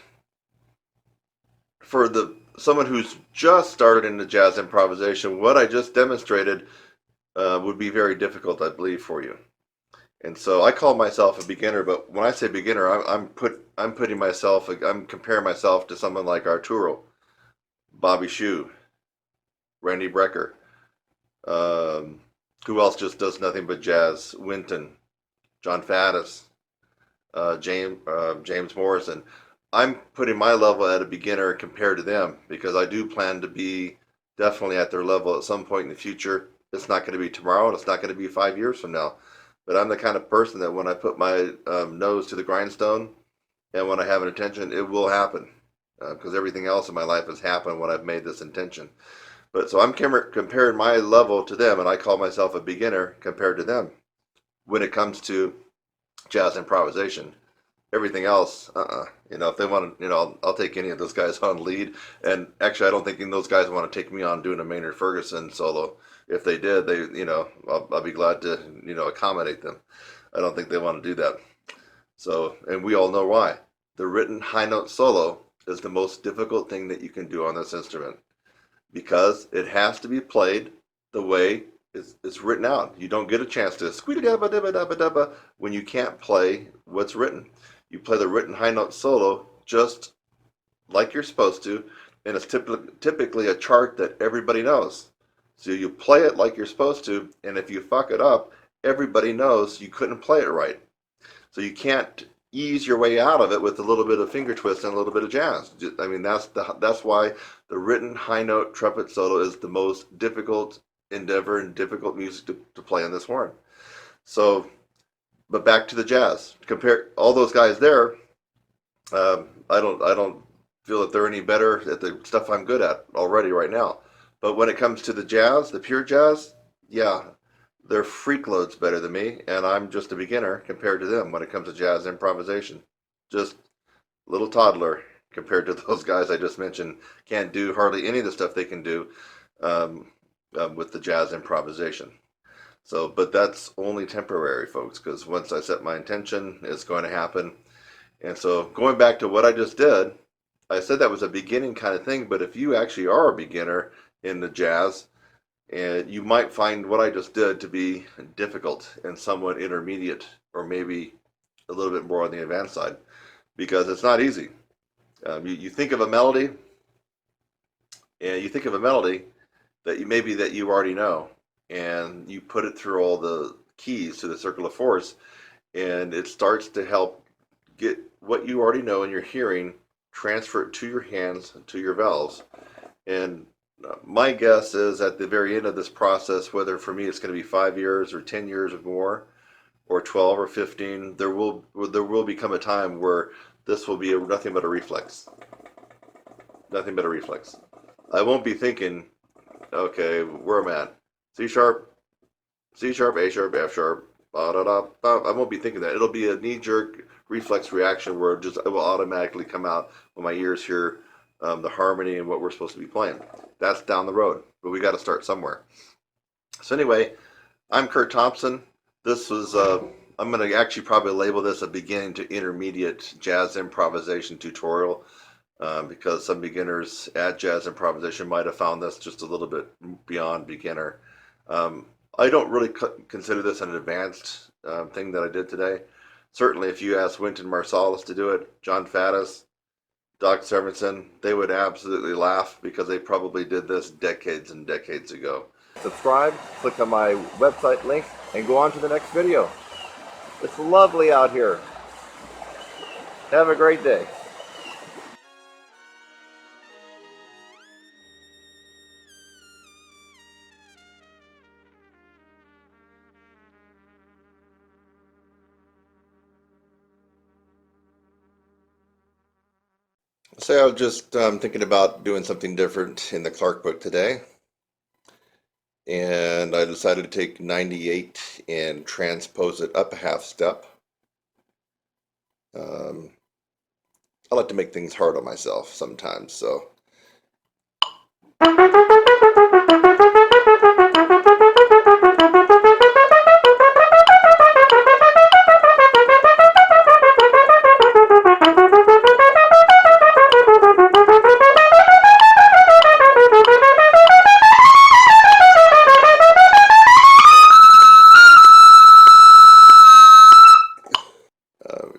for someone who's just started into jazz improvisation, what I just demonstrated would be very difficult, I believe, for you. And so I call myself a beginner, but when I say beginner, I'm comparing myself to someone like Arturo, Bobby Shue, Randy Brecker, who else just does nothing but jazz? Winton, John Faddis, James Morrison. I'm putting my level at a beginner compared to them, because I do plan to be definitely at their level at some point in the future. It's not going to be tomorrow, and it's not going to be 5 years from now. But I'm the kind of person that when I put my nose to the grindstone, and when I have an intention, it will happen. Because everything else in my life has happened when I've made this intention. But so I'm comparing my level to them, and I call myself a beginner compared to them when it comes to jazz improvisation. Everything else, if they want to, I'll take any of those guys on lead. And actually, I don't think those guys want to take me on doing a Maynard Ferguson solo. If they did, I'll be glad to, accommodate them. I don't think they want to do that. So, and we all know why. The written high note solo is the most difficult thing that you can do on this instrument, because it has to be played the way it's written out. You don't get a chance to squeak-a-dabba-dabba-dabba-dabba when you can't play what's written. You play the written high note solo just like you're supposed to, and it's typically a chart that everybody knows. So you play it like you're supposed to, and if you fuck it up, everybody knows you couldn't play it right. So you can't ease your way out of it with a little bit of finger twist and a little bit of jazz. I mean, that's why the written high note trumpet solo is the most difficult endeavor and difficult music to play on this horn. So, but back to the jazz. Compare all those guys there. I don't feel that they're any better at the stuff I'm good at already right now. But when it comes to the jazz, the pure jazz, yeah, they're freak loads better than me, and I'm just a beginner compared to them when it comes to jazz improvisation. Just a little toddler compared to those guys I just mentioned. Can't do hardly any of the stuff they can do with the jazz improvisation. So, but that's only temporary, folks, because once I set my intention, it's going to happen. And so going back to what I just did, I said that was a beginning kind of thing, but if you actually are a beginner in the jazz, and you might find what I just did to be difficult and somewhat intermediate, or maybe a little bit more on the advanced side, because it's not easy. You think of a melody, and you think of a melody that you already know, and you put it through all the keys to the circle of force, and it starts to help get what you already know in your hearing, transfer it to your hands, to your valves. And my guess is at the very end of this process, whether for me it's going to be 5 years or 10 years or more, or 12 or 15, there will become a time where this will be nothing but a reflex. Nothing but a reflex. I won't be thinking, okay, where am I at? C sharp, A sharp, F sharp, ba da da ba. I won't be thinking that. It'll be a knee-jerk reflex reaction where it will automatically come out when my ears hear the harmony and what we're supposed to be playing. That's down the road, but we got to start somewhere. So anyway, I'm Kurt Thompson. This was, I'm going to actually probably label this a beginning to intermediate jazz improvisation tutorial, because some beginners at jazz improvisation might have found this just a little bit beyond beginner. I don't really consider this an advanced thing that I did today. Certainly, if you ask Wynton Marsalis to do it, John Faddis, Doc Severinsen, they would absolutely laugh because they probably did this decades and decades ago. Subscribe, click on my website link, and go on to the next video. It's lovely out here. Have a great day. So I was just thinking about doing something different in the Clark book today, and I decided to take 98 and transpose it up a half step. I like to make things hard on myself sometimes, so.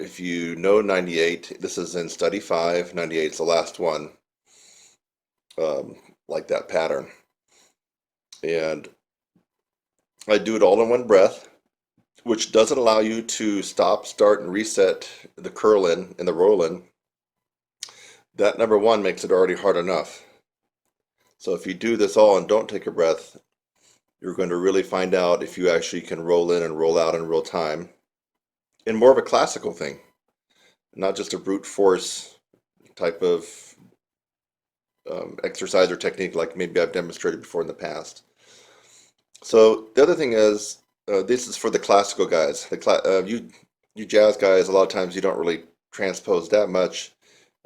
If you know 98, this is in study 5. 98 is the last one, like that pattern. And I do it all in one breath, which doesn't allow you to stop, start, and reset the curl in and the roll in. That number 1 makes it already hard enough. So if you do this all and don't take a breath, you're going to really find out if you actually can roll in and roll out in real time. And more of a classical thing, not just a brute force type of exercise or technique like maybe I've demonstrated before in the past. So the other thing is, this is for the classical guys. You jazz guys, a lot of times you don't really transpose that much.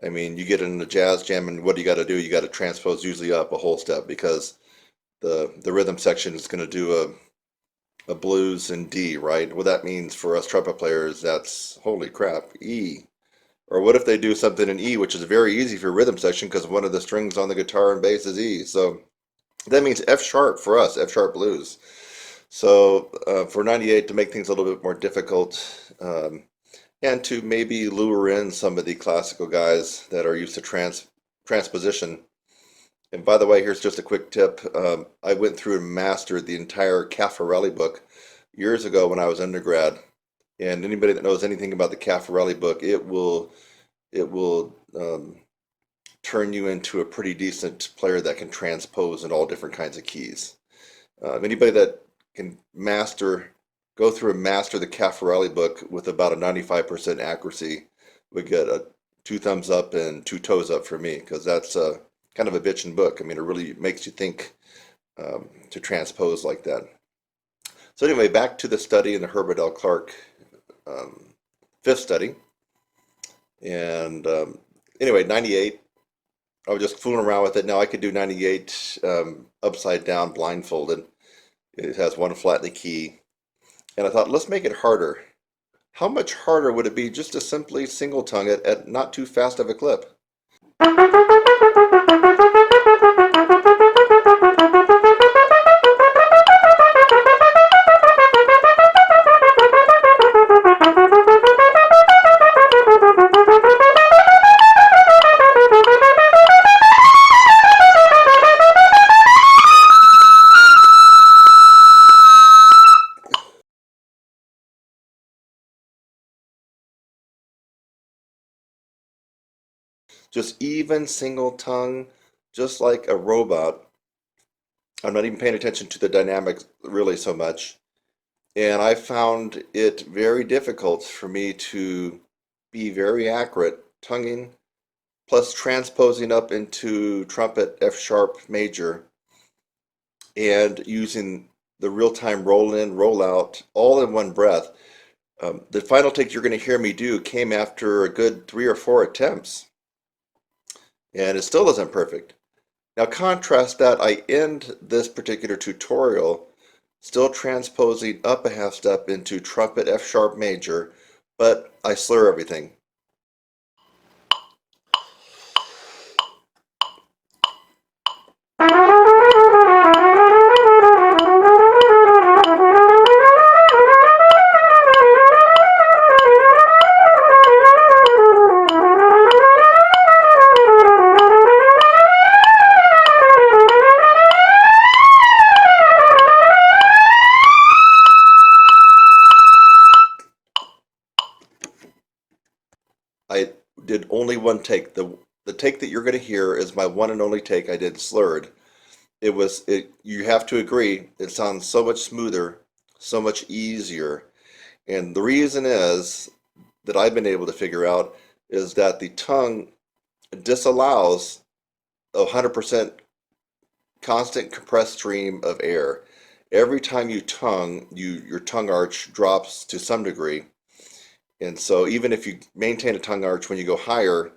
I mean, you get in a jazz jam and what do you got to do? You got to transpose usually up a whole step because the rhythm section is going to do a blues in D, right? Well, that means for us trumpet players, that's, holy crap, E. Or what if they do something in E, which is very easy for rhythm section because one of the strings on the guitar and bass is E. So that means F sharp for us, F sharp blues. So for 98, to make things a little bit more difficult, and to maybe lure in some of the classical guys that are used to transposition. And by the way, here's just a quick tip. I went through and mastered the entire Caffarelli book years ago when I was undergrad. And anybody that knows anything about the Caffarelli book, it will turn you into a pretty decent player that can transpose in all different kinds of keys. Anybody that can go through and master the Caffarelli book with about a 95% accuracy would get a 2 thumbs up and 2 toes up for me, because that's kind of a bitchin' book. I mean, it really makes you think to transpose like that. So anyway, back to the study in the Herbert L. Clark 5th study. And anyway, 98, I was just fooling around with it. Now I could do 98 upside down blindfolded. It has 1 flat in the key. And I thought, let's make it harder. How much harder would it be just to simply single tongue it at not too fast of a clip? Just even single tongue, just like a robot. I'm not even paying attention to the dynamics really so much. And I found it very difficult for me to be very accurate tonguing, plus transposing up into trumpet F sharp major, and using the real-time roll in, roll out, all in one breath. The final take you're going to hear me do came after a good 3 or 4 attempts. and it still isn't perfect. Now contrast that, I end this particular tutorial still transposing up a half step into trumpet F sharp major, but I slur everything. I did only one take. The take that you're going to hear is my one and only take I did slurred. You have to agree, it sounds so much smoother, so much easier. And the reason is that I've been able to figure out is that the tongue disallows 100% constant compressed stream of air. Every time you tongue, your tongue arch drops to some degree. And so even if you maintain a tongue arch when you go higher,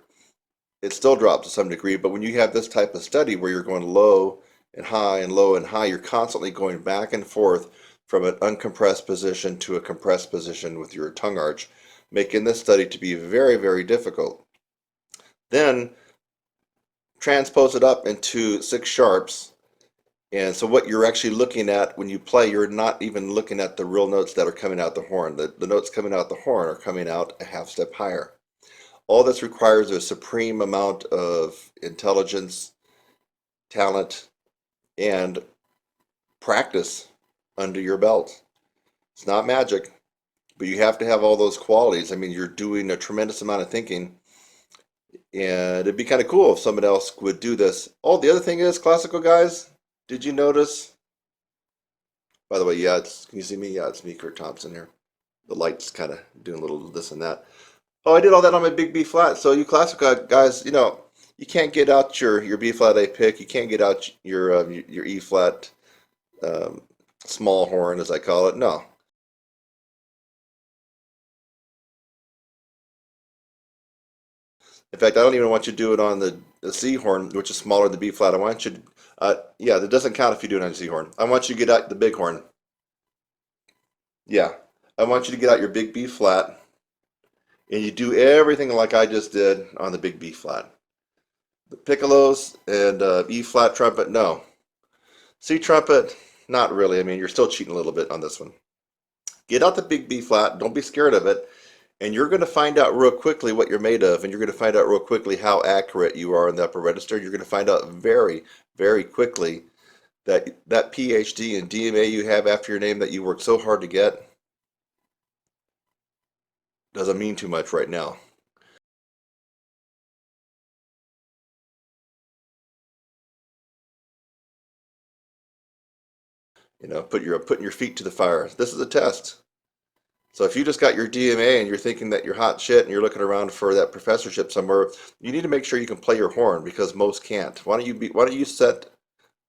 it still drops to some degree. But when you have this type of study where you're going low and high and low and high, you're constantly going back and forth from an uncompressed position to a compressed position with your tongue arch, making this study to be very, very difficult. Then transpose it up into 6 sharps. And so what you're actually looking at when you play, you're not even looking at the real notes that are coming out the horn. The notes coming out the horn are coming out a half step higher. All this requires a supreme amount of intelligence, talent, and practice under your belt. It's not magic, but you have to have all those qualities. I mean, you're doing a tremendous amount of thinking, and it'd be kind of cool if somebody else would do this. Oh, the other thing is, classical guys, did you notice? By the way, yeah, can you see me? Yeah, it's me, Kurt Thompson here. The light's kind of doing a little this and that. Oh, I did all that on my big B flat. So you classical guys, you can't get out your B flat A pick. You can't get out your E flat small horn, as I call it. No. In fact, I don't even want you to do it on the C horn, which is smaller than the B flat. I want you to, yeah, that doesn't count if you do it on the C horn. I want you to get out the big horn. Yeah, I want you to get out your big B flat, and you do everything like I just did on the big B flat. The piccolos and E flat trumpet, no. C trumpet, not really. I mean, you're still cheating a little bit on this one. Get out the big B flat. Don't be scared of it. And you're going to find out real quickly what you're made of, and you're going to find out real quickly how accurate you are in the upper register. You're going to find out very, very quickly that that PhD and DMA you have after your name that you worked so hard to get doesn't mean too much right now. Putting your feet to the fire. This is a test. So if you just got your DMA and you're thinking that you're hot shit and you're looking around for that professorship somewhere, you need to make sure you can play your horn, because most can't. Why don't you set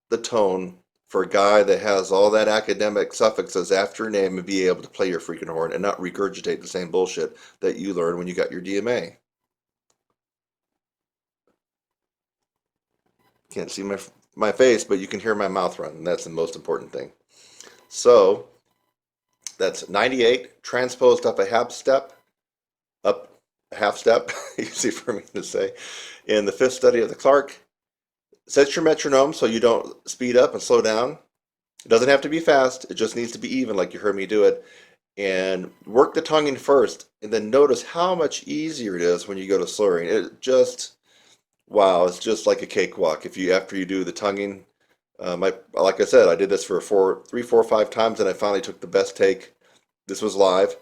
the tone for a guy that has all that academic suffixes after your name and be able to play your freaking horn and not regurgitate the same bullshit that you learned when you got your DMA. Can't see my face, but you can hear my mouth run, and that's the most important thing. So that's 98 transposed up a half step, easy for me to say, in the 5th study of the Clark. Set your metronome so you don't speed up and slow down. It doesn't have to be fast, it just needs to be even like you heard me do it. And work the tonguing first, and then notice how much easier it is when you go to slurring. It just, wow, it's just like a cakewalk after you do the tonguing. Like I said, I did this for 3, 4, 5 times, and I finally took the best take. This was live,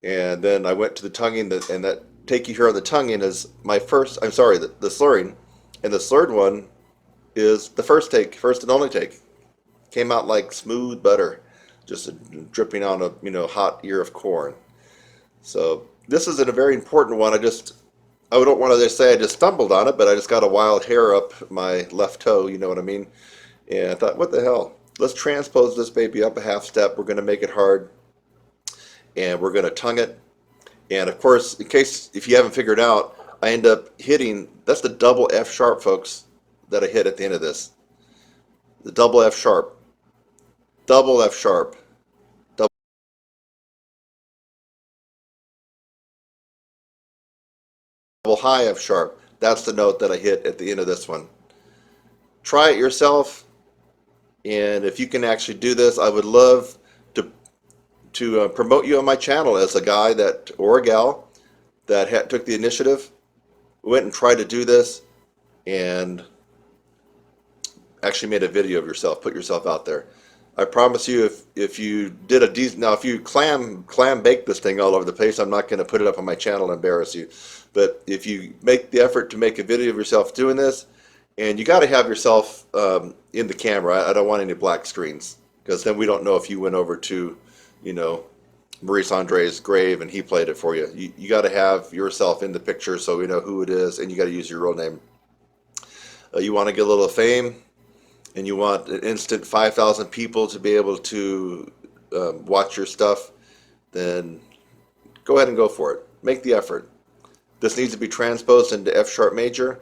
and then I went to the tonguing, and that take you hear on the tonguing is my first. I'm sorry, the slurring, and the slurred one is the first and only take. Came out like smooth butter, just dripping on a hot ear of corn. So this is a very important one. I don't want to say I just stumbled on it, but I just got a wild hair up my left toe, you know what I mean? And I thought, what the hell? Let's transpose this baby up a half step. We're going to make it hard, and we're going to tongue it. And of course, if you haven't figured out, I end up hitting, that's the double F sharp, folks, that I hit at the end of this. The double F sharp, double F sharp, double high F sharp. That's the note that I hit at the end of this one. Try it yourself, and if you can actually do this, I would love to promote you on my channel as a guy that, or a gal that took the initiative, went and tried to do this, and actually made a video of yourself, put yourself out there. I promise you, if you did a decent, now if you clam bake this thing all over the place, I'm not going to put it up on my channel and embarrass you. But if you make the effort to make a video of yourself doing this, and you got to have yourself in the camera. I don't want any black screens, because then we don't know if you went over to, you know, Maurice Andre's grave and he played it for you. You got to have yourself in the picture so we know who it is, and you got to use your real name. You want to get a little fame, and you want an instant 5,000 people to be able to watch your stuff, then go ahead and go for it. Make the effort. This needs to be transposed into F sharp major.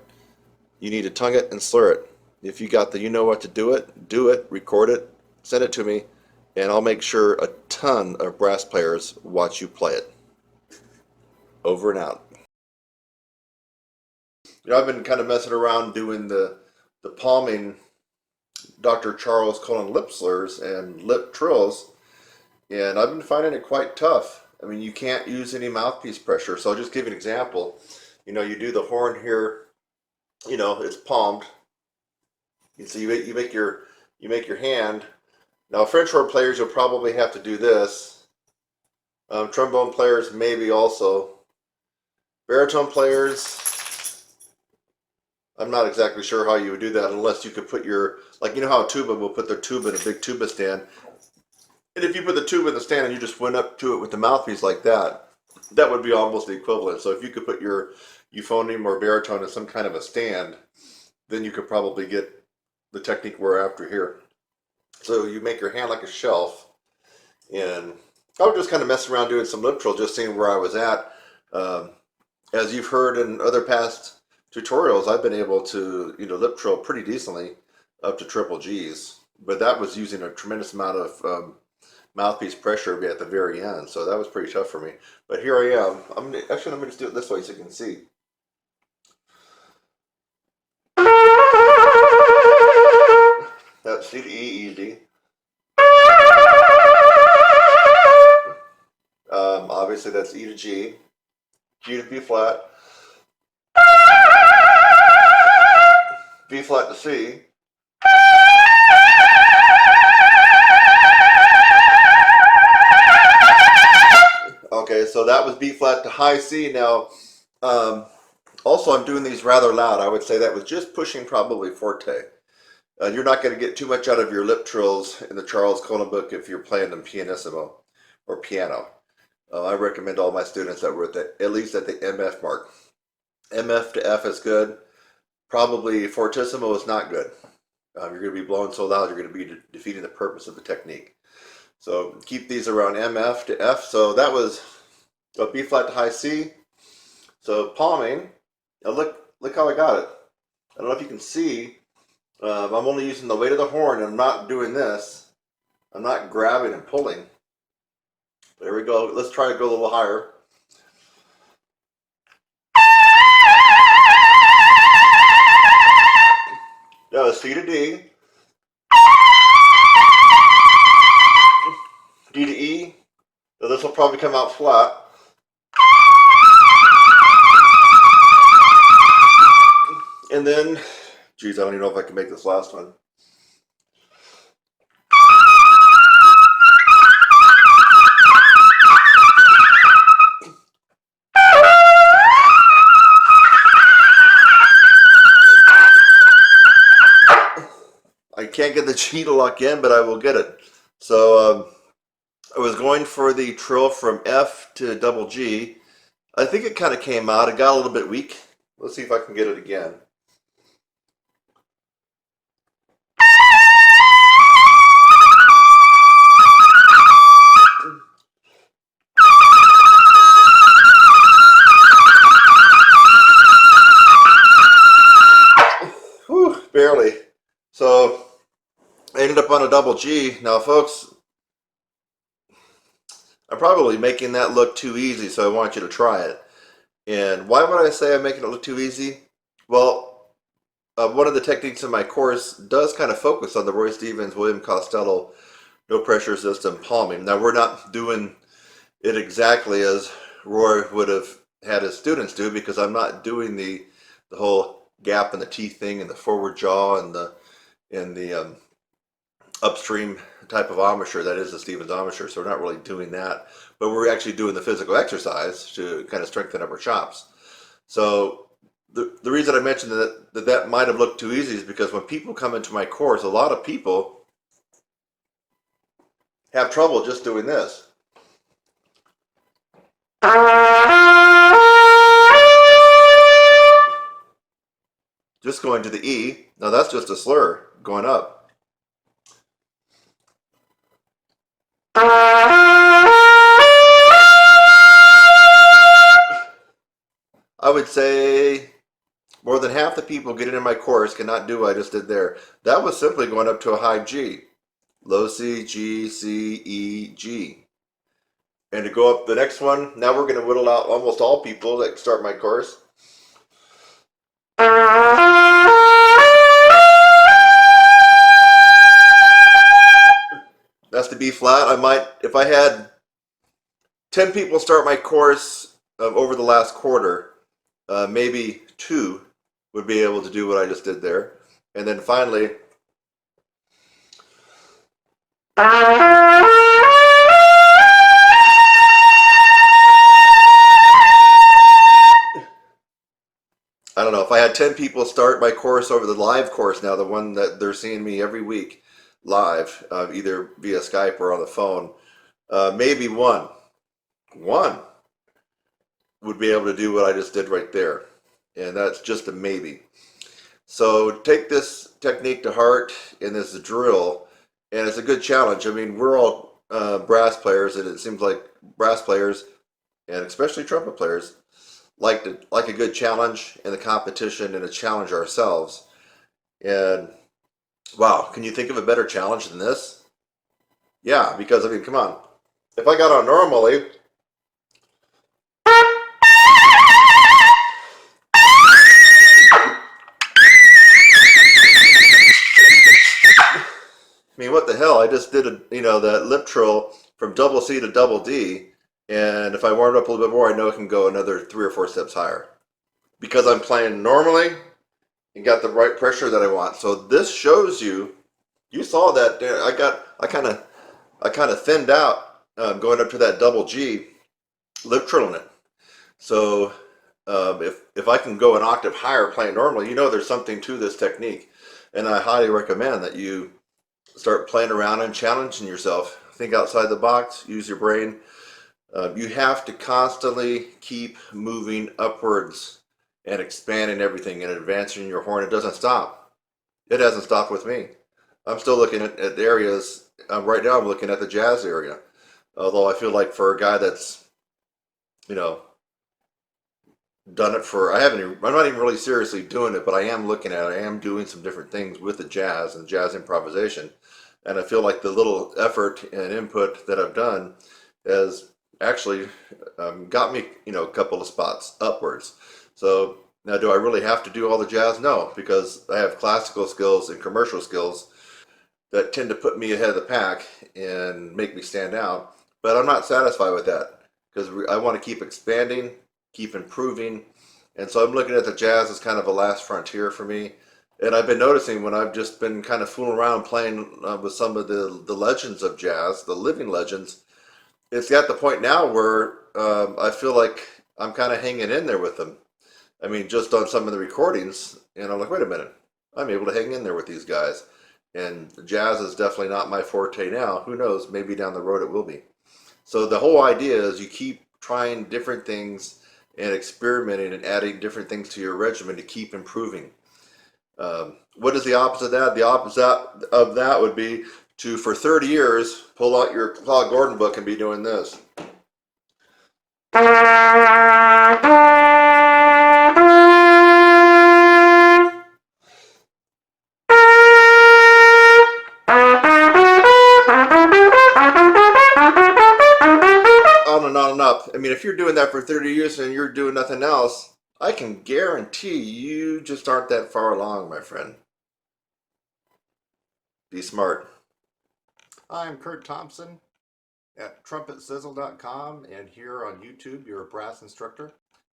You need to tongue it and slur it. If you got the you know what to do it, record it, send it to me, and I'll make sure a ton of brass players watch you play it. Over and out. You know, I've been kind of messing around doing the palming Dr. Charles Colin lip slurs and lip trills, and I've been finding it quite tough. I mean, you can't use any mouthpiece pressure, so I'll just give you an example. You know, you do the horn here, you know, it's palmed. So you make your hand. Now, French horn players, you'll probably have to do this. Trombone players, maybe also. Baritone players, I'm not exactly sure how you would do that unless you could put your, like, you know how a tuba will put their tuba in a big tuba stand. And if you put the tuba in the stand and you just went up to it with the mouthpiece like that, that would be almost the equivalent. So if you could put your euphonium or baritone in some kind of a stand, then you could probably get the technique we're after here. So you make your hand like a shelf, and I was just kind of messing around doing some lip trill, just seeing where I was at. As you've heard in other past tutorials, I've been able to, you know, lip trill pretty decently up to triple G's, but that was using a tremendous amount of mouthpiece pressure at the very end, so that was pretty tough for me. But here I am. Let me just do it this way so you can see. That's C to E easy. Obviously that's E to G, G to B flat, B flat to C, okay, so that was B flat to high C. Now, also I'm doing these rather loud. I would say that was just pushing probably forte. You're not going to get too much out of your lip trills in the Charles Colin book if you're playing them pianissimo or piano. I recommend all my students that were at least at the MF mark. MF to F is good. Probably fortissimo is not good. You're going to be blowing so loud, you're going to be defeating the purpose of the technique. So keep these around MF to F. So that was a B flat to high C. So palming. Now look how I got it. I don't know if you can see. I'm only using the weight of the horn. I'm not doing this. I'm not grabbing and pulling. There we go. Let's try to go a little higher. Now C to D. D to E. Now this will probably come out flat. And then, geez, I don't even know if I can make this last one. I can't get the G to lock in, but I will get it. So I was going for the trill from F to double G. I think it kind of came out. It got a little bit weak. Let's see if I can get it again. double G. Now, folks, I'm probably making that look too easy, so I want you to try it. And why would I say I'm making it look too easy? Well, one of the techniques in my course does kind of focus on the Roy Stevens, William Costello, no pressure system palming. Now, we're not doing it exactly as Roy would have had his students do, because I'm not doing the whole gap in the teeth thing and the forward jaw and the upstream type of embouchure that is the Stevens embouchure. So we're not really doing that, but we're actually doing the physical exercise to kind of strengthen up our chops. So the reason I mentioned that might have looked too easy is because when people come into my course, a lot of people have trouble just doing this. Just going to the E. Now that's just a slur going up. I would say more than half the people getting in my course cannot do what I just did there. That was simply going up to a high G. Low C, G, C, E, G. And to go up the next one, now we're going to whittle out almost all people that start my course. That's the B flat. I might, if I had 10 people start my course over the last quarter, maybe 2 would be able to do what I just did there. And then finally, I don't know, if I had 10 people start my course over the live course now, the one that they're seeing me every week live, either via Skype or on the phone, maybe one would be able to do what I just did right there. And that's just a maybe. So take this technique to heart in this drill, and it's a good challenge. I mean, we're all brass players, and it seems like brass players, and especially trumpet players, like a good challenge in the competition and to challenge ourselves. And wow, can you think of a better challenge than this? Yeah, because I mean, come on. If I got on normally, I mean, what the hell? I just did that lip trill from double C to double D, and if I warmed up a little bit more, I know it can go another 3 or 4 steps higher because I'm playing normally and got the right pressure that I want. So this shows you. You saw that I kind of thinned out going up to that double G, lip trilling it. So if I can go an octave higher playing normally, there's something to this technique, and I highly recommend that you start playing around and challenging yourself. Think outside the box, use your brain. You have to constantly keep moving upwards and expanding everything and advancing your horn. It doesn't stop. It hasn't stopped with me. I'm still looking at areas. Right now I'm looking at the jazz area. Although I feel like for a guy that's, done it for, I'm not even really seriously doing it, but I am looking at it. I am doing some different things with the jazz and jazz improvisation. And I feel like the little effort and input that I've done has actually got me, a couple of spots upwards. So now, do I really have to do all the jazz? No, because I have classical skills and commercial skills that tend to put me ahead of the pack and make me stand out. But I'm not satisfied with that because I want to keep expanding, keep improving. And so I'm looking at the jazz as kind of a last frontier for me. And I've been noticing when I've just been kind of fooling around playing with some of the legends of jazz, the living legends, it's at the point now where I feel like I'm kind of hanging in there with them. I mean, just on some of the recordings, and I'm like, wait a minute, I'm able to hang in there with these guys. And jazz is definitely not my forte now. Who knows, maybe down the road it will be. So the whole idea is you keep trying different things and experimenting and adding different things to your regimen to keep improving. What is the opposite of that? The opposite of that would be to, for 30 years, pull out your Claude Gordon book and be doing this. I mean, if you're doing that for 30 years and you're doing nothing else, I can guarantee you just aren't that far along, my friend. Be smart. I'm Kurt Thompson at TrumpetSizzle.com, and here on YouTube, you're a brass instructor.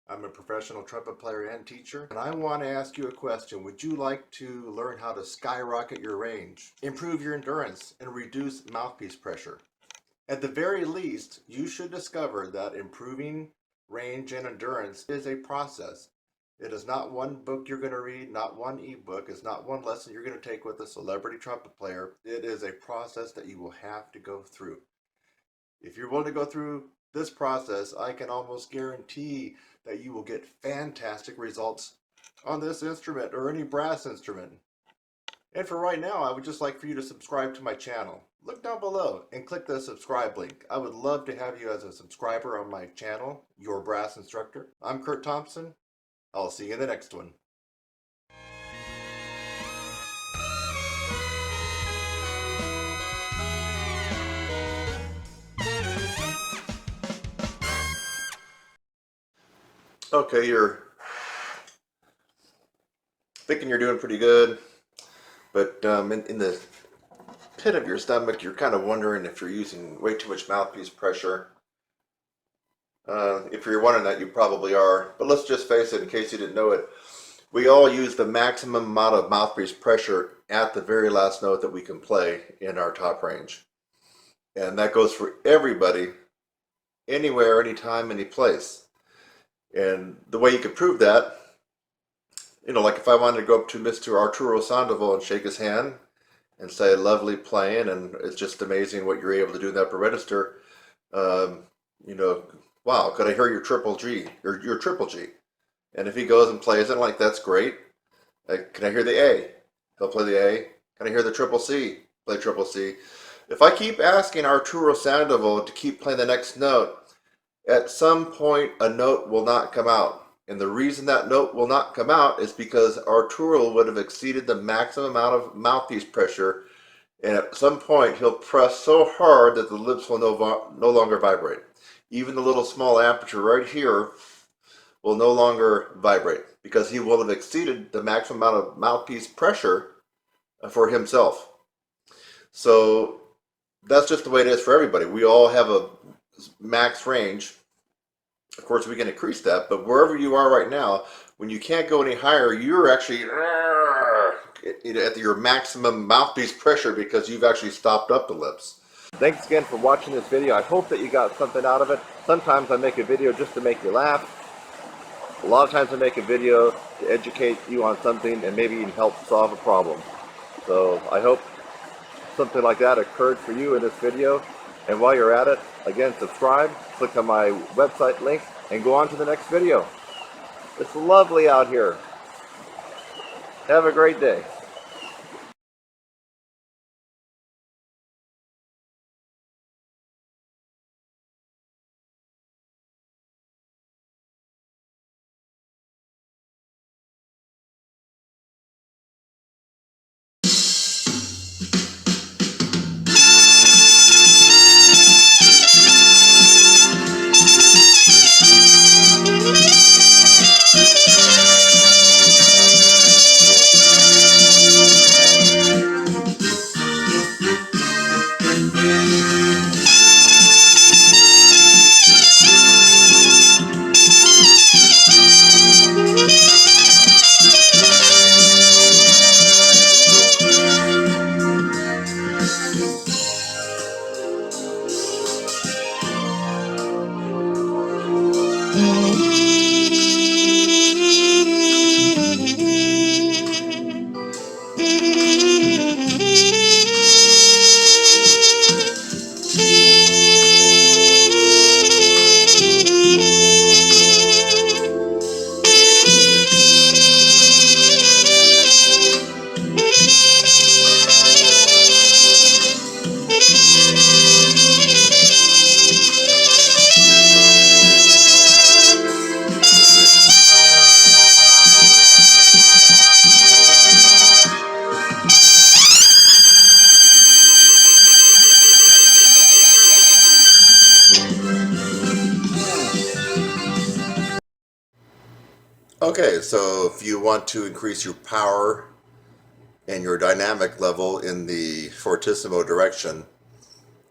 I'm a professional trumpet player and teacher, and I want to ask you a question. Would you like to learn how to skyrocket your range, improve your endurance, and reduce mouthpiece pressure? At the very least, you should discover that improving range and endurance is a process. It is not one book you're going to read, not one ebook. It's not one lesson you're going to take with a celebrity trumpet player. It is a process that you will have to go through. If you're willing to go through this process, I can almost guarantee that you will get fantastic results on this instrument or any brass instrument. And for right now, I would just like for you to subscribe to my channel. Look down below and click the subscribe link. I would love to have you as a subscriber on my channel, Your Brass Instructor. I'm Kurt Thompson. I'll see you in the next one. Okay, you're thinking you're doing pretty good, but in the pit of your stomach, you're kind of wondering if you're using way too much mouthpiece pressure. If you're wondering that, you probably are. But let's just face it, in case you didn't know it, we all use the maximum amount of mouthpiece pressure at the very last note that we can play in our top range. And that goes for everybody, anywhere, anytime, any place. And the way you can prove that, like if I wanted to go up to Mr. Arturo Sandoval and shake his hand and say, lovely playing, and it's just amazing what you're able to do in the upper register, wow, could I hear your triple G, your triple G? And if he goes and plays it, like, that's great. Can I hear the A? He'll play the A. Can I hear the triple C? Play triple C. If I keep asking Arturo Sandoval to keep playing the next note, at some point a note will not come out. And the reason that note will not come out is because Arturo would have exceeded the maximum amount of mouthpiece pressure, and at some point he'll press so hard that the lips will no longer vibrate. Even the little small aperture right here will no longer vibrate because he will have exceeded the maximum amount of mouthpiece pressure for himself. So that's just the way it is for everybody. We all have a max range. Of course, we can increase that, but wherever you are right now, when you can't go any higher, you're actually at your maximum mouthpiece pressure because you've actually stopped up the lips. Thanks again for watching this video. I hope that you got something out of it. Sometimes I make a video just to make you laugh. A lot of times I make a video to educate you on something and maybe even help solve a problem. So I hope something like that occurred for you in this video. And while you're at it, again, subscribe, click on my website link, and go on to the next video. It's lovely out here. Have a great day. Okay, so if you want to increase your power and your dynamic level in the fortissimo direction,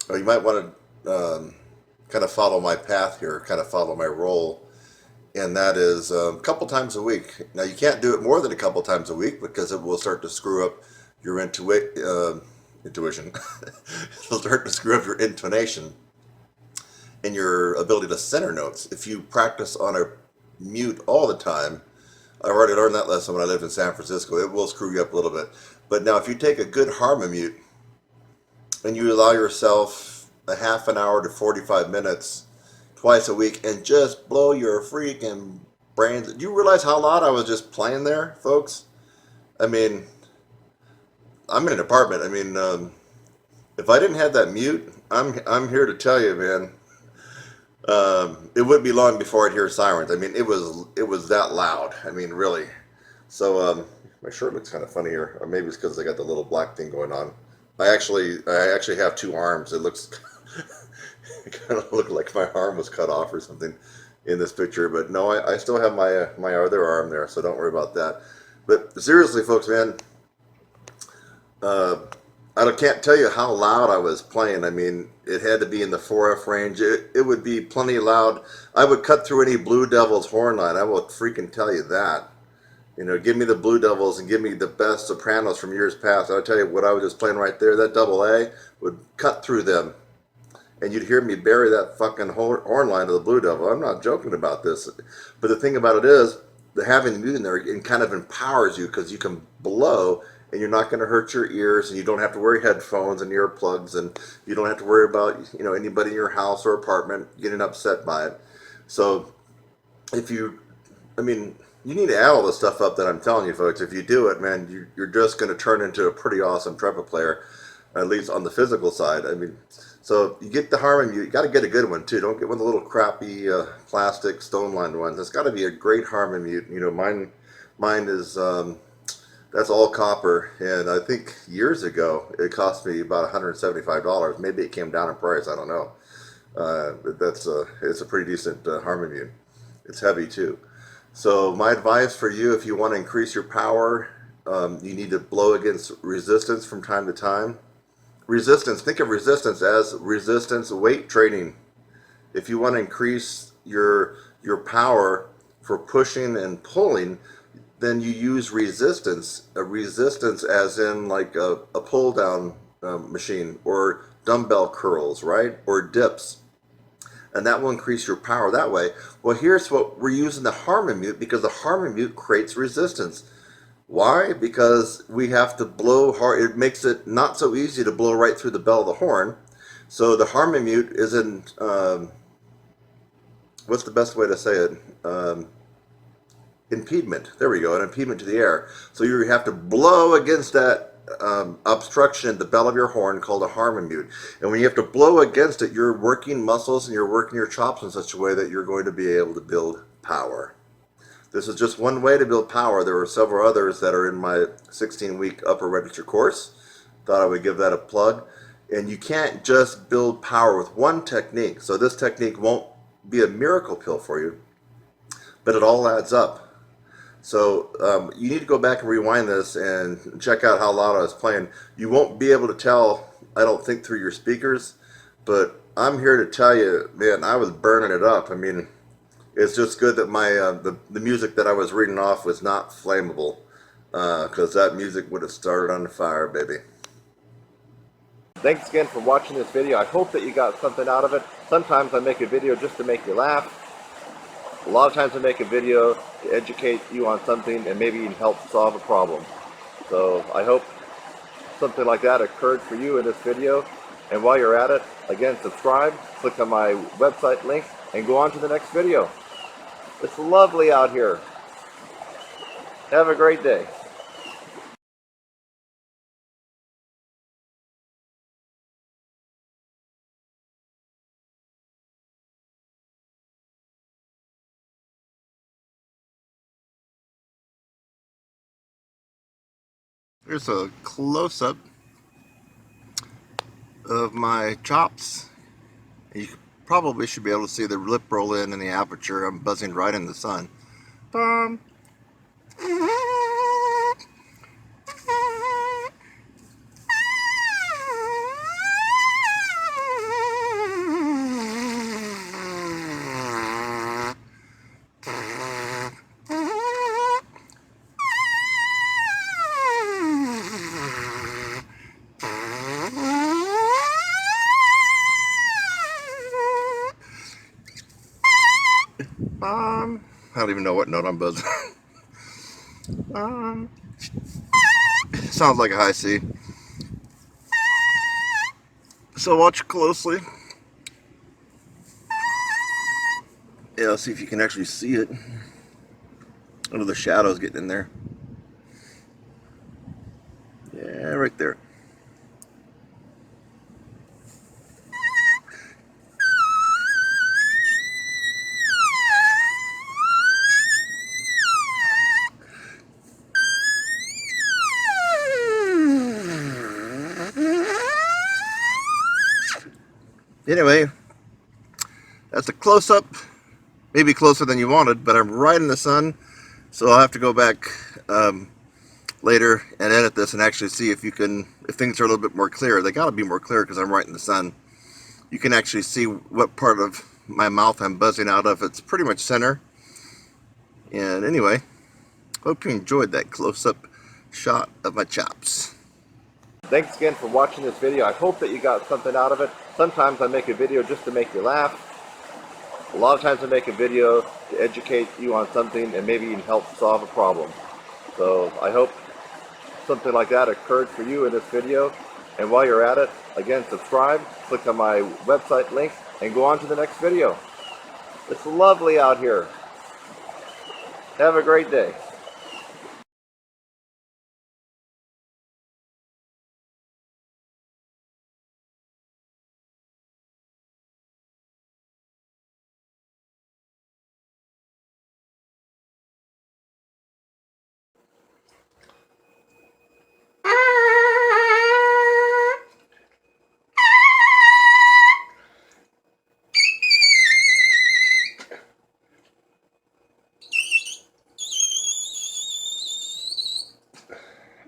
or you might want to kind of follow my path here, kind of follow my role, and that is a couple times a week. Now you can't do it more than a couple times a week because it will start to screw up your intuition. It'll start to screw up your intonation and your ability to center notes. If you practice on a mute all the time, I already learned that lesson when I lived in San Francisco, it will screw you up a little bit. But now if you take a good harmomute and you allow yourself a half an hour to 45 minutes twice a week and just blow your freaking brains. Do you realize how loud I was just playing there, folks? I mean, I'm in an apartment. I mean, if I didn't have that mute, I'm here to tell you, man, it wouldn't be long before I'd hear sirens. I mean, it was that loud. I mean, really. So my shirt looks kind of funny here, or maybe it's because I got the little black thing going on. I actually have two arms. It looks it kind of looked like my arm was cut off or something in this picture, but no, I still have my other arm there, so don't worry about that. But seriously, folks, man, I can't tell you how loud I was playing. I mean, it had to be in the 4F range. It would be plenty loud. I would cut through any Blue Devils horn line. I will freaking tell you that. You know, give me the Blue Devils and give me the best sopranos from years past. I'll tell you what I was just playing right there. That double A would cut through them. And you'd hear me bury that fucking horn line of the Blue Devil. I'm not joking about this. But the thing about it is, having the mute in there, it kind of empowers you because you can blow and you're not going to hurt your ears, and you don't have to wear headphones and earplugs, and you don't have to worry about, you know, anybody in your house or apartment getting upset by it. So if you, I mean, you need to add all the stuff up that I'm telling you, folks. If you do it, man, you're just going to turn into a pretty awesome trumpet player, at least on the physical side. I mean, so you get the harmony, you got to get a good one too. Don't get one of the little crappy plastic stone-lined ones. It's got to be a great harmony mute. You know, mine is that's all copper, and I think years ago it cost me about $175. Maybe it came down in price. I don't know. But it's a pretty decent harmony mute. It's heavy too. So my advice for you, if you want to increase your power, you need to blow against resistance from time to time. Resistance, think of resistance as resistance weight training. If you want to increase your power for pushing and pulling, then you use resistance. A resistance as in like a pull down machine, or dumbbell curls, right? Or dips. And that will increase your power that way. Well, here's what we're using the harmony mute, because the harmony mute creates resistance. Why? Because we have to blow hard. It makes it not so easy to blow right through the bell of the horn. So the harmony mute is in, what's the best way to say it? Impediment. There we go, an impediment to the air. So you have to blow against that obstruction at the bell of your horn called a harmony mute. And when you have to blow against it, you're working muscles and you're working your chops in such a way that you're going to be able to build power. This is just one way to build power. There are several others that are in my 16-week upper register course. Thought I would give that a plug. And you can't just build power with one technique. So this technique won't be a miracle pill for you, but it all adds up. So you need to go back and rewind this and check out how loud I was playing. You won't be able to tell, I don't think, through your speakers, but I'm here to tell you, man, I was burning it up. I mean, it's just good that my the music that I was reading off was not flammable, because that music would have started on fire, baby. Thanks again for watching this video. I hope that you got something out of it. Sometimes I make a video just to make you laugh. A lot of times I make a video to educate you on something and maybe even help solve a problem. So I hope something like that occurred for you in this video. And while you're at it, again, subscribe, click on my website link, and go on to the next video. It's lovely out here. Have a great day. Here's a close-up of my chops. You probably should be able to see the lip roll in and the aperture. I'm buzzing right in the sun. I don't even know what note I'm buzzing. Sounds like a high C. So watch closely. Yeah, let's see if you can actually see it. Under the shadows getting in there. Yeah, right there. Anyway, that's a close-up. Maybe closer than you wanted, but I'm right in the sun, so I'll have to go back later and edit this and actually see if things are a little bit more clear. They gotta be more clear because I'm right in the sun. You can actually see what part of my mouth I'm buzzing out of. It's pretty much center. And anyway, hope you enjoyed that close-up shot of my chops. Thanks again for watching this video. I hope that you got something out of it. Sometimes I make a video just to make you laugh. A lot of times I make a video to educate you on something and maybe even help solve a problem. So I hope something like that occurred for you in this video. And while you're at it, again, subscribe, click on my website link, and go on to the next video. It's lovely out here. Have a great day.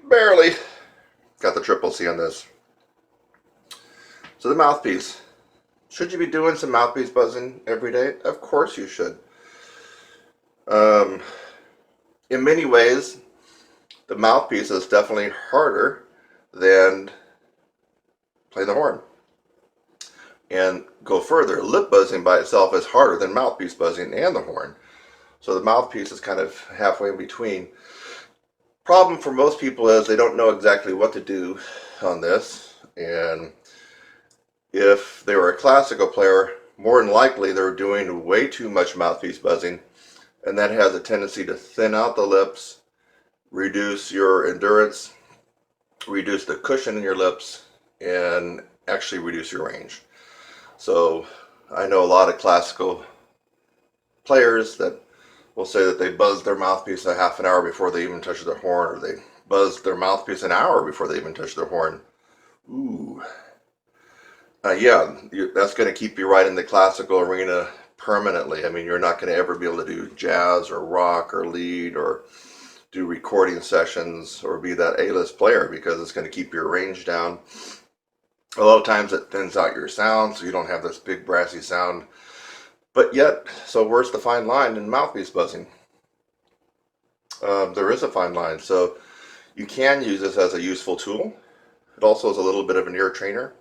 Barely. Got the triple C on this. So the mouthpiece. Should you be doing some mouthpiece buzzing every day? Of course you should. In many ways, the mouthpiece is definitely harder than playing the horn. And go further, lip buzzing by itself is harder than mouthpiece buzzing and the horn. So the mouthpiece is kind of halfway in between. Problem for most people is they don't know exactly what to do on this, and if they were a classical player, more than likely they're doing way too much mouthpiece buzzing, and that has a tendency to thin out the lips, reduce your endurance, reduce the cushion in your lips, and actually reduce your range. So I know a lot of classical players that will say that they buzzed their mouthpiece a half an hour before they even touched their horn, or they buzzed their mouthpiece an hour before they even touched their horn. Ooh. Yeah, that's going to keep you right in the classical arena permanently. I mean, you're not going to ever be able to do jazz or rock or lead or do recording sessions or be that A-list player, because it's going to keep your range down. A lot of times it thins out your sound, so you don't have this big brassy sound. But yet, so where's the fine line in mouthpiece buzzing? There is a fine line. So you can use this as a useful tool. It also is a little bit of an ear trainer.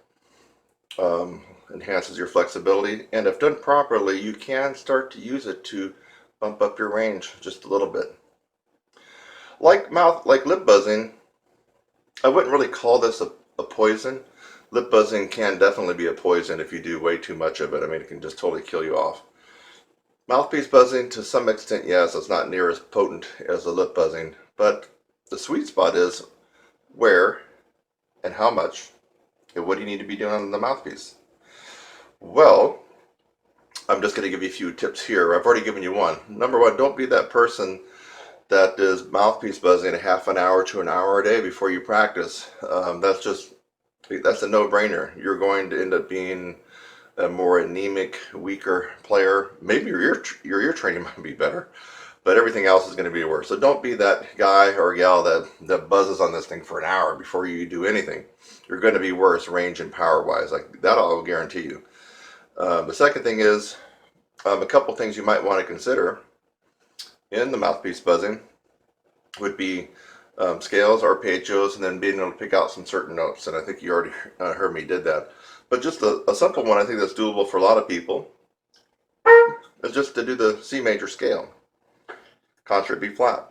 Enhances your flexibility. And if done properly, you can start to use it to bump up your range just a little bit. Like lip buzzing, I wouldn't really call this a poison. Lip buzzing can definitely be a poison if you do way too much of it. I mean, it can just totally kill you off. Mouthpiece buzzing, to some extent, yes, it's not near as potent as the lip buzzing, but the sweet spot is where and how much and what do you need to be doing on the mouthpiece. Well, I'm just going to give you a few tips here. I've already given you one. Number one, don't be that person that is mouthpiece buzzing a half an hour to an hour a day before you practice. That's a no-brainer. You're going to end up being a more anemic, weaker player. Maybe your ear training might be better, but everything else is going to be worse. So don't be that guy or gal that buzzes on this thing for an hour before you do anything. You're going to be worse range and power wise. Like that, I'll guarantee you. The second thing is a couple things you might want to consider in the mouthpiece buzzing would be scales, arpeggios, and then being able to pick out some certain notes. And I think you already heard me did that. But just a simple one, I think that's doable for a lot of people, is just to do the C major scale, concert B flat.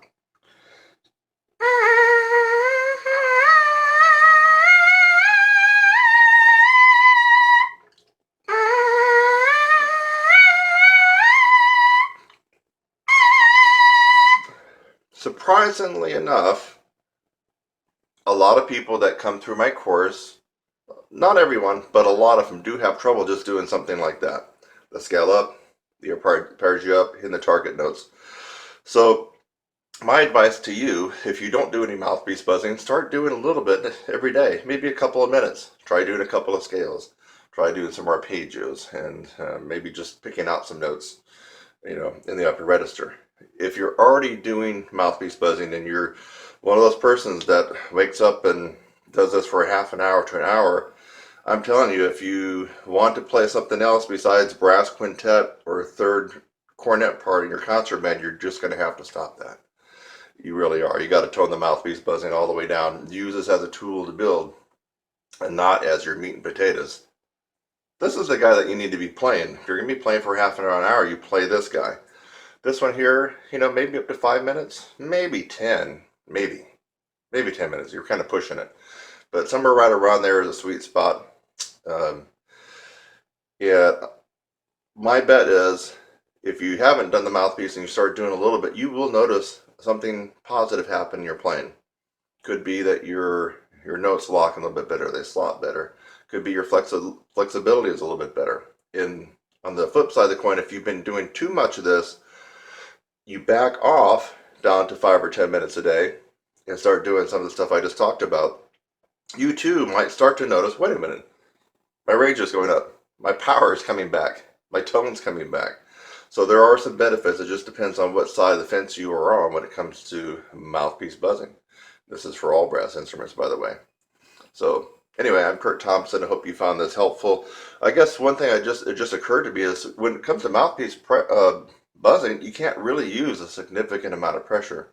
Surprisingly enough, a lot of people that come through my course, not everyone, but a lot of them do have trouble just doing something like that. The scale up, the arpeggio up, hitting the target notes. So my advice to you, if you don't do any mouthpiece buzzing, start doing a little bit every day, maybe a couple of minutes. Try doing a couple of scales. Try doing some arpeggios and maybe just picking out some notes, in the upper register. If you're already doing mouthpiece buzzing and you're one of those persons that wakes up and does this for a half an hour to an hour, I'm telling you, if you want to play something else besides brass quintet or third cornet part in your concert band, you're just going to have to stop that. You really are. You got to tone the mouthpiece buzzing all the way down. Use this as a tool to build and not as your meat and potatoes. This is the guy that you need to be playing. If you're going to be playing for half an hour, you play this guy. This one here, maybe up to 5 minutes, maybe 10, maybe 10 minutes. You're kind of pushing it. But somewhere right around there is a sweet spot. Yeah, my bet is if you haven't done the mouthpiece and you start doing a little bit, you will notice something positive happen in your playing. Could be that your notes lock a little bit better, they slot better. Could be your flexibility is a little bit better. On the flip side of the coin, if you've been doing too much of this, you back off down to 5 or 10 minutes a day and start doing some of the stuff I just talked about. You too might start to notice, wait a minute, my range is going up, my power is coming back, my tone's coming back. So there are some benefits. It just depends on what side of the fence you are on when it comes to mouthpiece buzzing. This is for all brass instruments, by the way. So anyway, I'm Kurt Thompson. I hope you found this helpful. I guess one thing it just occurred to me is when it comes to mouthpiece buzzing, you can't really use a significant amount of pressure.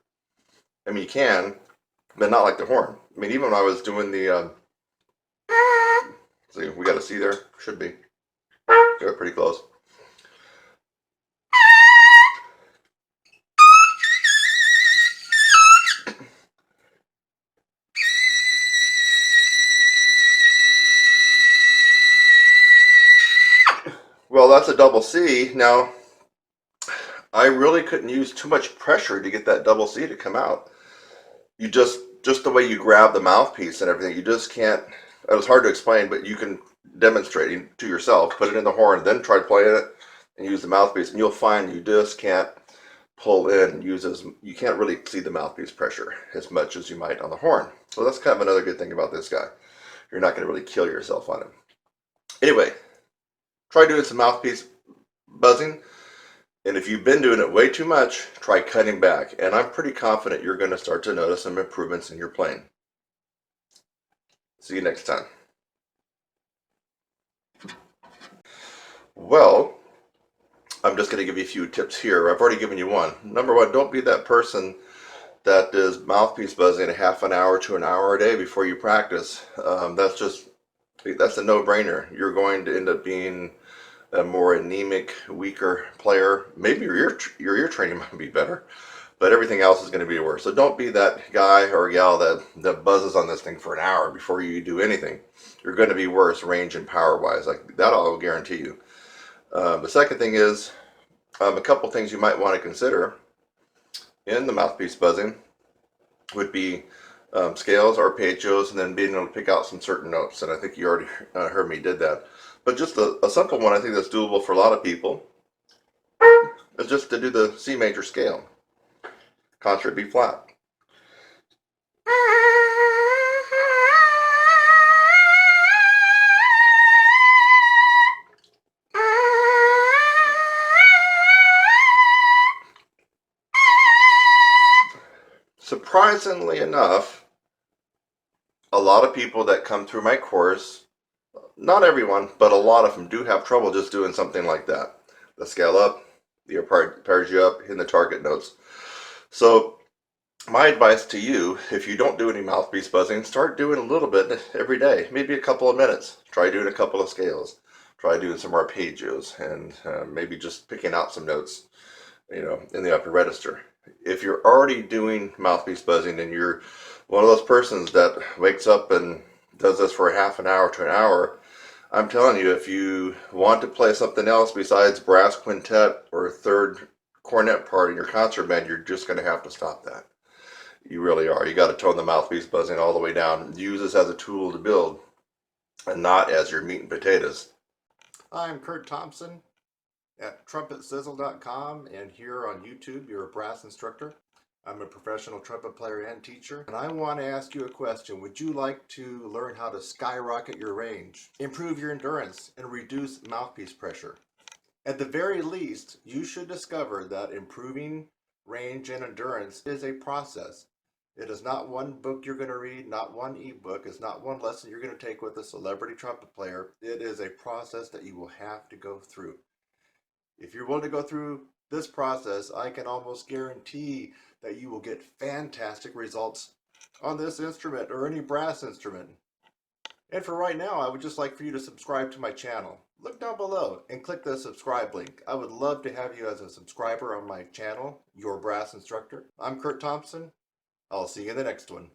I mean, you can, but not like the horn. I mean, even when I was doing the, see, we got a C there, should be. They're pretty close. Well, that's a double C. Now, I really couldn't use too much pressure to get that double C to come out. You just the way you grab the mouthpiece and everything, you just can't. It was hard to explain, but you can demonstrate it to yourself. Put it in the horn, then try playing it and use the mouthpiece, and you'll find you just can't pull in. You can't really see the mouthpiece pressure as much as you might on the horn. So that's kind of another good thing about this guy. You're not going to really kill yourself on him. Anyway, try doing some mouthpiece buzzing. And if you've been doing it way too much, try cutting back. And I'm pretty confident you're going to start to notice some improvements in your playing. See you next time. Well, I'm just going to give you a few tips here. I've already given you one. Number one, don't be that person that is mouthpiece buzzing a half an hour to an hour a day before you practice. That's a no-brainer. You're going to end up being a more anemic, weaker player. Maybe your ear training might be better, but everything else is going to be worse. So don't be that guy or gal that buzzes on this thing for an hour before you do anything. You're going to be worse range and power wise. Like that, I'll guarantee you. The second thing is a couple things you might want to consider in the mouthpiece buzzing would be scales, arpeggios, and then being able to pick out some certain notes. And I think you already heard me did that. But just a simple one, I think that's doable for a lot of people, is just to do the C major scale, concert B flat. Surprisingly enough, a lot of people that come through my course, not everyone, but a lot of them do have trouble just doing something like that. The scale up, the arpeggio hitting the target notes. So my advice to you, if you don't do any mouthpiece buzzing, start doing a little bit every day, maybe a couple of minutes. Try doing a couple of scales. Try doing some arpeggios, and maybe just picking out some notes, in the upper register. If you're already doing mouthpiece buzzing and you're one of those persons that wakes up and does this for half an hour to an hour, I'm telling you, if you want to play something else besides brass quintet or third cornet part in your concert band, you're just going to have to stop that. You really are. You got to tone the mouthpiece buzzing all the way down. Use this as a tool to build and not as your meat and potatoes. I'm Kurt Thompson at TrumpetSizzle.com, and here on YouTube, you're a brass instructor. I'm a professional trumpet player and teacher, and I want to ask you a question. Would you like to learn how to skyrocket your range, improve your endurance, and reduce mouthpiece pressure? At the very least, you should discover that improving range and endurance is a process. It is not one book you're going to read, not one ebook. It's not one lesson you're going to take with a celebrity trumpet player. It is a process that you will have to go through. If you're willing to go through this process, I can almost guarantee that you will get fantastic results on this instrument or any brass instrument. And for right now, I would just like for you to subscribe to my channel. Look down below and click the subscribe link. I would love to have you as a subscriber on my channel, Your Brass Instructor. I'm Kurt Thompson. I'll see you in the next one.